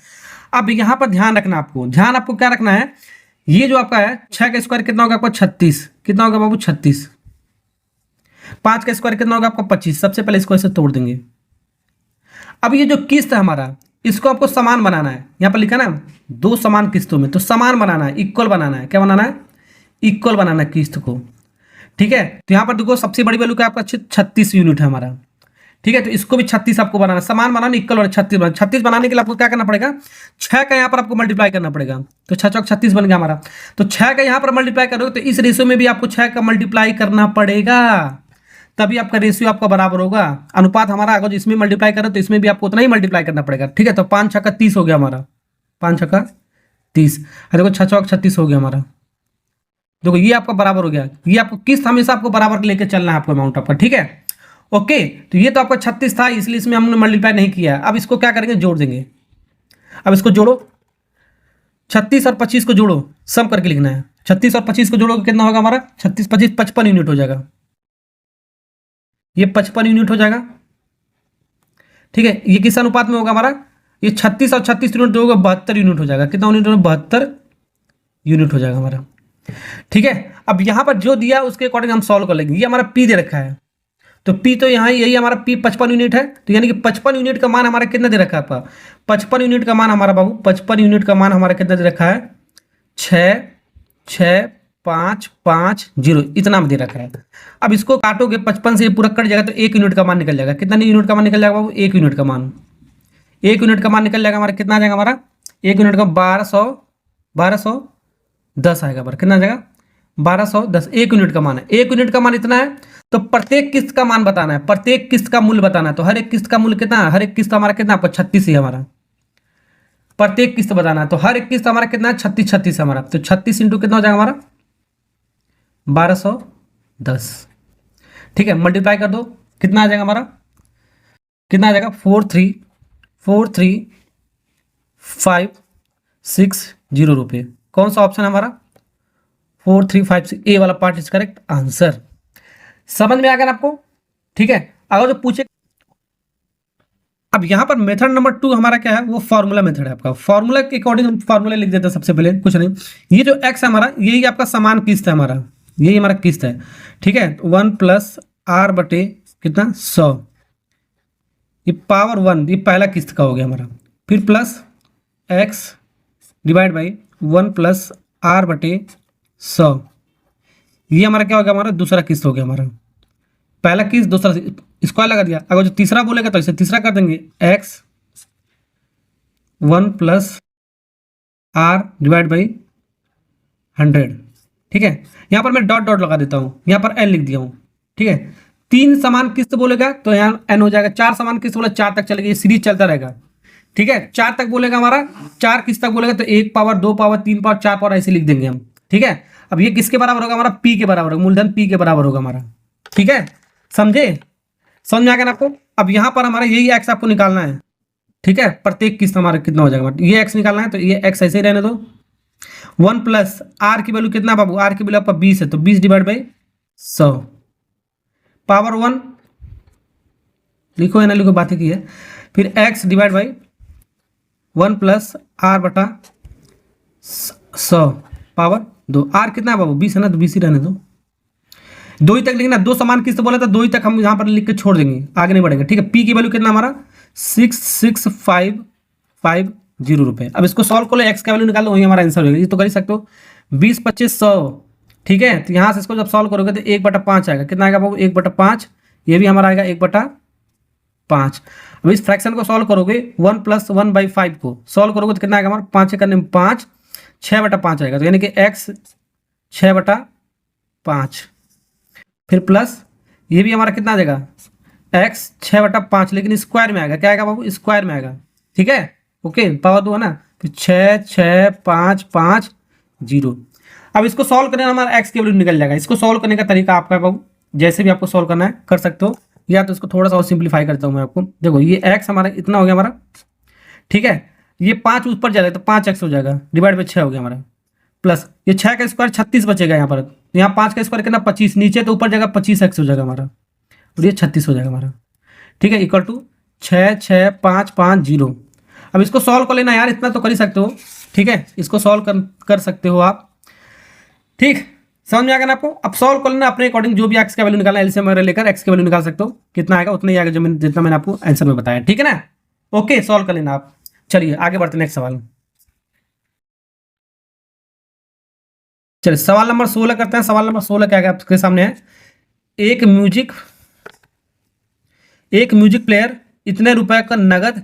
अब यहाँ पर ध्यान रखना, आपको ध्यान आपको क्या रखना है, ये जो आपका है 6 का स्क्वायर कितना होगा आपका, 36। कितना होगा बाबू, 36। 5 का स्क्वायर कितना होगा आपका, 25। सबसे पहले इसको ऐसे तोड़ देंगे। अब ये जो किस्त है हमारा, इसको आपको समान बनाना है, यहाँ पर लिखा ना 2 समान किस्तों में, तो समान बनाना है, इक्वल बनाना है। क्या बनाना है, इक्वल बनाना है किस्त को। ठीक है, तो यहाँ पर देखो सबसे बड़ी वैल्यू क्या आपका 36 यूनिट है हमारा। ठीक है, तो इसको भी 36 आपको बनाना, समान बनाना, इक्वल और 36 बनाने के लिए आपको क्या करना पड़ेगा, 6 का यहाँ पर आपको मल्टीप्लाई करना पड़ेगा। तो 6 चौक 36 बन गया हमारा। तो 6 का यहाँ पर मल्टीप्लाई करोगे तो इस रेशियो में भी आपको 6 का मल्टीप्लाई करना पड़ेगा, तभी आपका रेशियो आपका बराबर होगा। अनुपात हमारा अगर इसमें मल्टीप्लाई करो तो इसमें भी आपको उतना ही मल्टीप्लाई करना पड़ेगा। ठीक है, तो 5 छक्का 30 हो गया हमारा, 5 छक्का 30। देखो 6 चौक 36 हो गया हमारा। देखो ये आपका बराबर हो गया, ये आपको किस्त हमेशा आपको बराबर लेके चलना है, आपको अमाउंट आपका। ठीक है, ओके। तो ये तो आपका 36 था, इसलिए इसमें हमने मल्टीप्लाई नहीं किया। अब इसको क्या करेंगे, जोड़ देंगे। अब इसको जोड़ो, 36 और 25 को जोड़ो, सम करके लिखना है। 36 और 25 को जोड़ोगे कितना होगा हमारा, 36 25 55 यूनिट हो जाएगा, ये 55 यूनिट हो जाएगा। ठीक है, ये किस अनुपात में होगा हमारा, ये 36 और 36 यूनिट होगा 72 यूनिट हो जाएगा। कितना यूनिट होगा, 72 यूनिट हो जाएगा हमारा। ठीक है, अब यहाँ पर जो दिया उसके अकॉर्डिंग हम सॉल्व कर लेंगे। ये हमारा पी दे रखा है, तो पी तो यहाँ यही हमारा पी 55 यूनिट है, तो यानी कि 55 यूनिट का मान हमारा कितना दे रखा है आपका, 55 यूनिट का मान हमारा बाबू, 55 यूनिट का मान हमारा कितना दे रखा है, 6 6 5 5 0 इतना दे रखा है। अब इसको काटोगे 55 से पूरा कट जाएगा तो 1 यूनिट का मान निकल जाएगा। कितना यूनिट का मान निकल जाएगा बाबू, 1 यूनिट का मान, 1 यूनिट का मान निकल जाएगा हमारा। कितना आ जाएगा हमारा, 1 यूनिट का 1210 आएगा हमारा। कितना आ जाएगा, 1210। 1 यूनिट का मान है, 1 यूनिट का मान इतना है। तो प्रत्येक किस्त का मान बताना है, प्रत्येक किस्त का मूल्य बताना है। तो हर एक किस्त का मूल्य कितना है, हर एक किस्त हमारा कितना, आपका 36 ही हमारा। प्रत्येक किस्त बताना है, तो हर एक किस्त हमारा कितना है, 36 36 हमारा। तो 36 इंटू कितना हो जाएगा हमारा, 1210। ठीक है, मल्टीप्लाई कर दो, कितना आ जाएगा हमारा, कितना आ जाएगा, 434560 रुपये। कौन सा ऑप्शन है हमारा, 4356, ए वाला पार्ट इज करेक्ट आंसर। समझ में आ गया आपको। ठीक है, अगर जो पूछे, अब यहां पर मेथड नंबर 2 हमारा क्या है, वो फॉर्मूला मेथड है आपका। फॉर्मूला के अकॉर्डिंग हम फॉर्मूला लिख देते हैं सबसे पहले, कुछ नहीं। ये जो एक्स है हमारा, यही आपका समान किस्त है हमारा, यही हमारा किस्त है। ठीक है, 1 प्लस आर बटे कितना 100, ये पावर 1, ये पहला किस्त का हो गया हमारा। फिर plus x divide by 1 plus R बटे 100, ये हमारा क्या हो गया, हमारा दूसरा किस्त हो गया हमारा। पहला किस्त, दूसरा स्क्वायर लगा दिया। अगर जो तीसरा बोलेगा तो इसे तीसरा कर देंगे, x 1 plus R divide by 100। ठीक है, यहाँ पर मैं डॉट डॉट लगा देता हूँ, यहाँ पर एन लिख दिया हूँ। ठीक है, 3 समान किस्त बोलेगा तो यहाँ एन हो जाएगा, 4 समान किस्त बोला 4 तक चलेगा, ये सीरीज चलता रहेगा। ठीक है, 4 तक बोलेगा हमारा, 4 किस्त तक बोलेगा तो 1 पावर 2 पावर 3 पावर 4 पावर ऐसे लिख देंगे हम। ठीक है, अब ये किसके बराबर होगा हमारा, पी के बराबर होगा, मूलधन पी के बराबर होगा हमारा। ठीक है, समझे, समझ में आ गया ना आपको। अब यहाँ पर हमारा यही एक्स आपको निकालना है। ठीक है, प्रत्येक किस्त हमारा कितना हो जाएगा, ये एक्स निकालना है, तो ये एक्स ऐसे ही रहने दो। 1 प्लस आर की वैल्यू कितना बाबू, आर की वैल्यू आपका 20 है, तो 20 डिवाइड बाई 100 पावर 1 लिखो है ना, लिखो, बातें की है। फिर x divide by 1 plus r बटा 100 पावर 2। r कितना है बाबू? 20 है ना, तो 20 ही रहने दो। दो ही तक लिखना, दो समान किस्त बोला था, दो ही तक हम यहाँ पर लिख के छोड़ देंगे, आगे नहीं बढ़ेंगे। ठीक है, पी की वैल्यू कितना हमारा 66,550 रुपये। अब इसको सॉल्व कर लो, एक्स का वैल्यू निकाल लो, वही हमारा आंसर होगा। ये तो कर ही सकते हो, 20 25 100। ठीक है, तो यहाँ से इसको जब सॉल्व करोगे तो 1/5 आएगा। कितना आएगा बाबू? 1/5। ये भी हमारा आएगा 1/5। अब इस फ्रैक्शन को सॉल्व करोगे, 1 + 1/5 को सॉल्व करोगे तो कितना आएगा हमारा? 5 करने में 5, 6/5 आएगा। तो यानी कि एक्स 6/5। फिर प्लस ये भी हमारा कितना आ जाएगा? x 6/5, लेकिन स्क्वायर में आएगा। क्या आएगा बाबू? स्क्वायर में आएगा। ठीक है, ओके, पावर 2 है ना। फिर 6 6 5 5 0। अब इसको सॉल्व करने हमारा x की वैल्यू निकल जाएगा। इसको सॉल्व करने का तरीका आपका बाबू जैसे भी आपको सॉल्व करना है कर सकते हो, या तो इसको थोड़ा सा और सिंप्लीफाई करता हूँ मैं आपको। देखो ये x हमारा इतना हो गया हमारा। ठीक है, ये 5 ऊपर जाएगा तो 5x हो जाएगा, डिवाइड बाई 6 हो गया हमारा। प्लस ये 6 का स्क्वायर 36 बचेगा यहाँ पर। यहाँ 5 का स्क्वायर कितना? 25, नीचे तो ऊपर जाएगा 25x हो जाएगा हमारा, और ये 36 हो जाएगा हमारा। ठीक है, इक्वल टू 6 6 5 5 0। अब इसको सॉल्व कर लेना यार, इतना तो कर ही सकते हो। ठीक है, इसको सॉल्व कर सकते हो आप। ठीक, समझ में आ गया ना आपको? अब सॉल्व कर लेना अपने अकॉर्डिंग, जो भी एक्स का वैल्यू निकालना है एलसीएम वगैरह लेकर एक्स की वैल्यू निकाल सकते हो। कितना आएगा उतना ही आएगा, जितना मैंने आपको आंसर में बताया। ठीक है ना, ओके, सॉल्व कर लेना आप। चलिए आगे बढ़ते नेक्स्ट सवाल। चलिए सवाल नंबर 16 करते हैं। सवाल नंबर 16 क्या है आपके सामने है? एक म्यूजिक प्लेयर इतने रुपए का नगद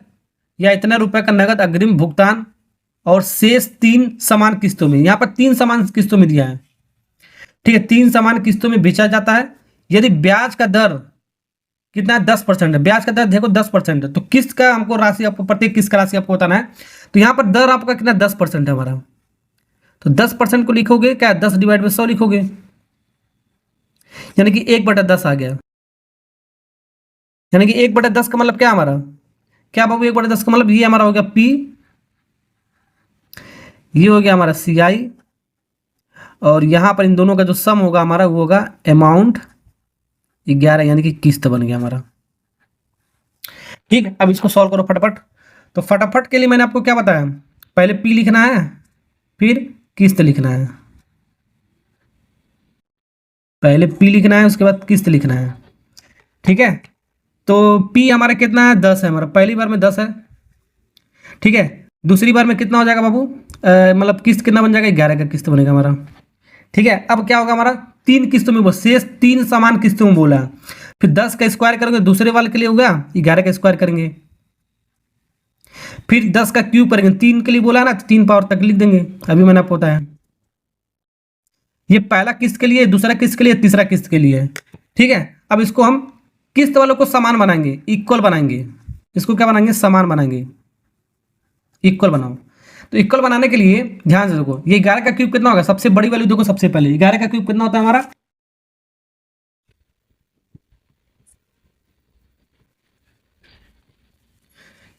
या इतने रुपए का नगद अग्रिम भुगतान और शेष 3 समान किस्तों में, यहाँ पर 3 समान किस्तों में दिया है। ठीक है, 3 समान किस्तों में बेचा जाता है। यदि ब्याज का दर कितना है? 10% है। ब्याज का दर देखो 10% है, तो किस्त का हमको राशि, आपको प्रत्येक किस्त का राशि आपको बताना है। तो यहाँ पर दर आपका कितना? 10% है हमारा। तो 10% को लिखोगे क्या? 10 डिवाइड बाई 100 लिखोगे, यानी कि 1/10 आ गया। यानी कि 1/10 का मतलब क्या हमारा? क्या बाबू 1/10 का मतलब? ये हमारा हो गया P, ये हो गया हमारा CI, और यहाँ पर इन दोनों का जो सम होगा हमारा वो होगा अमाउंट 11, यानी कि किस्त बन गया हमारा। ठीक है, अब इसको सॉल्व करो फटाफट। तो फटाफट के लिए मैंने आपको क्या बताया? पहले P लिखना है, फिर किस्त लिखना है। पहले P लिखना है, उसके बाद किस्त लिखना है। ठीक है, तो P हमारा कितना है? 10 है हमारा, पहली बार में 10 है। ठीक है, दूसरी बार में कितना हो जाएगा बाबू? मतलब किस्त कितना बन जाएगा? 11 का किस्त बनेगा हमारा। ठीक है, अब क्या होगा हमारा? 3 किस्तों में, वो शेष 3 समान किस्तों में बोला। फिर 10 का स्क्वायर करेंगे, दूसरे वाले के लिए होगा 11 का स्क्वायर करेंगे। फिर 10 का क्यूब करेंगे, 3 के लिए बोला ना, तो 3 पावर तक लिख देंगे। अभी मैंने आपको बताया, ये पहला किस्त के लिए, दूसरा किस्त के लिए, तीसरा किस्त के लिए। ठीक है, अब इसको हम किस्त वालों को समान बनाएंगे, इक्वल बनाएंगे। इसको क्या बनाएंगे? समान बनाएंगे, इक्वल बनाओ। तो इक्वल बनाने के लिए ध्यान से देखो, ये 11 का क्यूब कितना होगा? सबसे बड़ी वैल्यू देखो, सबसे पहले 11 का क्यूब कितना होता है हमारा?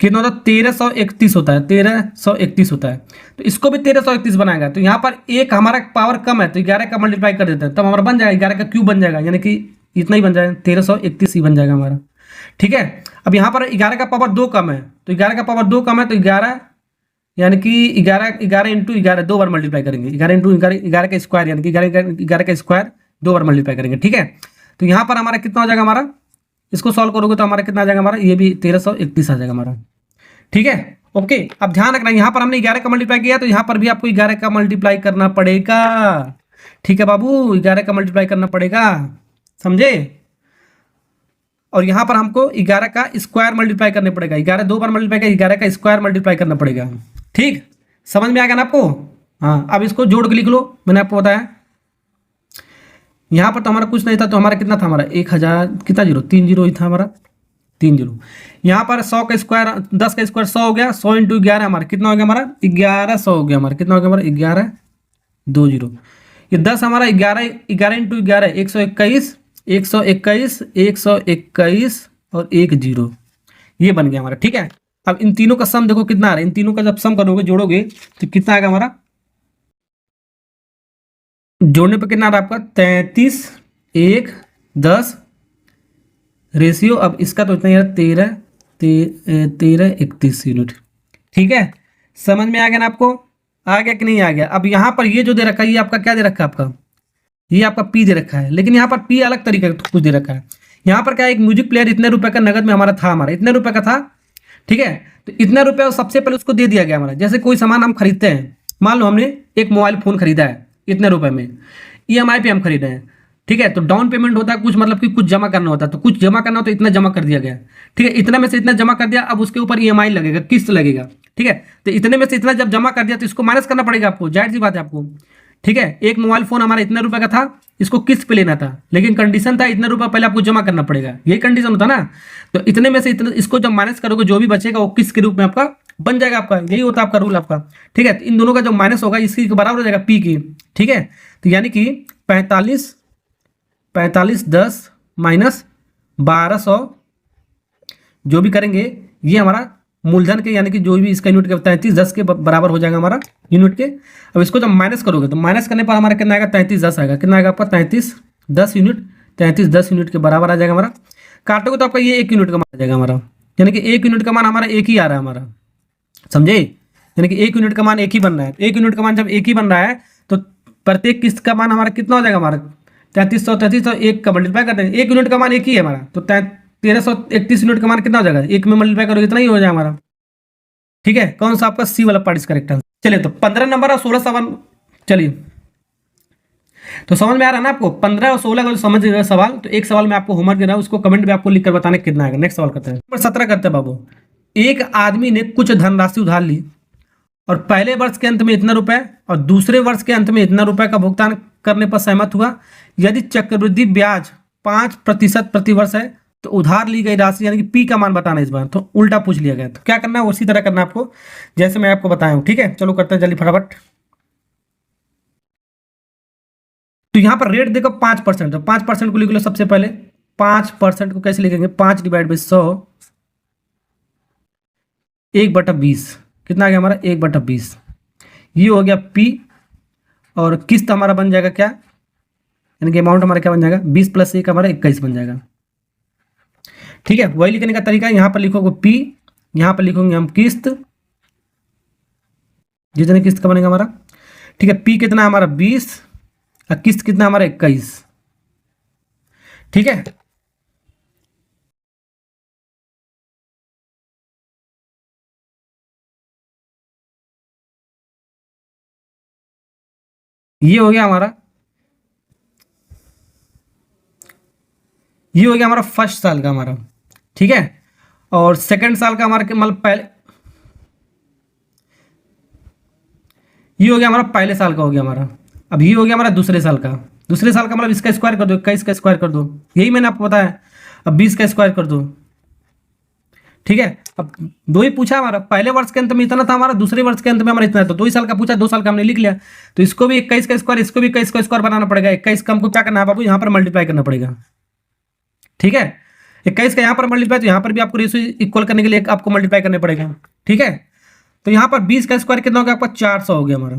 कितना होता है? 1331 होता है, 1331 होता है। तो इसको भी 1331 बनाएगा, तो यहाँ पर एक हमारा पावर कम है, तो 11 का मल्टीप्लाई कर देते हैं, तब हमारा बन जाएगा 11 का क्यूब बन जाएगा, यानी कि इतना ही बन जाएगा, 1331 ही बन जाएगा हमारा। ठीक है, अब यहाँ पर 11 का पावर 2 कम है, तो 11 का पावर 2 कम है, तो 11 यानी कि 11 इंटू 11 2 बार मल्टीप्लाई करेंगे। 11 इंटू 11 का स्क्वायर, यानी कि 11 का स्क्वायर 2 बार मल्टीप्लाई करेंगे। ठीक है, तो यहाँ पर हमारा कितना हो जाएगा हमारा? इसको सॉल्व करोगे तो हमारा कितना आ जाएगा हमारा? ये भी 1331 आ जाएगा हमारा। ठीक है, ओके। अब ध्यान रखना, यहाँ पर हमने 11 का मल्टीप्लाई किया, तो यहाँ पर भी आपको 11 का मल्टीप्लाई करना पड़ेगा। ठीक है बाबू, 11 का मल्टीप्लाई करना पड़ेगा, समझे? और यहाँ पर हमको 11 का स्क्वायर मल्टीप्लाई करना पड़ेगा। 11 2 बार मल्टीप्लाई कर, 11 का स्क्वायर मल्टीप्लाई करना पड़ेगा। ठीक, समझ में आ गया ना आपको? हाँ, अब इसको जोड़ के लिख लो, मैंने आपको बताया। यहाँ पर तो हमारा कुछ नहीं था, तो हमारा कितना था? हमारा 1000 कितना 0 3 0 ही था हमारा, 3 0। यहाँ पर 100 का स्क्वायर, 10 का स्क्वायर 100 हो गया, 100 इंटू 11 हमारा कितना हो गया? हमारा 1100 हो गया हमारा। कितना हो गया हमारा? 11 2 0। ये 10 हमारा 11 इंटू 11 121, 121 121 और 1 0, ये बन गया हमारा। ठीक है, अब इन तीनों का सम देखो कितना आ रहा है। इन तीनों का जब सम करोगे, जोड़ोगे, तो कितना आएगा हमारा? जोड़ने पर कितना आ रहा है आपका? 33 1 10 रेशियो, अब इसका तो इतना ही है 13 31 यूनिट। ठीक है, समझ में आ गया ना आपको? आ गया कि नहीं आ गया? अब यहाँ पर ये जो दे रखा है ये आपका क्या दे रखा है? आपका ये आपका पी दे रखा है, लेकिन यहाँ पर पी अलग तरीके का कुछ दे रखा है। यहाँ पर क्या है, एक म्यूजिक प्लेयर इतने रुपए का नगद में हमारा था, हमारा इतने रुपए का था। ठीक है, तो इतना रुपया सबसे पहले उसको दे दिया गया हमारा। जैसे कोई सामान हम खरीदते हैं, मान लो हमने एक मोबाइल फोन खरीदा है इतने रुपए में, ईएमआई पे हम खरीदे हैं। ठीक है, तो डाउन पेमेंट होता है कुछ, मतलब कि कुछ जमा करना होता है, तो कुछ जमा करना हो तो इतना जमा कर दिया गया। ठीक है, इतना में से इतना जमा कर दिया, अब उसके ऊपर ईएमआई लगेगा, किस्त लगेगा। ठीक है, तो इतने में से इतना जब जमा कर दिया तो इसको माइनस करना पड़ेगा आपको, जाहिर सी बात है आपको। ठीक है, एक मोबाइल फोन हमारा इतने रुपए का था, इसको किस्त पे लेना था, लेकिन कंडीशन था इतने रुपए पहले आपको जमा करना पड़ेगा, यही कंडीशन होता ना। तो इतने में से इतने, इसको जब माइनस करोगे जो भी बचेगा वो किस्त के रूप में आपका बन जाएगा, आपका यही होता है आपका रूल आपका। ठीक है, तो इन दोनों का जब माइनस होगा इसकी बराबर हो जाएगा पी की। ठीक है, तो यानी कि 45 10 माइनस 1200 जो भी करेंगे ये हमारा मूलधन के, यानी कि जो भी इसका यूनिट के 33 10 के बराबर हो जाएगा हमारा यूनिट के। अब इसको जब माइनस करोगे तो माइनस करने पर हमारा कितना आएगा? 33 10 आएगा। कितना आएगा आपका? 33 10 यूनिट, 33 10 यूनिट के बराबर आ जाएगा हमारा। काटोगे तो आपका ये 1 यूनिट का मान आ जाएगा हमारा, यानी कि 1 यूनिट का मान हमारा एक ही आ रहा है हमारा, समझे? यानी कि 1 यूनिट का मान एक ही बन रहा है। 1 यूनिट का मान जब एक ही बन रहा है तो प्रत्येक किस्त का मान हमारा कितना हो जाएगा? हमारा 3300 1 का मल्टीप्लाई करते हैं, 1 यूनिट का मान एक ही है हमारा, तो 1331 यूनिट का मान कितना हो जाएगा? 1 में मल्टीप्लाई करोगे इतना ही हो जाएगा हमारा। ठीक है, कौन सा आपका सी वाला पार्ट इस करेक्ट आंसर। चलिए, तो 15 नंबर और 16 सवाल, चलिए तो समझ में आ रहा है ना आपको? 15 और 16 का समझ गए सवाल, तो एक सवाल मैं आपको होमवर्क दे रहा हूँ, उसको कमेंट में आपको लिखकर बताने कितना आएगा। नेक्स्ट सवाल करते हैं, नंबर 17 करते हैं बाबू। एक आदमी ने कुछ धनराशि उधार ली और पहले वर्ष के अंत में इतना रुपए और दूसरे वर्ष के अंत में इतना रुपए का भुगतान करने पर सहमत हुआ। यदि चक्रवृद्धि ब्याज 5% प्रति वर्ष है तो उधार ली गई राशि यानी कि पी का मान बताना। इस बार तो उल्टा पूछ लिया गया, तो क्या करना है उसी तरह करना है आपको जैसे मैं आपको बताया हूं। ठीक है, चलो करते हैं जल्दी फटाफट। तो यहां पर रेट देखो 5%, तो 5% को लिख लो सबसे पहले। 5% को कैसे लिखेंगे? 5 डिवाइड बाई 100 1/20, कितना आ गया हमारा? 1/20। ये हो गया पी, और किस्त हमारा बन जाएगा क्या, यानी कि अमाउंट हमारा क्या बन जाएगा? 20 + 1 हमारा 21 बन जाएगा। ठीक है, वही लिखने का तरीका है, यहां पर लिखोगे पी, यहां पर लिखोगे हम किस्त, जितने किस्त का बनेगा हमारा। ठीक है, पी कितना हमारा 20 और किस्त कितना हमारा 21। ठीक है, ये हो गया हमारा, ये हो गया हमारा फर्स्ट साल का हमारा। ठीक है, और सेकंड साल का हमारा मतलब पहले, ये हो गया हमारा पहले साल का हो गया हमारा। अब ये हो गया हमारा दूसरे साल का। दूसरे साल का मतलब इसका स्क्वायर कर दो, 21 का स्क्वायर कर दो, यही मैंने आपको बताया। अब 20 का स्क्वायर कर दो। ठीक है, अब दो ही पूछा हमारा, पहले वर्ष के अंत में इतना था हमारा, दूसरे वर्ष के अंत में हमारा इतना था। 2 ही साल का पूछा, 2 साल का हमने लिख लिया। तो इसको भी 21 का स्क्वायर, इसको भी 21 का स्क्वायर बनाना पड़ेगा। 21 का हमको क्या करना है बाबू? यहाँ पर मल्टीप्लाई करना पड़ेगा। ठीक है, 21 का यहाँ पर मल्टीप्लाई, तो यहाँ पर भी आपको रेशियो इक्वल करने के लिए आपको मल्टीप्लाई करने पड़ेगा। ठीक है, तो यहाँ पर 20 का स्क्वायर कितना हो गया आपका? 400 हो गया हमारा।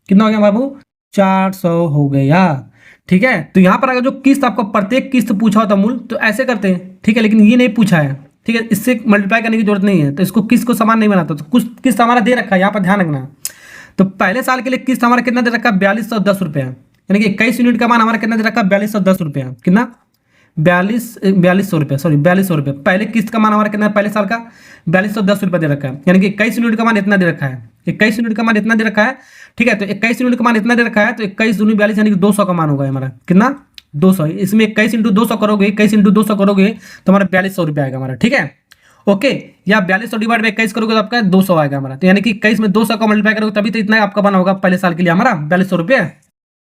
कितना हो गया बाबू? 400 हो गया। ठीक है, तो यहाँ पर अगर जो किस्त आपको प्रत्येक किस्त पूछा होता मूल, तो ऐसे करते हैं। ठीक है, लेकिन ये नहीं पूछा है। ठीक है, इससे मल्टीप्लाई करने की जरूरत नहीं है, तो इसको किस्त को समान नहीं बनाता। तो कुछ किस्त हमारा दे रखा है, यहाँ पर ध्यान रखना। तो पहले साल के लिए किस्त हमारा कितना दे रखा है? 4210 रुपया, यानी कि 21 यूनिट का मान हमारा कितना दे रखा है? 4210 रुपया। कितना? 4200 रुपया, सॉरी 4200 रुपया। पहले किस्त का मान हमारा कितना है पहले साल का? 4210 रुपया दे रखा है, यानी कि 21 यूनिट का मान इतना दे रखा है। 21 यूनिट का मान इतना दे रखा है। ठीक है, तो 21 यूनिट का मान इतना दे रखा है, तो 21 दूनी 42 यानी कि 200 का मान होगा हमारा। कितना? 200। इसमें 21 × 200 करोगे, 21 × 200 करोगे तो हमारा 4200 रुपया आएगा हमारा। ठीक है, ओके, या 4200 डिवाइड बाई 21 करोगे तो आपका 200 आएगा हमारा। तो यानी कि 21 में 200 का मल्टीप्लाई करोगे तभी तो इतना आपका बना होगा पहले साल के लिए हमारा 4200 रुपया।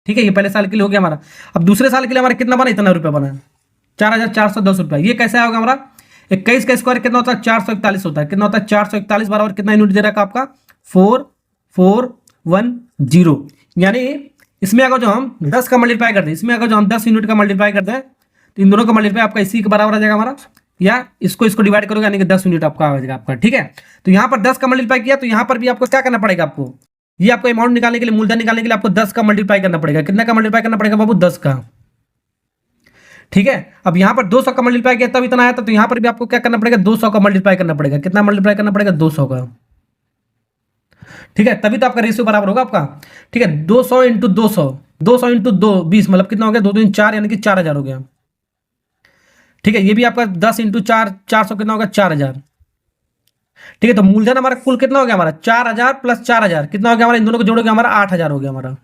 ठीक है, ये पहले साल के लिए हो गया हमारा। अब दूसरे साल के लिए हमारा कितना बना? इतना रुपया बना, 4410 रुपया। ये कैसे आएगा हमारा? 21 का स्क्वायर कितना होता है? 441 होता है। कितना होता है? 441 बराबर कितना यूनिट दे रखा आपका? 4410। यानी इसमें अगर जो हम 10 का मल्टीप्लाई करते हैं, इसमें अगर जो हम 10 यूनिट का मल्टीप्लाई करते हैं, तो इन दोनों का मल्टीप्लाई आपका इसी के बराबर आ जाएगा हमारा, या इसको डिवाइड करोगे यानी कि 10 यूनिट आपका आ जाएगा आपका। ठीक है, तो यहाँ पर 10 का मल्टीप्लाई किया, तो यहाँ पर भी आपको क्या करना पड़ेगा? आपको ये आपको अमाउंट निकालने के लिए, मूलधन निकालने के लिए आपको 10 का मल्टीप्लाई करना पड़ेगा। कितना का मल्टीप्लाई करना पड़ेगा बाबू? 10 का। ठीक है, अब यहाँ पर 200 का मल्टीप्लाई किया तब इतना आया था, तो यहाँ पर भी आपको क्या करना पड़ेगा, 200 का मल्टीप्लाई करना पड़ेगा। कितना मल्टीप्लाई करना पड़ेगा, 200 का। ठीक है, तभी तो आपका रेशियो बराबर होगा आपका। ठीक है, 200 इंटू 200, 200 इंटू 2 20, मतलब कितना हो गया, 2 3 4 यानी कि 4000 हो गया। ठीक है, ये भी आपका 10 इंटू 4, 400 कितना होगा, 4000। ठीक है, तो मूलधन हमारा कुल कितना हो गया, हमारा 4000 प्लस 4000 कितना हो गया हमारा, इन दोनों को जोड़ोगे हमारा 8000 हो गया हमारा।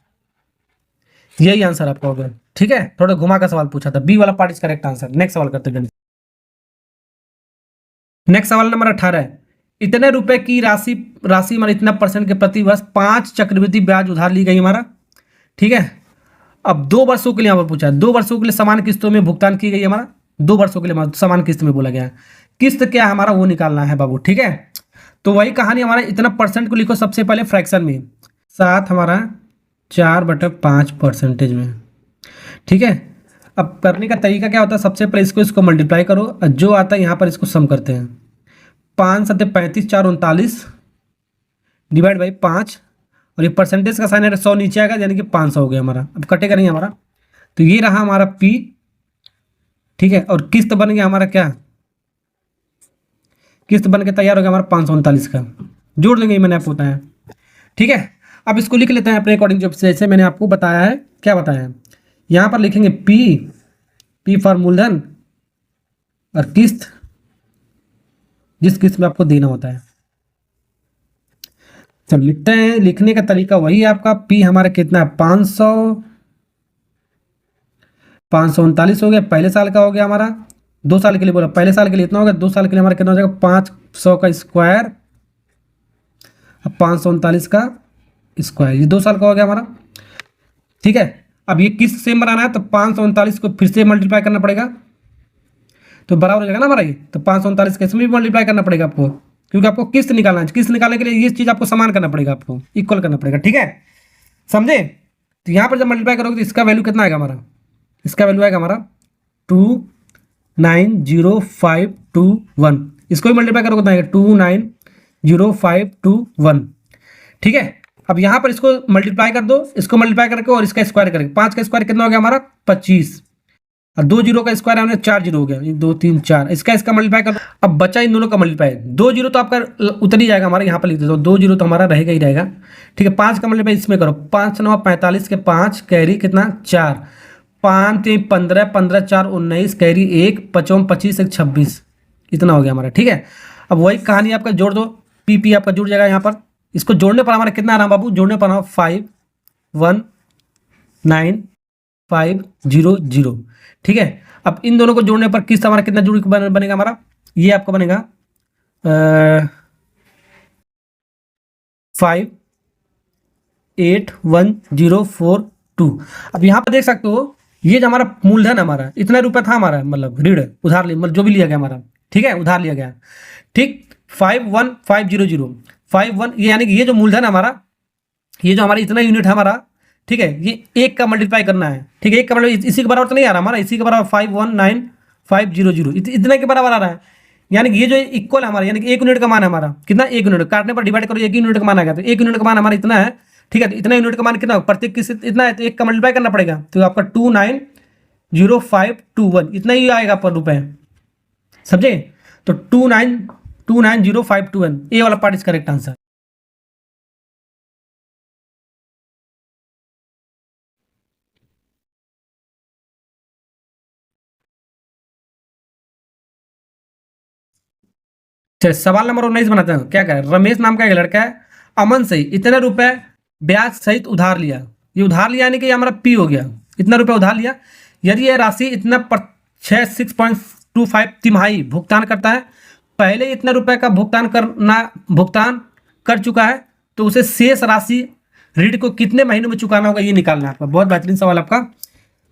यही आंसर आपका हो गया। ठीक है, थोड़ा घुमा का सवाल पूछा था, बी वाला part is correct answer. Next सवाल करते हैं। नेक्स्ट सवाल नंबर 18 है, इतने रुपए की राशि राशि हमारा इतना परसेंट के प्रति वर्ष 5 चक्रवृद्धि ब्याज उधार ली गई हमारा। ठीक है, अब 2 वर्षों के लिए यहाँ पर पूछा है, 2 वर्षों के लिए समान किस्तों में भुगतान की गई हमारा, 2 वर्षों के लिए समान किस्त में बोला गया है। किस्त क्या है हमारा, वो निकालना है बाबू। ठीक है, तो वही कहानी हमारा, इतना परसेंट को लिखो सबसे पहले फ्रैक्शन में, 7 हमारा 4/5% में। ठीक है, अब करने का तरीका क्या होता है, सबसे पहले इसको मल्टीप्लाई करो, और जो आता है यहाँ पर इसको सम करते हैं। 5 7 35 4 39 डिवाइड बाई 5, और ये परसेंटेज का साइन है 100 नीचे आएगा, यानी कि 500 हो गया हमारा। अब कटेगा नहीं हमारा, तो ये रहा हमारा पी। ठीक है, और किस्त बन गया हमारा क्या, किस्त बन के तैयार हो गया हमारा 539 का, जोड़ देंगे, मैंने आपको बताया। ठीक है, अब इसको लिख लेते हैं अपने अकॉर्डिंग, जैसे मैंने आपको बताया है। क्या बताया है, यहाँ पर लिखेंगे पी फॉर मूलधन और किस्त, जिस किस्त में आपको देना होता है। तो लिखते हैं, लिखने का तरीका वही है आपका। पी हमारा कितना है, 539 हो गया, पहले साल का हो गया हमारा, 2 साल के लिए बोला, पहले साल के लिए इतना हो गया, 2 साल के लिए हमारा कितना हो जाएगा, 500 का स्क्वायर, अब 539 का स्क्वायर, ये 2 साल का हो गया हमारा। ठीक है, अब ये किस्त सेम बनाना है, तो 539 को फिर से मल्टीप्लाई करना पड़ेगा, तो बराबर हो जाएगा ना हमारा ये। तो 539 के इसमें भी मल्टीप्लाई करना पड़ेगा आपको, क्योंकि आपको किस्त निकालना है। किस्त निकालने के लिए ये चीज़ आपको समान करना पड़ेगा, आपको इक्वल करना पड़ेगा। ठीक है, समझे। तो यहाँ पर जब मल्टीप्लाई करोगे तो इसका वैल्यू कितना आएगा हमारा, इसका वैल्यू आएगा हमारा 290,521। इसको भी मल्टीप्लाई करोगे कितना आएगा, 290,521। ठीक है, अब यहाँ पर इसको मल्टीप्लाई कर दो, इसको मल्टीप्लाई करके और इसका स्क्वायर करेंगे। 5 का स्क्वायर कितना हो गया हमारा, 25, और 2 जीरो का स्क्वायर हमने 4 जीरो हो गया, 1 2 3 4, इसका मल्टीप्लाई कर दो। अब बचा इन दोनों का मल्टीप्लाई, 2 जीरो तो आपका उतर ही जाएगा हमारा, यहाँ पर लिख देते हो 2 जीरो तो हमारा रहेगा ही रहेगा। ठीक है, 5 का मल्टीप्लाई इसमें करो, 5 9 45 के 5 कैरी कितना 4, 5 3 15, 15 4 19 कैरी 1 5 25 1 26, इतना हो गया हमारा। ठीक है, अब वही कहानी आपका जोड़ दो, पी आपका जुड़ जाएगा यहाँ पर। इसको जोड़ने पर हमारा कितना आ रहा बाबू, जोड़ने पर 519,500। ठीक है, अब इन दोनों को जोड़ने पर किस्त हमारा कितना जुड़ बनेगा हमारा, ये आपका बनेगा 581,042। अब यहाँ पर देख सकते हो, ये जो हमारा मूलधन हमारा इतना रुपया था हमारा, मतलब ऋण उधार मतलब जो भी लिया गया हमारा। ठीक है, उधार लिया गया। ठीक, 51500 ये, यानी कि ये जो मूलधन हमारा, ये जो हमारा इतना यूनिट है हमारा। ठीक है, ये 1 का मल्टीप्लाई करना है। ठीक है, 1 का मल्टीप्लाई इसी के बराबर तो नहीं आ रहा हमारा, इसी के बराबर 519,500 इतने के बराबर आ रहा है। यानी कि ये जो इक्वल है हमारा, यानी कि 1 यूनिट का मान है हमारा कितना, 1 यूनिट काटने पर डिवाइड करो, 1 यूनिट का मान आ गया, तो 1 यूनिट का मान हमारा इतना है। ठीक है, तो इतना यूनिट का मान कितना, प्रत्येक किस्त इतना है, तो 1 का मल्टीप्लाई करना पड़ेगा, तो आपका 290,521 इतना ही आएगा पर रुपए, समझे। तो 290,521, ए वाला पार्ट इज करेक्ट आंसर। चलिए सवाल नंबर 19 बनाते हैं। क्या कह रहे हैं, रमेश नाम का एक लड़का है, अमन से इतने रुपए ब्याज सहित उधार लिया। ये उधार लिया यानी कि ये हमारा पी हो गया, इतना रुपए उधार लिया। यदि यह राशि इतना 6.25 तिमाही भुगतान करता है, पहले इतने रुपए का भुगतान कर चुका है, तो उसे शेष राशि ऋण को कितने महीनों में चुकाना होगा, ये निकालना है आपका। बहुत बेहतरीन सवाल आपका।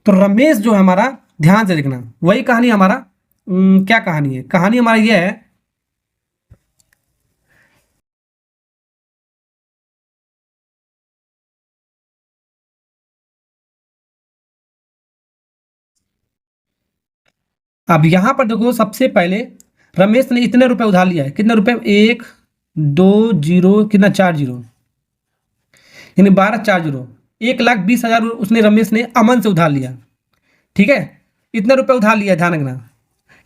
तो रमेश जो है हमारा, ध्यान से देखना, वही कहानी हमारा क्या कहानी है, कहानी हमारा ये है, अब यहां पर देखो, सबसे पहले रमेश ने इतने रुपए उधार लिया है, कितने रुपए, 1 2 0 कितना 4 0, यानी 12 4 0, 1,20,000 उसने रमेश ने अमन से उधार लिया। ठीक है, इतने रुपए उधार लिया है, ध्यान रखना,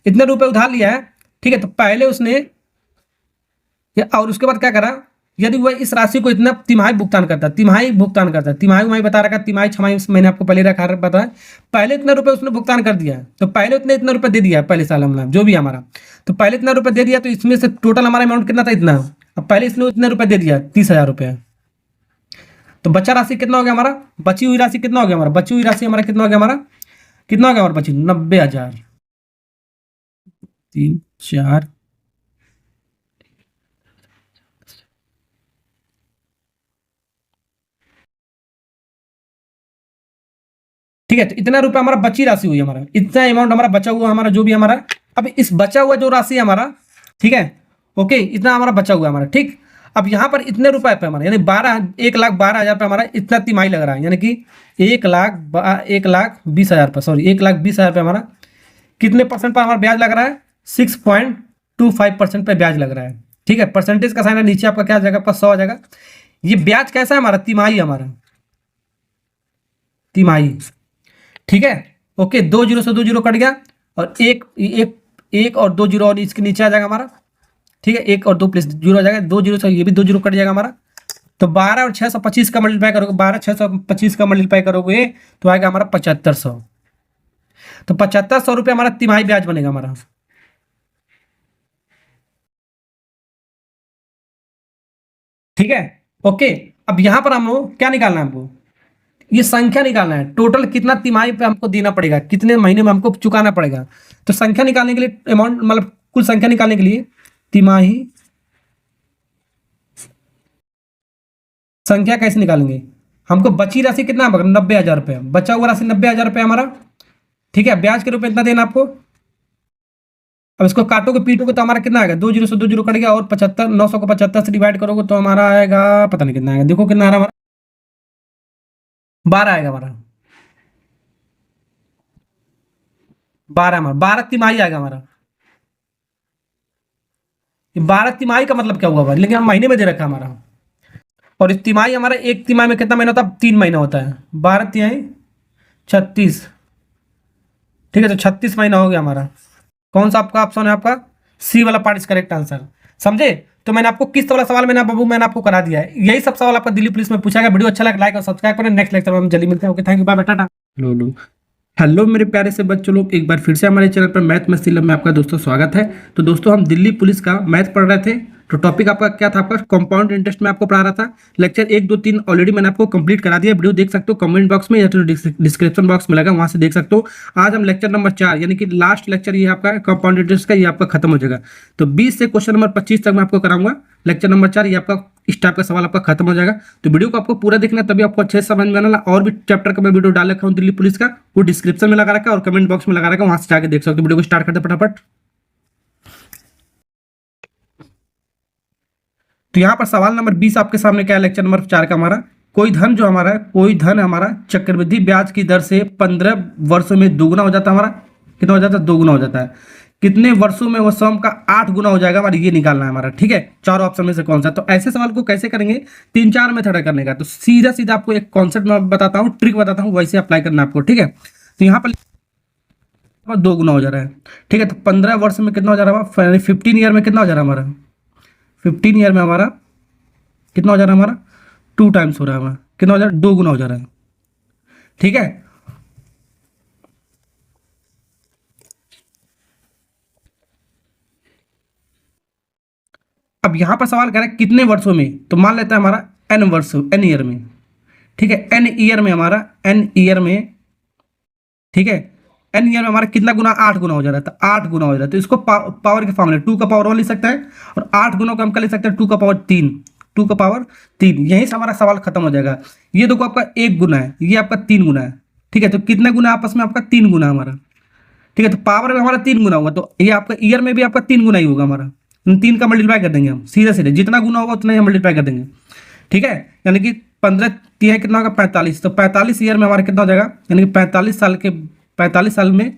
इतने रुपए उधार लिया है, ठीक है। तो पहले उसने और उसके बाद क्या करा, यदि वह इस राशि को इतना तिमाही भुगतान करता, तिमाही भुगतान करता, तिमाही उमाही बता रखा, तिमाही छमाही मैंने आपको पहले रखा बताया, पहले इतने रुपए उसने भुगतान कर दिया है, तो पहले उतने इतना रुपए दे दिया है पहले साल हमने, जो भी हमारा, तो पहले इतना रुपए दे दिया, तो इसमें से टोटल हमारा अमाउंट कितना था, इतना। अब पहले इसने इतने रुपए दे दिया 30,000 रुपये, तो बचा राशि कितना हो गया हमारा, बची हुई राशि कितना हो गया हमारा, बची हुई राशि हमारा कितना हो गया, हमारा कितना हो गया हमारा बची 90,000, 3 4 ठीक है। तो इतना रुपया हमारा बची राशि हुई हमारा, इतना अमाउंट हमारा बचा हुआ हमारा, जो भी हमारा, अब इस बचा हुआ जो राशि है हमारा, ठीक है, ओके, इतना हमारा बचा हुआ हमारा, ठीक। अब यहाँ पर इतने रुपए पे हमारा, यानी 1,12,000 पे हमारा इतना तिमाही लग रहा है, यानी कि 1,20,000 पर, सॉरी 1,20,000 पे हमारा कितने परसेंट पर हमारा ब्याज लग रहा है, 6.25% पे ब्याज लग रहा है, ठीक है। परसेंटेज का साइन है नीचे आपका क्या आ जाएगा, आपका 100 आ जाएगा। ये ब्याज कैसा है हमारा, तिमाही हमारा, तिमाही, ठीक है, ओके। 2 जीरो से 2 जीरो कट गया, और एक और 2 जीरो और इसके नीचे आ जाएगा हमारा, ठीक है, 1 और 2 प्लस जीरो आ जाएगा, 2 जीरो से ये भी 2 जीरो कट जाएगा हमारा। तो 12 और 625 का मल्टीप्लाई करोगे, 12 625 का मल्टीप्लाई करोगे तो आएगा हमारा 7500। तो 7500 रुपये हमारा तिमाही ब्याज बनेगा हमारा, ठीक है, ओके। अब यहां पर हम लोग क्या निकालना है, हमको ये संख्या निकालना है, टोटल कितना तिमाही पे हमको देना पड़ेगा, कितने महीने में हमको चुकाना पड़ेगा। तो संख्या निकालने के लिए, अमाउंट मतलब कुल संख्या निकालने के लिए, तिमाही संख्या कैसे निकालेंगे, हमको बची राशि कितना, 90,000 रुपये, बचा हुआ राशि 90,000 रुपये हमारा, ठीक है। ब्याज के रूप में इतना देना आपको। अब इसको काटोगे पीटोगे तो हमारा कितना आएगा, 2 जीरो से 2 जीरो कट गया, और 75, 900 को 75 से डिवाइड करोगे तो हमारा आएगा, पता नहीं कितना आएगा, देखो कितना आ रहा हमारा, 12 आएगा हमारा, 12 हमारा, 12 तिमाही आएगा हमारा। ये 12 तिमाही का मतलब क्या हुआ भाई, लेकिन हम महीने में दे रखा है हमारा, और इस तिमाही हमारा, एक तिमाही में कितना महीना होता है, 3 महीना होता है, 12 तिहाई 36, ठीक है। तो 36 महीना हो गया हमारा। कौन सा आपका ऑप्शन है, आपका सी वाला पार्ट इज करेक्ट आंसर, समझे। तो मैंने आपको किस वाला सवाल मैंने बाबू मैंने आपको करा दिया है, यही सब सवाल आपका दिल्ली पुलिस में पूछा गया। वीडियो अच्छा लगा लाइक और सब्सक्राइब करें, नेक्स्ट लेक्चर में हम जल्दी मिलते हैं, okay, thank you, bye bye, tata. लो हेलो मेरे प्यारे से बच्चों लोग, एक बार फिर से हमारे चैनल पर मैथ मस्ती लैब में आपका दोस्तों स्वागत है। तो दोस्तों हम दिल्ली पुलिस का मैथ पढ़ रहे थे, तो टॉपिक आपका क्या था, आपका कंपाउंड इंटरेस्ट में आपको पढ़ा रहा था। लेक्चर 1 2 3 ऑलरेडी मैंने आपको कंप्लीट करा दिया, वीडियो देख सकते हो कमेंट बॉक्स में या तो डिस्क्रिप्शन बॉक्स में लगा, वहां से देख सकते हो। आज हम लेक्चर नंबर 4 यानी कि लास्ट लेक्चर ये आपका कंपाउंड इंटरेस्ट का, ये आपका खत्म हो जाएगा। तो 20 से क्वेश्चन नंबर 25 तक मैं आपको कराऊंगा। लेक्चर नंबर 4 ये आपका इस टाइप का सवाल आपका खत्म हो जाएगा। तो वीडियो को आपको पूरा देखना, तभी आपको अच्छे से समझ में आना। और भी चैप्टर का मैं वीडियो डाल रखा हूँ दिल्ली पुलिस का, वो डिस्क्रिप्शन में लगा रखा है और कमेंट बॉक्स में लगा रखा है, वहां से जाकर देख सकते हो। वीडियो को स्टार्ट करते फटाफट। तो यहाँ पर सवाल नंबर 20 आपके सामने क्या है, लेक्चर नंबर 4 का हमारा, कोई धन जो हमारा, कोई धन हमारा चक्रवृद्धि ब्याज की दर से 15 वर्षों में दोगुना हो जाता है हमारा, कितना हो जाता है, दोगुना हो जाता है। कितने वर्षों में वह सम का 8 गुना हो जाएगा हमारा, ये निकालना है हमारा, ठीक है। 4 ऑप्शन में से कौन सा। तो ऐसे सवाल को कैसे करेंगे, 3-4 मेथड करने का। तो सीधा सीधा आपको एक कॉन्सेप्ट मैं बताता हूँ, ट्रिक बताता हूँ, वैसे अप्लाई करना है आपको, ठीक है। तो यहाँ पर 2 गुना हो जा रहा है, ठीक है। तो 15 वर्ष में कितना हो जा रहा है, 15 ईयर में कितना हो जा रहा है हमारा, 15 ईयर में हमारा कितना हो जा रहा है हमारा, 2 टाइम्स हो रहा है हमारा, कितना हो जा रहा है, 2 गुना हो जा रहा है, ठीक है। अब यहां पर सवाल कर रहा है कितने वर्षों में, तो मान लेता है हमारा n वर्ष, n ईयर में, ठीक है। n ईयर में हमारा, n ईयर में, ठीक है, n ईयर में हमारा कितना गुना, 8 गुना हो जा रहा है। तो 8 गुना हो जा रहा है, तो इसको पावर के फॉर्मूले 2 का पावर 1 लिख सकता है, और 8 गुना को हम क्या लिख सकते हैं, 2 का पावर 3, 2 का पावर 3। यहीं से हमारा सवाल खत्म हो जाएगा। ये देखो आपका 1 गुना है, ये आपका 3 गुना है, ठीक है। तो कितना गुना आपस में, आपका 3 गुना हमारा, ठीक है। तो पावर में हमारा 3 गुना होगा, तो ये आपका ईयर में भी आपका 3 गुना ही होगा हमारा। 3 का मल्टीप्लाई कर देंगे हम, सीधे सीधे जितना गुना होगा उतना ही हम मल्टीप्लाई कर देंगे, ठीक है। यानी कि 15 3 कितना होगा, 45। तो 45 ईयर में हमारा कितना हो जाएगा, यानी कि 45 साल में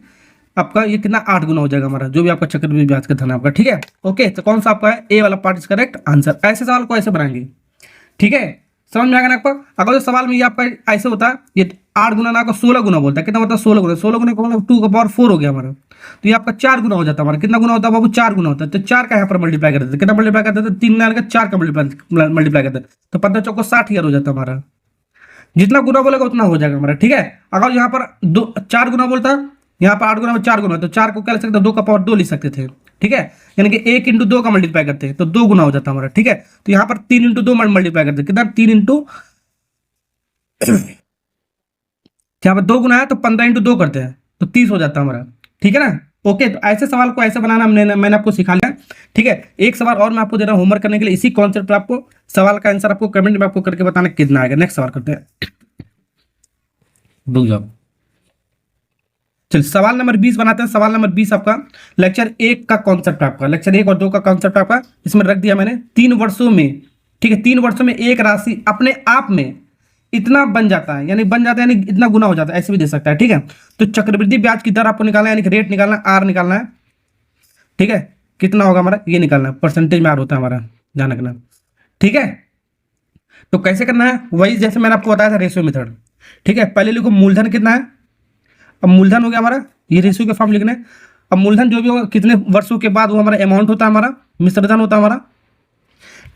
आपका ये कितना, 8 गुना हो जाएगा हमारा, जो भी आपका चक्रवृद्धि ब्याज का धन है आपका, ठीक है। ओके, तो कौन सा आपका है, ए वाला पार्ट इज करेक्ट आंसर। ऐसे सवाल को ऐसे बनाएंगे, ठीक है। समझ में आ गया ना आपका। अगर जो सवाल में ये आपका ऐसे होता है, ये 8 गुना ना आपको 16 गुना बोलता है, कितना होता है 16 गुना, 16 गुना को 2 का पावर 4 हो गया हमारा, तो ये आपका 4 गुना हो जाता है हमारा। कितना गुना होता है बाबू, 4 गुना होता है। तो 4 का यहाँ पर मल्टीप्लाई कर देते हैं, कितना मल्टीप्लाई करते हैं, 3 में 4 का मल्टीप्लाई करते हैं, तो 15 चौको 60,000 हो जाता है हमारा। जितना गुना बोलेगा उतना हो जाएगा हमारा, ठीक है। अगर यहाँ पर 4 गुना बोलता है, यहाँ पर 8 गुना में 4 गुना, तो 4 को क्या लिख सकते हैं, 2 का पावर 2 लिख सकते थे, ठीक है। यानी कि 1 इंटू 2 का मल्टीप्लाई करते हैं तो 2 गुना हो जाता है हमारा, ठीक है। तो यहाँ पर 3 इंटू 2 मल्टीप्लाई करते हैं, कितना 3 इंटू, यहाँ पर 2 गुना है तो 15 इंटू 2 करते हैं तो 30 हो जाता है हमारा, ठीक है ना। ओके, तो ऐसे सवाल को ऐसे बनाना मैंने आपको सिखा लिया, ठीक है। एक सवाल और मैं आपको दे रहा हूँ होमवर्क करने के लिए, इसी कॉन्सेप्ट पर आपको सवाल का आंसर आपको कमेंट में आपको करके बताना कितना आएगा। नेक्स्ट सवाल करते हैं, रुक जाओ। चलिए सवाल नंबर 20 बनाते हैं। सवाल नंबर 20 आपका लेक्चर 1 का कॉन्सेप्ट, आपका लेक्चर 1 और 2 का कॉन्सेप्ट आपका इसमें रख दिया मैंने। 3 वर्षों में, ठीक है, 3 वर्षों में एक राशि अपने आप में इतना बन जाता है, यानी बन जाता है यानी इतना गुना हो जाता है, ऐसे भी दे सकता है, ठीक है। तो चक्रवृद्धि ब्याज की दर आपको निकालना है, यानी कि रेट निकालना है, आर निकालना है, ठीक है। कितना होगा हमारा, ये निकालना है, परसेंटेज में आर होता है हमारा, ध्यान रखना, ठीक है। तो कैसे करना है, वही जैसे मैंने आपको बताया था रेशियो मेथड, ठीक है। पहले लिखो मूलधन कितना है, अब मूलधन हो गया हमारा, ये रेशियो के फॉर्म लिखना है। अब मूलधन जो भी होगा कितने वर्षों के बाद वो हमारा अमाउंट होता है, हमारा मिश्रधन होता है हमारा,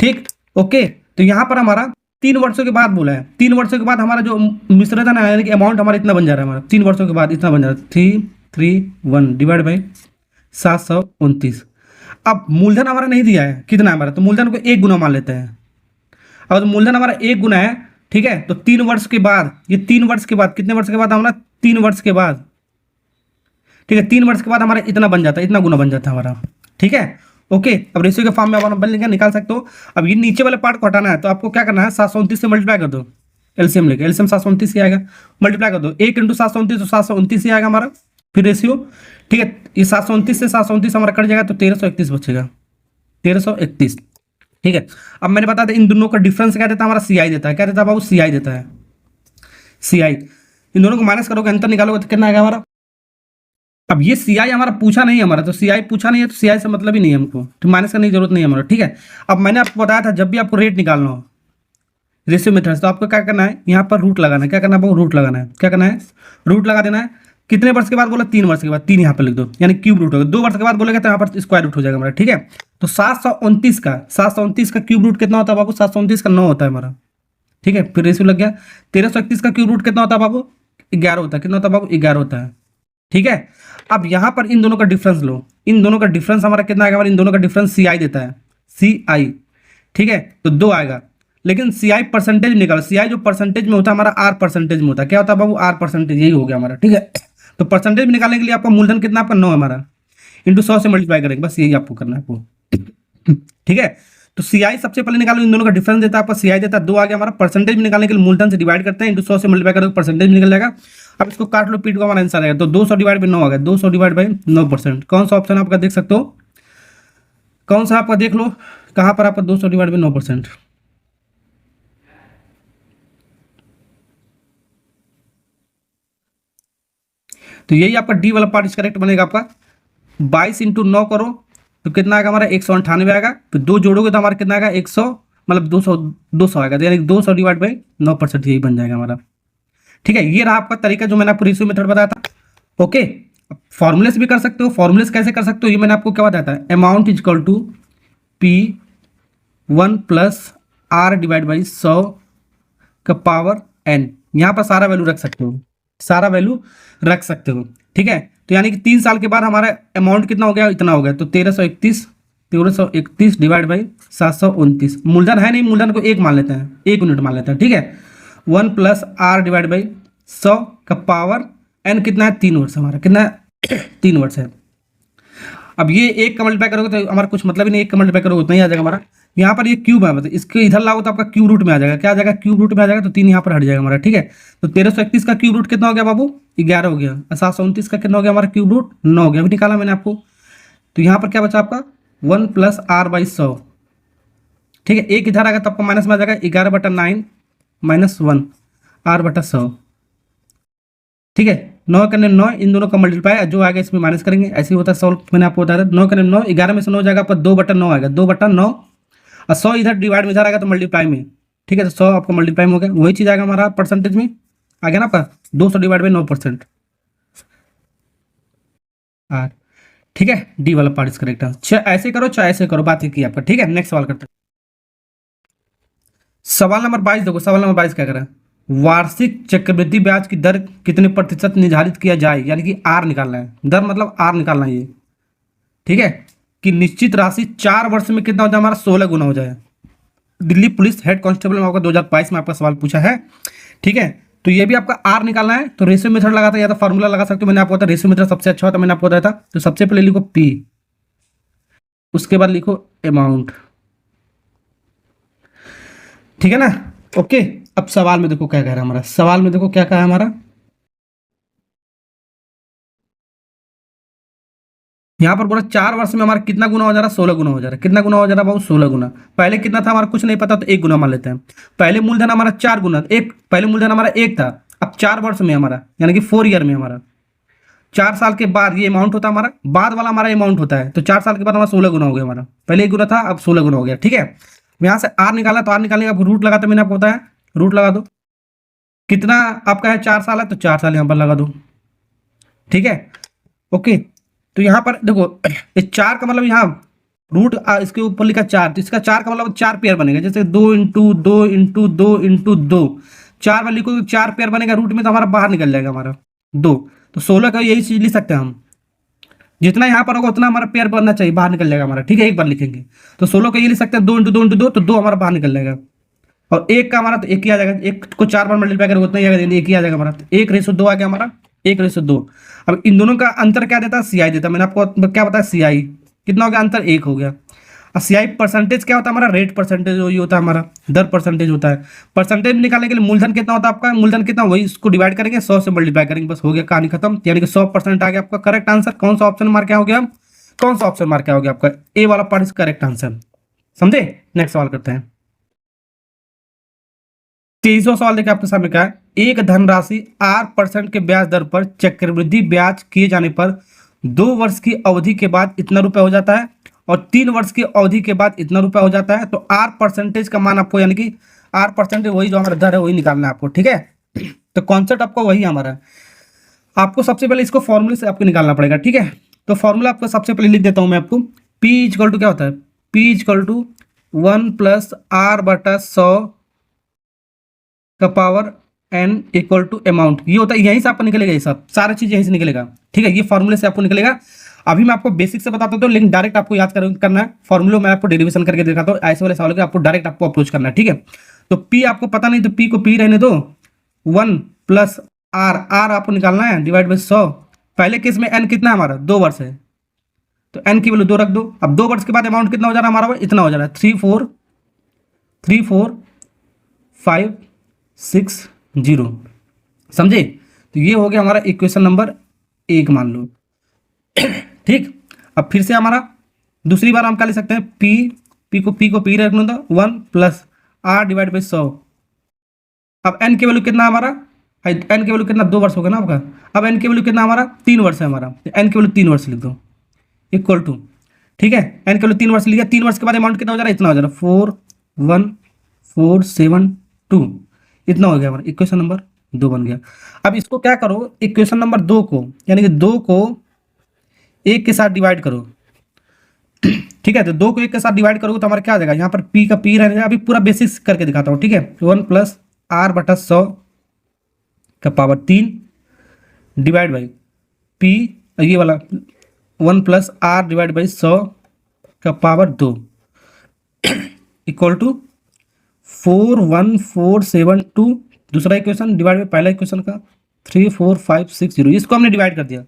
ठीक, ओके। तो यहाँ पर हमारा 3 वर्षों के बाद बोला है, 3 वर्षों के बाद हमारा जो मिश्रधन है यानी कि अमाउंट हमारा इतना बन जा रहा है हमारा, 3 वर्षों के बाद इतना बन जा रहा है, 331 डिवाइड बाई 729। अब मूलधन हमारा नहीं दिया है कितना है हमारा, तो मूलधन को 1 गुना मान लेते हैं। अब मूलधन हमारा 1 गुना है, ठीक है। तो 3 वर्ष के बाद, ये 3 वर्ष के बाद, कितने वर्ष के बाद हमारा, 3 वर्ष के बाद, ठीक है, 3 वर्ष के बाद हमारा इतना बन जाता है, इतना गुना बन जाता है हमारा, ठीक है, ओके। अब रेशियो के फॉर्म में आप बन निकाल सकते हो। अब ये नीचे वाले पार्ट को हटाना है, तो आपको क्या करना है, 729 से मल्टीप्लाई कर दो, एलसीएम लेके, एलसीएम 729 ही आएगा, मल्टीप्लाई कर दो 1 इंटू 729 तो 729 ही आएगा हमारा, फिर रेशियो, ठीक है। ये 729 से 729 हमारा कट जाएगा तो 1331 बचेगा, 1331, ठीक है। अब मैंने बता दें इन दोनों का डिफरेंस क्या देता है हमारा, सीआई देता है, क्या देता है बाबू, सीआई देता है, सीआई। इन दोनों को माइनस करोगे, अंतर निकालोगे तो कितना आएगा हमारा। अब ये सीआई हमारा पूछा नहीं है हमारा, तो सीआई पूछा नहीं है तो सीआई से मतलब ही नहीं है हमको, तो माइनस करने की जरूरत नहीं है हमारा, ठीक है। अब मैंने आपको बताया था जब भी आपको रेट निकालना हो रेशियो मेथड से, तो आपको क्या करना है, यहाँ पर रूट लगाना है, क्या करना है, रूट लगाना है, क्या करना है, रूट लगा देना है। कितने वर्ष के बाद बोला, 3 वर्ष के बाद, 3 यहाँ पर लिख दो, यानी क्यूब रूट होगा। 2 वर्ष के बाद बोलेगा तो यहाँ पर स्क्वायर रूट हो जाएगा हमारा, ठीक है। तो 729 का क्यूब रूट कितना होता है बाबू, 729 का 9 होता है हमारा, ठीक है। फिर रेशियो लग गया। 1331 का क्यूब रूट कितना होता है बाबू, 11 होता है, कितना होता है बाबू, 11 होता है, ठीक है। अब यहाँ पर इन दोनों का डिफरेंस लो, इन दोनों का डिफरेंस हमारा कितना आएगा, इन दोनों का डिफरेंस सीआई देता है, सीआई, ठीक है। तो 2 आएगा, लेकिन सीआई परसेंटेज निकालो, सीआई जो परसेंटेज में होता है हमारा, आर परसेंटेज में होता है, क्या होता है बाबू, आर परसेंटेज, यही हो गया हमारा, ठीक है। तो परसेंटेज में निकालने के लिए आपका मूलधन कितना, आपका 9 है हमारा, इंटू 100 से मल्टीप्लाई करेंगे, बस यही आपको करना है आपको, ठीक है। तो सीआई सबसे पहले निकालो, इन दोनों का डिफरेंस देता है आपका, सीआई देता है 2 आ गया हमारा। परसेंटेज में निकालने के लिए मूलधन से डिवाइड करते हैं, इंटू 100 से मल्टीप्लाई करोगे परसेंटेज में निकल जाएगा। अब इसको काट लो, पीट को हमारा आंसर आएगा, तो 200 डिवाइड बाई 9 आ गया, 200 डिवाइड बाई 9%। कौन सा ऑप्शन आपका देख सकते हो, कौन सा आपका देख लो, कहाँ पर आपका 200 डिवाइड बाई 9%, तो यही आपका डी वाला पार्ट करेक्ट बनेगा आपका। 22 इंटू 9 करो तो कितना आएगा हमारा, 198 आएगा। फिर 2 जोड़ोगे तो हमारा कितना आएगा, 100, मतलब 200 आएगा, तो यानी 200 डिवाइड बाई 9% यही बन जाएगा हमारा, ठीक है। ये रहा आपका तरीका जो मैंने आपको रेशियो मेथड बताया था, ओके। फॉर्मूले से भी कर सकते हो, फॉर्मूले से कैसे कर सकते हो ये मैंने आपको क्या बताया था, amount is equal to P1 plus R divide by 100 का पावर n। यहाँ पर सारा वैल्यू रख सकते हो, सारा वैल्यू रख सकते हो, ठीक है। तो यानी कि 3 साल के बाद हमारा अमाउंट कितना हो गया, इतना हो गया, तो 1331 डिवाइड बाई 729। मूलधन है नहीं, मूलधन को 1 मान लेते हैं, 1 यूनिट मान लेते हैं, ठीक है। 1 प्लस R डिवाइड बाई 100 का पावर n कितना है, 3 वर्ष हमारा, कितना है 3 वर्ष है। अब ये 1 का मल्टीप्लाई करोगे तो हमारा कुछ मतलब ही नहीं, 1 का मल्टीप्लाई करोगे उतना ही आ जाएगा हमारा। यहाँ पर ये क्यूब है, मतलब इसके इधर लाओ तो आपका क्यूब रूट में आ जाएगा, क्या आ जाएगा, क्यूब रूट में आ जाएगा, तो 3 यहाँ पर हट जाएगा हमारा, ठीक है। तो 1331 का क्यूब रूट कितना हो गया बाबू, 11 हो गया। 729 का कितना हो गया हमारा, क्यूब रूट 9 हो गया, अभी निकाला मैंने आपको। तो यहाँ पर क्या बचा आपका 1 प्लस R बाई 100, ठीक है। 1 इधर आएगा तो आपको माइनस में आ जाएगा, 11/9 माइनस 1 R/100, ठीक है। 9 करने 9, इन दोनों का मल्टीप्लाई जो आएगा इसमें माइनस करेंगे, ऐसे ही होता है सॉल्व, मैंने आपको बताया था। 9 करने 9, 11 में से 9 जाएगा पर 2/9 आएगा, 2/9, और 100 इधर डिवाइड में इधर आएगा तो मल्टीप्लाई में, ठीक है, तो 100 आपका मल्टीप्लाई में हो गया, वही चीज़ आएगा हमारा परसेंटेज में, आ गया ना आपका 200 डिवाइड बाई 9%। आर, ठीक है, डी वाला पार्ट इज करेक्ट आंसर। चाहे ऐसे करो चाहे ऐसे करो, बात एक ही आपका। ठीक है, नेक्स्ट सवाल करते हैं। सवाल नंबर 22 देखो, सवाल नंबर 22 क्या कर रहा है, वार्षिक चक्रवृद्धि ब्याज की दर कितने प्रतिशत निर्धारित किया जाए, यानी कि आर निकालना है, दर मतलब आर निकालना है ये। ठीक है, कि निश्चित राशि 4 वर्ष में कितना हो जाए हमारा, 16 गुना हो जाए। दिल्ली पुलिस हेड कांस्टेबल में आपका 2022 में आपका सवाल पूछा है। ठीक है, तो ये भी आपका आर निकालना है, तो रेशियो मेथड लगाता है या तो फार्मूला लगा सकते हो, मैंने आपको बताया रेशियो मेथड सबसे अच्छा होता है, मैंने आपको बताया था। तो सबसे पहले लिखो पी, उसके बाद लिखो अमाउंट। ठीक है ना, ओके। अब सवाल में देखो क्या कह रहा है हमारा, सवाल में देखो क्या कहा है हमारा, यहाँ पर बोला 4 वर्ष में हमारा कितना गुना हो जा रहा है, 16 गुना हो जा रहा है। कितना गुना हो जा रहा है बाबू, 16 गुना। पहले कितना था हमारा कुछ नहीं पता, तो 1 गुना मान लेते हैं। पहले मूलधन हमारा 4 गुना, एक पहले मूलधन हमारा 1 था, अब 4 वर्ष में हमारा, यानी कि 4 ईयर में हमारा 4 साल के बाद ये अमाउंट होता है हमारा, बाद वाला हमारा अमाउंट होता है। तो 4 साल के बाद हमारा 16 गुना हो गया हमारा, पहले 1 गुना था अब 16 गुना हो गया। ठीक है, यहाँ से आर निकाला, तो आर निकालने का रूट लगाते मैंने आपको बताया, रूट लगा दो। कितना आपका है, 4 साल है, तो 4 साल यहाँ पर लगा दो। ठीक है, ओके। तो यहाँ पर देखो, इस 4 का मतलब यहाँ रूट इसके ऊपर लिखा 4, तो इसका 4 का मतलब 4 पेयर बनेगा, जैसे 2 इंटू 2 इंटू 2 इंटू 2, 4 में लिखो 4 पेयर बनेगा, रूट में तो हमारा बाहर निकल जाएगा हमारा 2। तो 16 का यही चीज लिख सकते हैं हम, जितना यहाँ पर होगा उतना हमारा पेयर बनना चाहिए, बाहर निकल जाएगा हमारा। ठीक है, एक बार लिखेंगे तो 16 का ये लिख सकते हैं 2 इंटू 2 इंटू 2, तो 2 हमारा बाहर निकल जाएगा। और 1 का हमारा तो 1 ही आ जाएगा, 1 को 4 बार मल्टीप्लाई करेंगे उतना ही आएगा, 1 ही आ जाएगा हमारा। तो 1:2 आ गया हमारा, 1:2। अब इन दोनों का अंतर क्या देता है, सीआई देता है। मैंने आपको क्या बताया, सीआई कितना हो गया, अंतर 1 हो गया। और सीआई परसेंटेज क्या होता है हमारा, रेट परसेंटेज वही होता है हमारा, दर परसेंटेज होता है। परसेंटेज निकालने के लिए मूलधन कितना होता है आपका, मूलधन कितना, वही इसको डिवाइड करेंगे 100 से मल्टीप्लाई करेंगे, बस हो गया, कहानी खत्म। यानी कि 100% आ गया आपका करेक्ट आंसर। कौन सा ऑप्शन मार्क क्या हो गया, कौन सा ऑप्शन मार्क क्या हो गया आपका, ए वाला पार्ट इज करेक्ट आंसर। समझे, नेक्स्ट सवाल करते हैं। 23वां सवाल देखिए आपके सामने क्या है, एक धनराशि R% के ब्याज दर पर चक्रवृद्धि ब्याज किए जाने पर 2 वर्ष की अवधि के बाद इतना रुपया हो जाता है और 3 वर्ष की अवधि के बाद इतना रुपया हो जाता है। तो R% का मान आपको, यानी कि R% वही जो हमारा दर है वही निकालना है आपको। ठीक है, तो कॉन्सेप्ट आपको वही हमारा, आपको सबसे पहले इसको फॉर्मूले से आपको निकालना पड़ेगा। ठीक है, तो फॉर्मूला आपको सबसे पहले लिख देता हूं मैं आपको, P इक्वल टू क्या होता है, P इक्वल टू 1 + R/100 का power n equal to amount. ये होता है, यहीं से आपको निकलेगा, ये सब सारा चीज यहीं से निकलेगा। ठीक है, ये फॉर्मूले से आपको निकलेगा। अभी मैं आपको बेसिक से बताता हूँ, लेकिन डायरेक्ट आपको याद करना है। फॉर्मूले में आपको डेरिवेशन करके दिखाता हूँ, ऐसे वाले सवालों के आपको डायरेक्ट आपको अप्रोच करना है। ठीक है, तो P आपको पता नहीं, तो P को P रहने दो, 1 + R आपको निकालना है, डिवाइड बाई 100। पहले केस में n कितना है हमारा, 2 वर्ष है, तो n की वैल्यू 2 रख दो। अब 2 वर्ष के बाद अमाउंट कितना हो जा रहा है हमारा, इतना हो जा रहा है 3,4,5,6,0। समझे, तो ये हो गया हमारा इक्वेशन नंबर 1 मान लो। ठीक, अब फिर से हमारा दूसरी बार हम क्या लिख सकते हैं, P को P रखने दो, 1 + R डिवाइड बाई 100। अब n की वैल्यू कितना हमारा, n की वैल्यू कितना, 2 वर्ष हो गया ना आपका। अब n की वैल्यू कितना हमारा, 3 वर्ष है हमारा, तो n की वैल्यू 3 वर्ष लिख दो, इक्वल टू। ठीक है, n की वैल्यू 3 वर्ष लिखा, 3 वर्ष के बाद अमाउंट कितना हो जा रहा है, इतना हो जा रहा है 4,1,4,7,2, इतना हो गया हमारा, इक्वेशन नंबर 2 बन गया। अब इसको क्या करो, इक्वेशन नंबर 2 को, यानी कि 2 को 1 के साथ डिवाइड करो। ठीक है, तो 2 को 1 के साथ डिवाइड करोगे तो हमारा क्या आ जाएगा, यहाँ पर P का P रहेगा। अभी पूरा बेसिक्स करके दिखाता हूँ। ठीक है, 1 + R/100 का पावर 3 डिवाइड बाई P, ये वाला 1 + R डिवाइड बाई 100 का पावर 2 इक्वल टू 4,1,4,7,2। दूसरा इक्वेशन डिवाइड बाई पहला इक्वेशन का 3,4,5,6,0। इसको हमने डिवाइड कर दिया।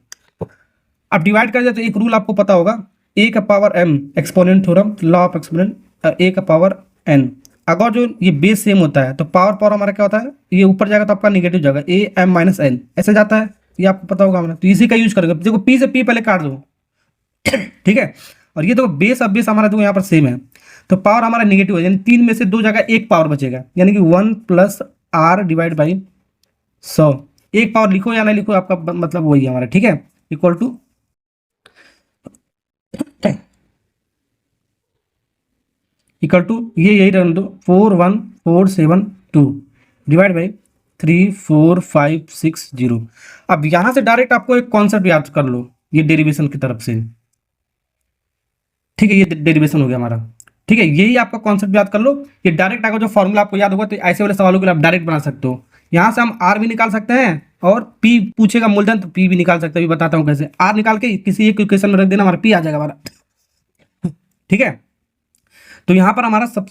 अब डिवाइड कर दिया तो एक रूल आपको पता होगा, a का power m, exponent theorem, law of exponent, a का पावर n। अगर जो ये बेस सेम होता है तो पावर पावर हमारा क्या होता है, ये ऊपर जाएगा तो आपका निगेटिव जाएगा, a m - n ऐसे जाता है, ये आपको पता होगा हमारा। तो इसी का यूज करेंगे। देखो P से P पहले काट दो। ठीक है, और ये तो बेस, अब बेस हमारा देखो यहाँ पर सेम है, तो पावर हमारा निगेटिव है, यानी 3 में से 2 जगह 1 पावर बचेगा, यानी कि 1 + R डिवाइड बाई 100। 1 पावर लिखो या ना लिखो, आपका मतलब वही है हमारा। ठीक है, इक्वल टू ये यही रहने दो, 4,1,4,7,2 3472 डिवाइड बाई 34560। अब यहां से डायरेक्ट आपको एक कॉन्सेप्ट याद कर लो, ये डेरिवेशन की तरफ से, ठीक है, ये डेरिवेशन हो गया हमारा, ठीक है, यही आपका कॉन्सेप्ट याद कर लो। ये डायरेक्ट अगर जो फॉर्मूला आपको याद होगा तो ऐसे वाले सवालों के लिए आप डायरेक्ट बना सकते हो। यहाँ से हम आर भी निकाल सकते हैं और पी पूछेगा मूलधन तो पी भी निकाल सकते हैं, अभी बताता हूँ कैसे। आर निकाल के किसी एक इक्वेशन में रख देना, हमारा पी आ जाएगा हमारा, ठीक है। तो यहाँ पर हमारा सब,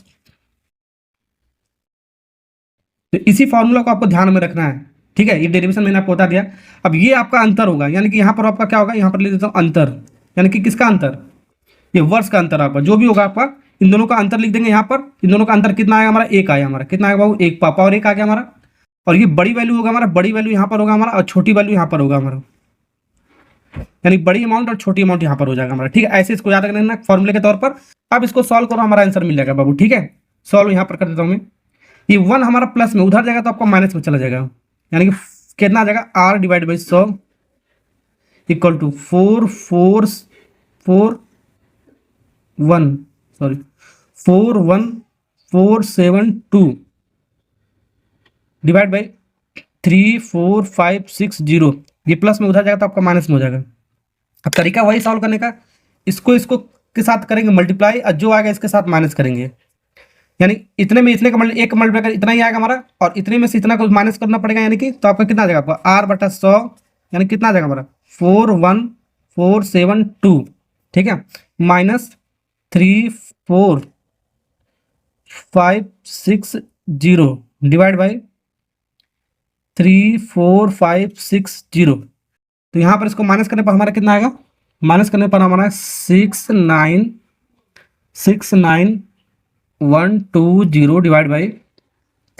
तो इसी फॉर्मूला को आपको ध्यान में रखना है, ठीक है। ये डेरिवेशन मैंने आपको बता दिया। अब ये आपका अंतर होगा, यानी कि यहाँ पर आपका क्या होगा, यहाँ पर लिख देता हूँ अंतर, यानी कि किसका अंतर, ये वर्ष का अंतर आपका जो भी होगा आपका, इन दोनों का अंतर लिख देंगे यहाँ पर। इन दोनों का अंतर कितना आएगा हमारा, एक आया हमारा, कितना आएगा बाबू, एक पावर एक आ गया हमारा। और ये बड़ी वैल्यू होगा हमारा, बड़ी वैल्यू यहाँ पर होगा हमारा और छोटी वैल्यू यहाँ पर होगा हमारा, यानी बड़ी अमाउंट और छोटी अमाउंट यहाँ पर हो जाएगा हमारा, ठीक है। ऐसे इसको याद रखना फॉर्मूले के तौर पर। अब इसको सॉल्व करो, हमारा आंसर मिल जाएगा बाबू, ठीक है। सॉल्व यहाँ पर कर देता हूँ मैं। ये 1 हमारा प्लस में उधर जाएगा तो आपका माइनस में चला जाएगा, यानी कि कितना आ जाएगा, R divide by 100 equal to 41472 divide by 34560। ये प्लस में उधर जाएगा तो आपका माइनस में हो जाएगा। अब तरीका वही सॉल्व करने का, इसको इसको के साथ करेंगे मल्टीप्लाई और जो आएगा इसके साथ माइनस करेंगे, यानी इतने में इतने का एक मल्टीप्लाई कर इतना ही आएगा हमारा, और इतने में से इतना को माइनस करना पड़ेगा, यानी कि तो आपका कितना आ जाएगा, आपका आर बटा 100, यानी कितना आ जाएगा हमारा 41472, ठीक है, माइनस 34560 डिवाइड बाई 34560। तो यहाँ पर इसको माइनस करने पर हमारा कितना आएगा, माइनस करने पर हमारा 6969120 डिवाइड बाई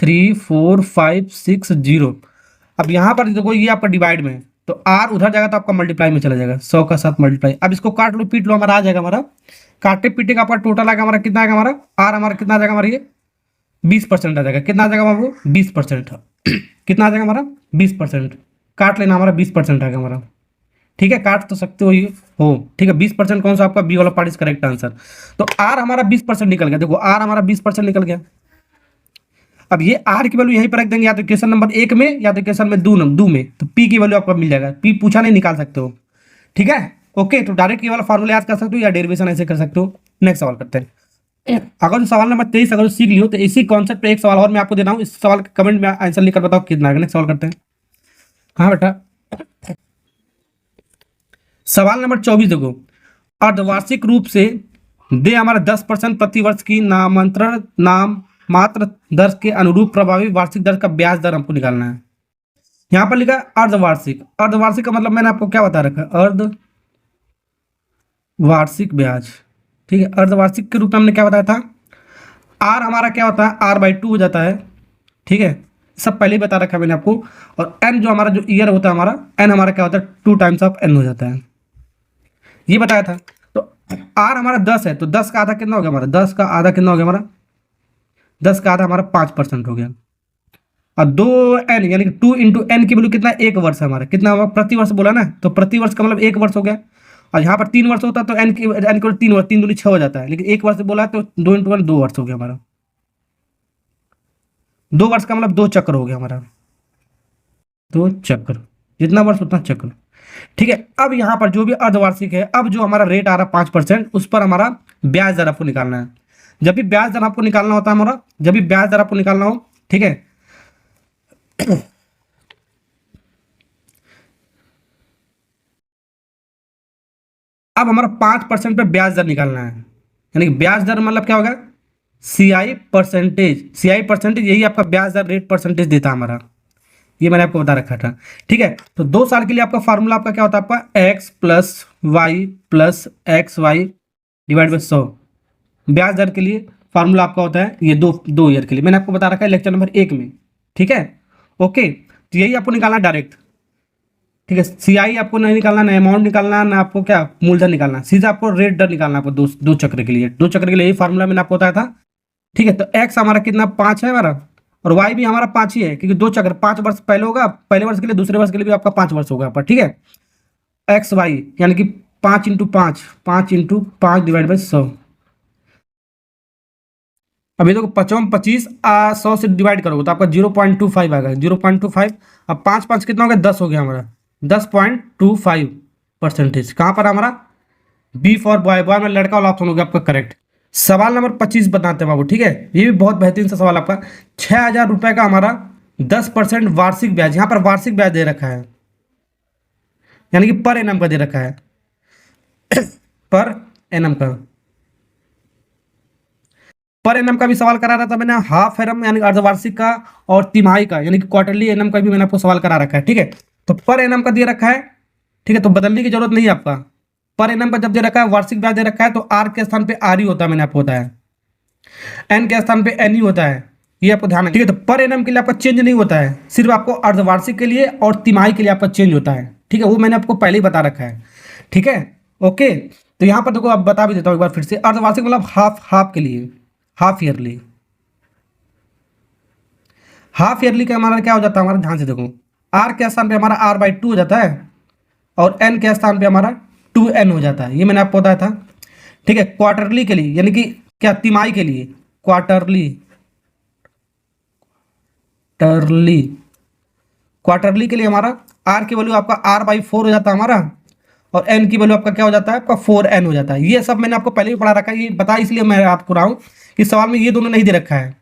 34560। अब यहाँ पर देखो ये आपका डिवाइड में है, तो आर उधर जाएगा तो आपका मल्टीप्लाई में चला जाएगा, 100 का साथ मल्टीप्लाई। अब इसको काट लो पीट लो, हमारा आ जाएगा, हमारा काटे पीटे का आपका टोटल आएगा हमारा, कितना आएगा हमारा आर, हमारा कितना आ जाएगा हमारा, ये 20% आ जाएगा। कितना आ जाएगा बाबू, 20%। कितना आ जाएगा हमारा 20%, काट लेना, हमारा 20% आएगा हमारा, ठीक है, काट तो सकते हो ये हो, ठीक है। 20% कौन सा आपका, बी वाला पार्ट इज करेक्ट आंसर। तो आर हमारा 20% निकल गया, देखो आर हमारा 20% निकल गया। अब ये आर की वैल्यू यहीं पर रख देंगे, या तो इक्वेशन नंबर 1 में या तो इक्वेशन में 2 में, तो पी की वैल्यू आपको मिल जाएगा। पी पूछा नहीं, निकाल सकते हो, ठीक है, ओके। तो डायरेक्ट ये वाला फॉर्मूला याद कर सकते हो या डेरिवेशन ऐसे कर सकते हो। नेक्स्ट सवाल करते हैं। अगर जो सवाल नंबर 23 अगर सीख लियो तो इसी कॉन्सेप्ट पे एक सवाल और मैं आपको दे रहा हूँ, इस सवाल का कमेंट में आंसर लिखकर बताओ कितना आएगा। नेक्स्ट सवाल करते हैं। हाँ बेटा, सवाल नंबर 24 देखो, अर्धवार्षिक रूप से दे हमारा 10% प्रतिवर्ष की नामांतरण नाम मात्र दर के अनुरूप प्रभावी वार्षिक दर का ब्याज दर हमको निकालना है। यहाँ पर लिखा है अर्धवार्षिक, अर्धवार्षिक का मतलब मैंने आपको क्या बता रखा है, अर्धवार्षिक ब्याज, ठीक है। अर्धवार्षिक के रूप में हमने क्या बताया था, आर हमारा क्या होता है, R/2 हो जाता है, ठीक है, सब पहले ही बता रखा है मैंने आपको। और एन जो हमारा जो ईयर होता है हमारा, एन हमारा क्या होता है 2 टाइम्स ऑफ एन हो जाता है, ये बताया था। तो आर हमारा 10 है, तो 10 का आधा कितना हो गया हमारा, 10 का आधा कितना हो गया हमारा, 10 का आधा हमारा 5% हो गया। और 2n यानी कि 2 इंटू एन की वैल्यू कितना, 1 वर्ष है हमारा, कितना होगा प्रति वर्ष बोला ना, तो प्रति वर्ष का मतलब 1 वर्ष हो गया। और यहाँ पर 3 वर्ष होता है तो एन की 3 वर्ष, 3 दूनी 6 हो जाता है, लेकिन 1 वर्ष बोला तो 2 इंटू 1 2 वर्ष हो गया हमारा। 2 वर्ष का मतलब 2 चक्र हो गया हमारा, 2 चक्र, जितना वर्ष उतना चक्र, ठीक है। अब यहाँ पर जो भी अर्धवार्षिक है, अब जो हमारा रेट आ रहा है 5%, उस पर हमारा ब्याज दर आपको निकालना है। जब भी ब्याज दर आपको निकालना होता है हमारा, जब भी ब्याज दर आपको निकालना हो, ठीक है, अब हमारा 5% पे ब्याज दर निकालना है, यानी कि ब्याज दर मतलब क्या होगा, CI परसेंटेज, CI परसेंटेज यही आपका ब्याज दर रेट परसेंटेज देता है हमारा, ये मैंने आपको बता रखा था, ठीक है। तो 2 साल के लिए आपका फार्मूला आपका क्या होता है, आपका x plus Y plus X Y divide by 100। ब्याज दर के लिए फार्मूला आपका होता है ये 2 ईयर के लिए, मैंने आपको बता रखा है लेक्चर नंबर 1 में, ठीक है, ओके। तो यही आपको निकालना डायरेक्ट, ठीक है। CI आपको नहीं निकालना, ना अमाउंट निकालना, ना आपको क्या मूलधन निकालना, सीधा आपको रेट दर निकालना आपको दो चक्र के लिए, 2 चक्र के लिए यही फार्मूला मैंने आपको बताया था, ठीक है। तो x हमारा कितना 5 है हमारा, और y भी हमारा 5 ही है, क्योंकि 2 चक्र 5 वर्ष पहले होगा, पहले वर्ष के लिए, दूसरे वर्ष के लिए भी आपका 5 वर्ष होगा पर, ठीक है। XY यानी कि 5 इंटू 5 डिवाइड बाई 100। अभी देखो 55 100 से डिवाइड करोगे तो आपका 0.25 आएगा, 0.25। अब 5 5 कितना हो गया, 10 हो गया हमारा, 10.25%। कहाँ पर हमारा बी फॉर बॉय, बॉय में लड़का वाला ऑप्शन हो गया आपका करेक्ट। सवाल नंबर 25 बताते हैं बाबू, ठीक है, ये भी बहुत बेहतरीन सा सवाल आपका। 6,000 रुपये का हमारा 10% वार्षिक ब्याज, यहाँ पर वार्षिक ब्याज दे रखा है, यानी कि पर एनम का दे रखा है, पर एनम का। पर एनम का भी सवाल करा रहा था मैंने, हाफ एनम यानी अर्धवार्षिक का, और तिमाही का यानी कि क्वार्टरली एनम का भी मैंने आपको सवाल करा रखा है, ठीक है। तो पर एनम का दे रखा है, ठीक है, तो बदलने की जरूरत नहीं है आपका। पर एनम का जब दे रखा है, वार्षिक ब्याज दे रखा है, तो आर के स्थान पे आर ही होता है, मैंने आपको बताया, एन के स्थान पे एन ही होता है, ये आपको ध्यान है, ठीक है। तो पर एनम के लिए आपका चेंज नहीं होता है, सिर्फ आपको अर्धवार्षिक के लिए और तिमाही के लिए आपका चेंज होता है, ठीक है, वो मैंने आपको पहले ही बता रखा है, ठीक है, ओके। तो यहाँ पर देखो आप बता भी देता हूँ एक बार फिर से, अर्धवार्षिक मतलब हाफ के लिए, हाफ ईयरली। हाफ ईयरली का हमारा क्या हो जाता है, हमारा ध्यान से देखो, आर के स्थान पे हमारा r/2 हो जाता है, और एन के स्थान पे हमारा 2n हो जाता है, ये मैंने आपको बताया था, ठीक है। क्वार्टरली के लिए यानी कि क्या, तिमाही के लिए, क्वार्टरली क्वार्टरली के लिए हमारा आर की वैल्यू आपका r/4 हो जाता है हमारा, और एन की वैल्यू आपका क्या हो जाता है, आपका 4n हो जाता है। ये सब मैंने आपको पहले ही पढ़ा रखा है, ये बता इसलिए मैं आपको रहा हूँ कि सवाल में ये दोनों नहीं दे रखा है,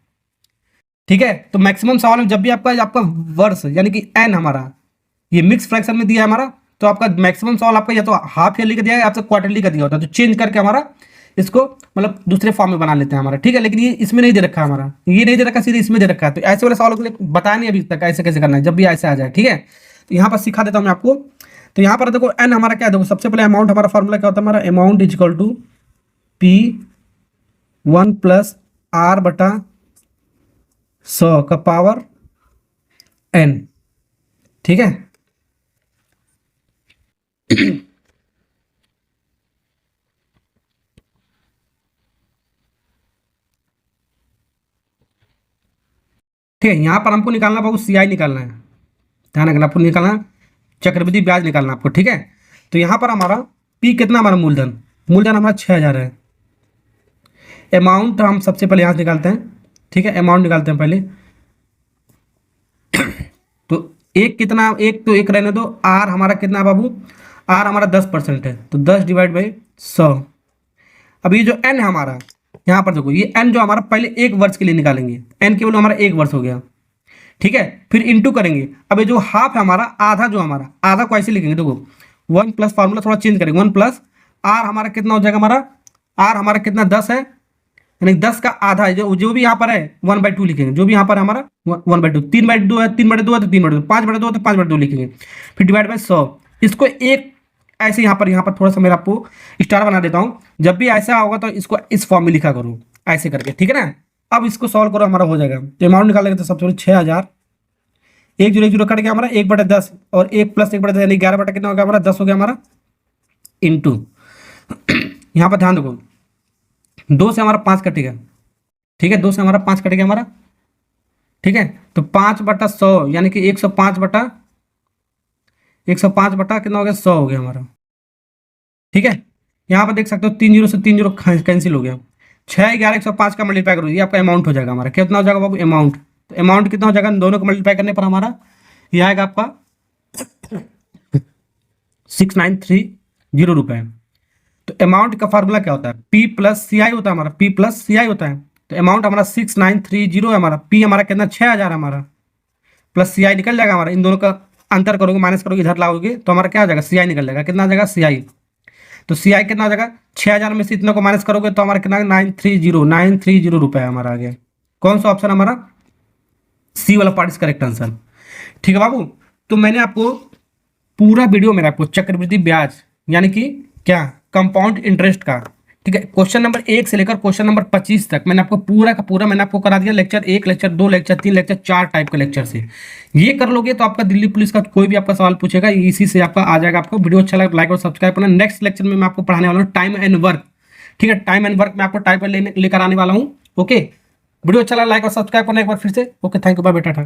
ठीक है। तो मैक्सिमम सवाल में जब भी आपका वर्ष यानी कि एन हमारा ये मिक्स फ्रैक्शन में दिया है हमारा, तो आपका मैक्सिमम सवाल आपका या तो हाफ ईयरली का दिया है, आपसे क्वार्टरली का दिया होता है, तो चेंज करके हमारा इसको मतलब दूसरे फॉर्म में बना लेते हैं हमारा, ठीक है। लेकिन ये इसमें नहीं दे रखा है हमारा, ये नहीं दे रखा, सीधे इसमें दे रखा है। तो ऐसे वाले सवालों के लिए बताया नहीं अभी तक ऐसे कैसे करना है, जब भी ऐसे आ जाए, ठीक है। तो यहाँ पर सिखा देता हूँ मैं आपको। तो यहाँ पर देखो एन हमारा क्या है, देखो सबसे पहले अमाउंट, हमारा फॉर्मूला क्या होता है, हमारा amount is equal to P1 + R/100 का पावर n, ठीक है। ठीक है, यहाँ पर हमको निकालना बाबू CI निकालना है, ध्यान रखना, आपको निकालना चक्रवृद्धि ब्याज निकालना आपको, ठीक है। तो यहाँ पर हमारा P कितना, हमारा मूलधन हमारा 6,000 है। अमाउंट हम सबसे पहले यहाँ से निकालते हैं, ठीक है, अमाउंट निकालते हैं पहले। तो एक कितना, एक तो एक रहने दो, आर हमारा कितना है बाबू, आर हमारा 10% है, तो 10/100। अब ये जो एन है हमारा, यहाँ पर देखो ये एन जो हमारा पहले एक वर्ष के लिए निकालेंगे, एन केवल हमारा एक वर्ष हो गया, ठीक है। फिर इंटू करेंगे, अब ये जो हाफ है हमारा, आधा जो हमारा, आधा को ऐसे लिखेंगे, देखो 1 प्लस फार्मूला थोड़ा चेंज करेंगे, 1 प्लस आर हमारा कितना हो जाएगा, हमारा आर हमारा कितना 10 है, यानी 10 का आधा है, जो भी यहाँ पर है 1/2 लिखेंगे, जो भी यहाँ पर हमारा 1/2, 3/2 है, 3/2 है तो 3/2, 5/2 है तो 5/2 लिखेंगे, फिर डिवाइड बाय 100। इसको एक ऐसे यहाँ पर थोड़ा सा मैं आपको स्टार बना देता हूँ, जब भी ऐसा होगा तो इसको इस फॉर्म में लिखा करो ऐसे करके, ठीक है ना। अब इसको सॉल्व करो, हमारा हो जाएगा। तो अमाउंट निकालेंगे तो सबसे पहले 6,000, 1 0 1 0 कट गया हमारा, 1/10, और 1 + 1/10 यानी 11 बटा कितना हो गया हमारा, 10 हो गया हमारा, इंटू यहाँ पर ध्यान देखो, 2 से हमारा 5 कटेगा, ठीक है, 2 से हमारा 5 कटेगा हमारा, ठीक है। तो 5/100 यानी कि 105 बटा कितना हो गया, 100 हो गया हमारा, ठीक है। यहाँ पर देख सकते हो 3 0 से 3 0 कैंसिल हो गया, 6 11 105 का मल्टीप्लाई करो, ये आपका अमाउंट हो जाएगा हमारा, कितना हो जाएगा बाबू अमाउंट। तो अमाउंट कितना हो जाएगा, दोनों को मल्टीप्लाई करने पर हमारा ये आएगा आपका 6930 रुपये। तो अमाउंट का फार्मूला क्या होता है, P + CI होता है हमारा, P + CI होता है। तो अमाउंट हमारा 6930 है हमारा, P हमारा कितना 6,000 हमारा, प्लस CI निकल जाएगा हमारा, इन दोनों का अंतर करोगे, माइनस करोगे, इधर लाओगे तो हमारा क्या हो जाएगा, CI निकल जाएगा, कितना आ जाएगा CI। तो CI कितना हो जाएगा, 6,000 में से इतने को माइनस करोगे तो हमारा कितना 930 रुपये हमारा आ गया। कौन सा ऑप्शन हमारा, C वाला पार्ट इज करेक्ट आंसर, ठीक है बाबू। तो मैंने आपको पूरा वीडियो में आपको चक्रवृद्धि ब्याज यानी कि क्या, कंपाउंड इंटरेस्ट का, ठीक है, क्वेश्चन नंबर 1 से लेकर क्वेश्चन नंबर 25 तक मैंने आपको पूरा का पूरा मैंने आपको करा दिया, lecture 1, lecture 2, lecture 3, lecture 4 type के लेक्चर से। ये कर लोगे तो आपका दिल्ली पुलिस का कोई भी आपका सवाल पूछेगा, इसी से आपका आ जाएगा। आपको वीडियो अच्छा लगा लाइक और सब्सक्राइब करना। नेक्स्ट लेक्चर में मैं आपको पढ़ाने वाला हूँ टाइम एंड वर्क, ठीक है, टाइम एंड वर्क में आपको टाइप लेकर आने वाला हूँ, ओके। वीडियो अच्छा लगा लाइक और सब्सक्राइब करना एक बार फिर से, ओके, थैंक यू, बाय बेटा।